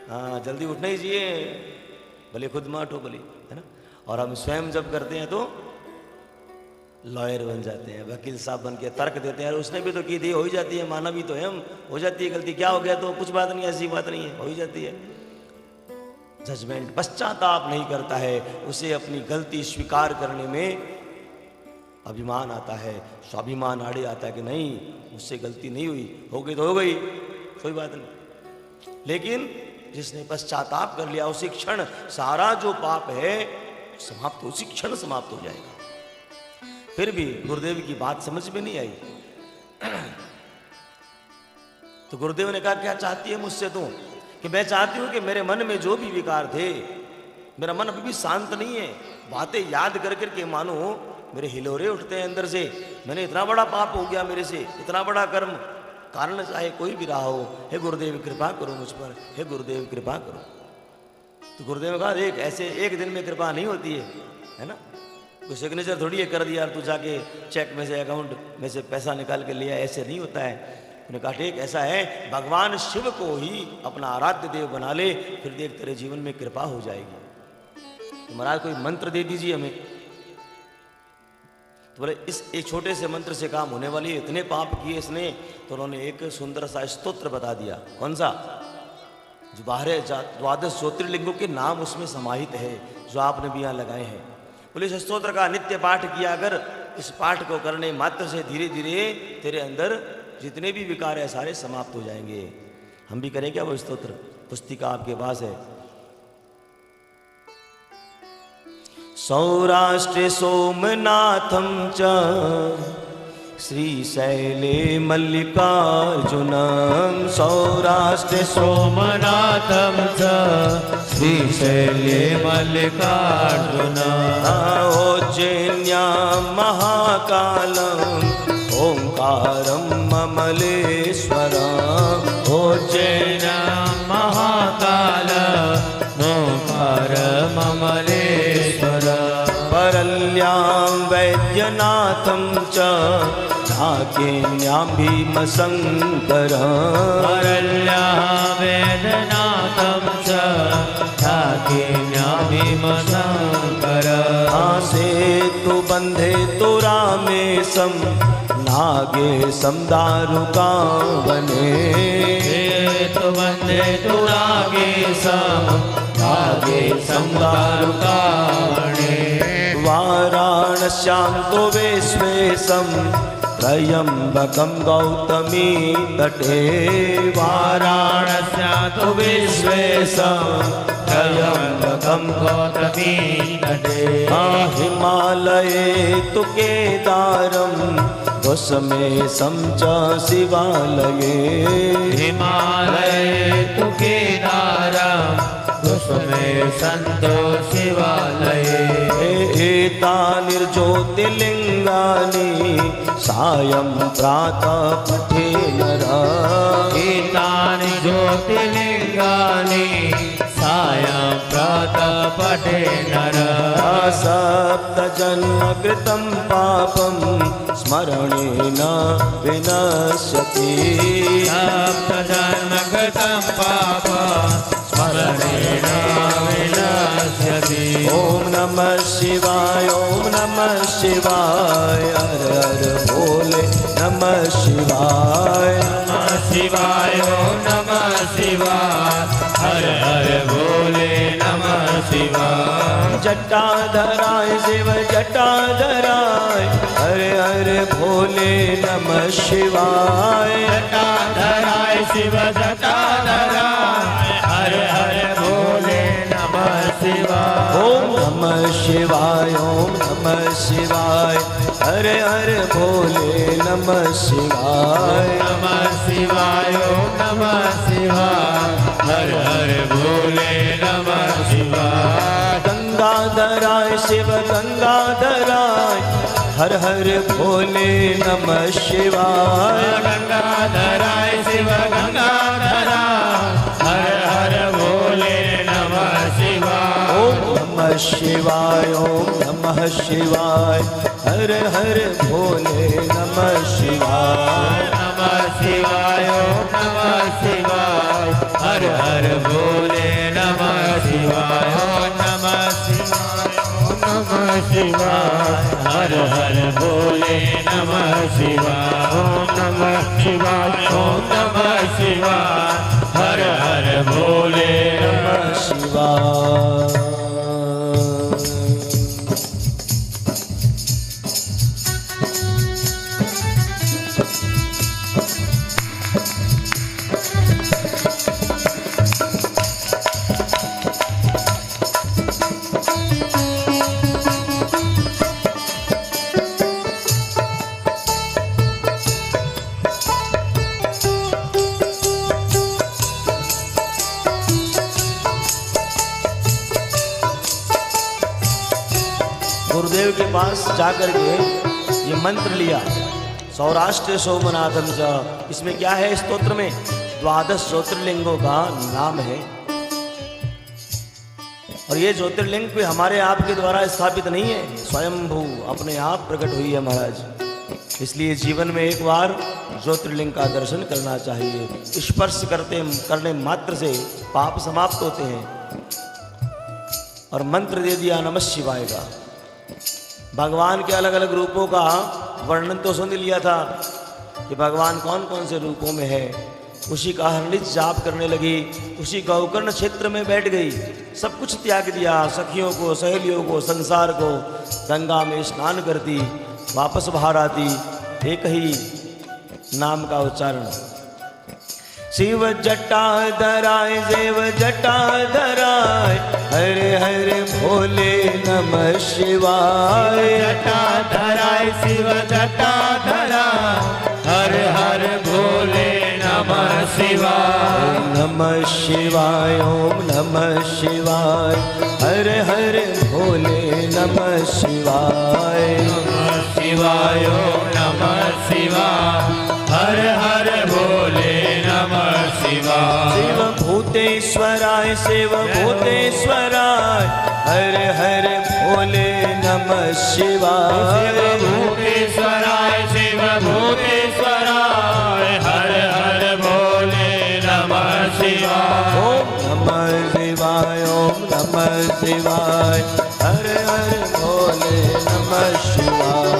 A: हाँ जल्दी उठना ही चाहिए, भले खुद में उठो भले, है ना। और हम स्वयं जब करते हैं तो लॉयर बन जाते हैं, वकील साहब बन के तर्क देते हैं। उसने भी तो की थी, हो ही जाती है, माना भी तो है हम, हो जाती है गलती, क्या हो गया तो कुछ बात नहीं, ऐसी बात नहीं है, हो ही जाती है। जजमेंट, पश्चाताप नहीं करता है, उसे अपनी गलती स्वीकार करने में अभिमान आता है, स्वाभिमान आड़े आता है कि नहीं मुझसे गलती नहीं हुई, हो गई तो हो गई, कोई बात नहीं। लेकिन जिसने पश्चाताप कर लिया उसी क्षण सारा जो पाप है समाप्त, उसी क्षण समाप्त हो जाएगा। फिर भी गुरुदेव की बात समझ में नहीं आई। तो गुरुदेव ने कहा क्या चाहती है मुझसे तू? कि मैं चाहती हूं कि मेरे मन में जो भी विकार थे, मेरा मन अभी भी शांत नहीं है, बातें याद कर करके मानो मेरे हिलोरे उठते हैं अंदर से। मैंने इतना बड़ा पाप हो गया मेरे से, इतना बड़ा कर्म, कारण चाहे कोई भी रहा हो, हे गुरुदेव कृपा करो मुझ पर, हे गुरुदेव कृपा करो। तो गुरुदेव ने कहा देख ऐसे एक दिन में कृपा नहीं होती है ना, कोई सिग्नेचर थोड़ी है कर दिया तू जाके चेक में से अकाउंट में से पैसा निकाल के लिया, ऐसे नहीं होता है। उन्होंने कहा ठीक ऐसा है, भगवान शिव को ही अपना आराध्य देव बना ले, फिर देख तेरे जीवन में कृपा हो जाएगी। तो महाराज कोई मंत्र दे दीजिए हमें। तो बोले इस एक छोटे से मंत्र से काम होने वाली है, इतने पाप किए इसने। तो उन्होंने एक सुंदर सा स्तोत्र बता दिया। कौन सा? जो 12 ज्योतिर्लिंगों के नाम उसमें समाहित है, जो आपने भी यहाँ लगाए हैं। बोले इस स्तोत्र का नित्य पाठ किया अगर, इस पाठ को करने मात्र से धीरे धीरे तेरे अंदर जितने भी विकार है सारे समाप्त हो जाएंगे। हम भी करें क्या वो स्तोत्र? पुस्तिका आपके पास है। सौराष्ट्रे सोमनाथं च श्रीशैले मल्लिकार्जुनं। सौराष्ट्रे
C: सोमनाथं च श्रीशैले मल्लिकार्जुनं।
A: उज्जैन्यां महाकालम् ओंकारं ममलेश्वरम्।
C: उज्जैन्यां महाकालम् ओंकारं ममलेश्वरम्।
A: परल्यां वैद्यनाथं च ढाकेन्यां भीमशङ्करम्।
C: परल्यां वैद्यनाथं च ढाकेन्यां भीमशङ्करम्।
A: सेतु बन्धे तु रामेशं नागेशं दारुकावने।
C: सेतु बन्धे तु नागेशं नागेशं दारुकावने।
A: वाराणस्यां तु विश्वेशं त्र्यम्बकं गौतमी तटे।
C: वाराणस्यां तु विश्वेशं त्र्यम्बकं गौतमी तटे।
A: हिमालये तु केदारं घुसमेशं च शिवालये।
C: हिमालये तु केदारं घुसमेशं च शिवालये।
A: एतानिर्ज्योतिर्लिङ्गानि सायं प्रातः पठे नरः।
C: एतानि ज्योतिर्लिङ्गानि सायं प्रातः पठे नरः।
A: सप्तजन्म कृतं पापं स्मरणेन विनश्यति।
C: सप्तजन्म कृतं पापं स्मरणेन विनश्यति।
A: ॐ नमः शिवाय, ॐ नमः शिवाय, हर हर भोले नमः शिवाय।
C: नमः शिवाय, ॐ नमः शिवाय, हर हर भोले नमः शिवाय।
A: जटाधराय शिव जटाधराय, हर हर भोले नमः शिवाय।
C: जटाधराय शिव जटाधराय, हर हर भोले नमः शिवाय।
A: ओम नमः शिवाय, ओम नमः शिवाय, हर हर भोले नमः शिवाय।
C: नमः शिवाय, ओम नमः शिवाय, हर हर भोले नमः शिवाय।
A: गंगाधराय शिव गंगाधराय, हर हर भोले नमः शिवाय।
C: गंगाधराय शिव गंगाधराय, हर हर भोले नमः शिवाय।
A: ओम नमः शिवाय, ओम नमः शिवाय, हर हर भोले नमः शिवाय।
C: नमः शिवाय, ओम नमः शिवाय, हर हर भोले नमः शिवाय। नमः शिवाय, ओम नमः शिवाय, हर हर भोले नमः शिवाय। ओम नमः शिवाय, ओम नमः शिवाय, हर हर भोले
A: नमः शिवाय। गुरुदेव के पास जाकर के ये मंत्र लिया, सौराष्ट्र सोमनाथम च। इसमें क्या है? स्तोत्र में 12 ज्योतिर्लिंगों का नाम है। और ये ज्योतिर्लिंग कोई हमारे आप के द्वारा स्थापित नहीं है, स्वयंभू अपने आप प्रकट हुई है महाराज। इसलिए जीवन में एक बार ज्योतिर्लिंग का दर्शन करना चाहिए। स्पर्श करने मात्र से पाप समाप्त होते हैं। और मंत्र दे दिया नमः शिवाय का। भगवान के अलग अलग रूपों का वर्णन तो सुन लिया था कि भगवान कौन कौन से रूपों में है। उसी का हरनिश जाप करने लगी, उसी गौकर्ण क्षेत्र में बैठ गई, सब कुछ त्याग दिया, सखियों को, सहेलियों को, संसार को, गंगा में स्नान करती, वापस बाहर आती, एक ही नाम का उच्चारण, शिव जटाधराय देव जटाधराय, हरे हरे भोले नमः शिवाय।
C: जटाधराय शिव जटाधराय, हर हर भोले नमः शिवाय।
A: नमः शिवाय, ओम नमः शिवाय, हरे हरे भोले नमः शिवाय।
C: नमः शिवाय, ओम नमः शिवाय, हर हर भोले नमः शिवाय।
A: शिव भूतेश्वराय शिव भूतेश्वराय, हरे हरे भोले नमः शिवाय।
C: शिव भूतेश्वराय शिव भूतेश्वराय, हर हर भोले नमः शिवाय।
A: ओम नमः शिवाय, ओम नमः शिवाय, हरे हरे भोले नमः शिवाय।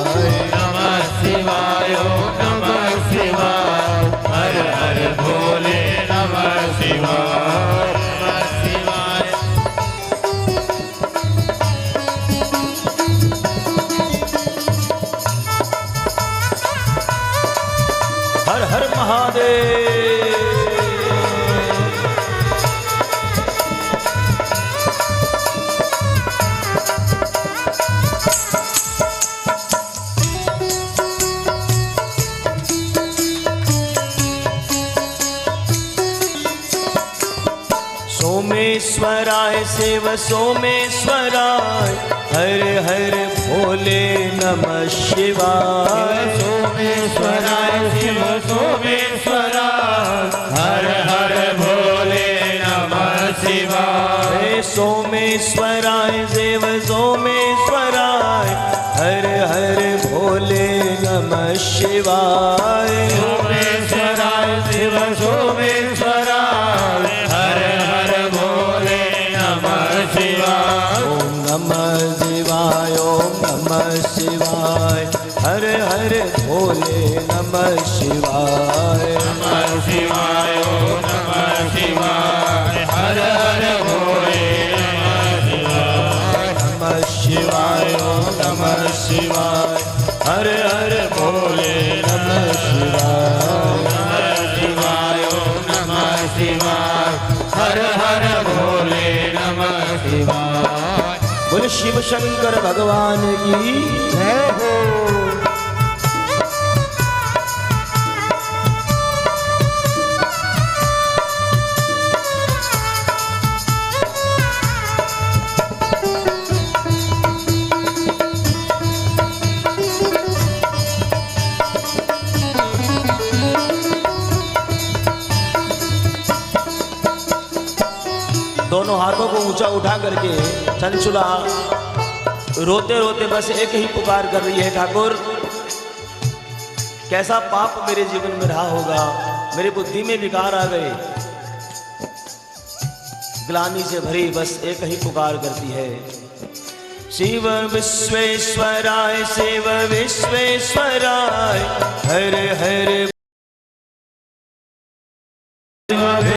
C: नमः शिवाय, ओम नमः शिवाय, हर हर भोले नमः शिवाय। नमः शिवाय।
A: हर हर महादेव। सोमेश्वराय शिव सोमेश्वराय, हरे हरे भोले नमः शिवाय।
C: सोमेश्वराय शिव सोमेश्वराय, हर हर भोले नमः शिवाय।
A: सोमेश्वराय शिव सोमेश्वराय, हरे हरे भोले नमः शिवाय।
C: सोमेश्वराय शिव सोमेश्वराय, हर हर भोले नमः शिवाय।
A: ओम नमः शिवाय, ओम नमः शिवाय, हरे हरे भोले नमः शिवाय।
C: नमः शिवाय, ओम नमः शिवाय, हर हर भोले नमः शिवाय।
A: नमः शिवाय, ओम नमः शिवाय, हरे हरे भोले नमः शिवाय।
C: नमः शिवाय, ओम नमः शिवाय, हर हर भोले नमः शिवाय।
A: बोल शिव शंकर भगवान की जय हो। दोनों हाथों को ऊंचा उठा करके चंचुला रोते रोते बस एक ही पुकार कर रही है, ठाकुर कैसा पाप मेरे जीवन में रहा होगा, मेरी बुद्धि में विकार आ गए। ग्लानि से भरी बस एक ही पुकार करती है, शिव विश्वेश्वराय शिव विश्वेश्वराय, हरे हरे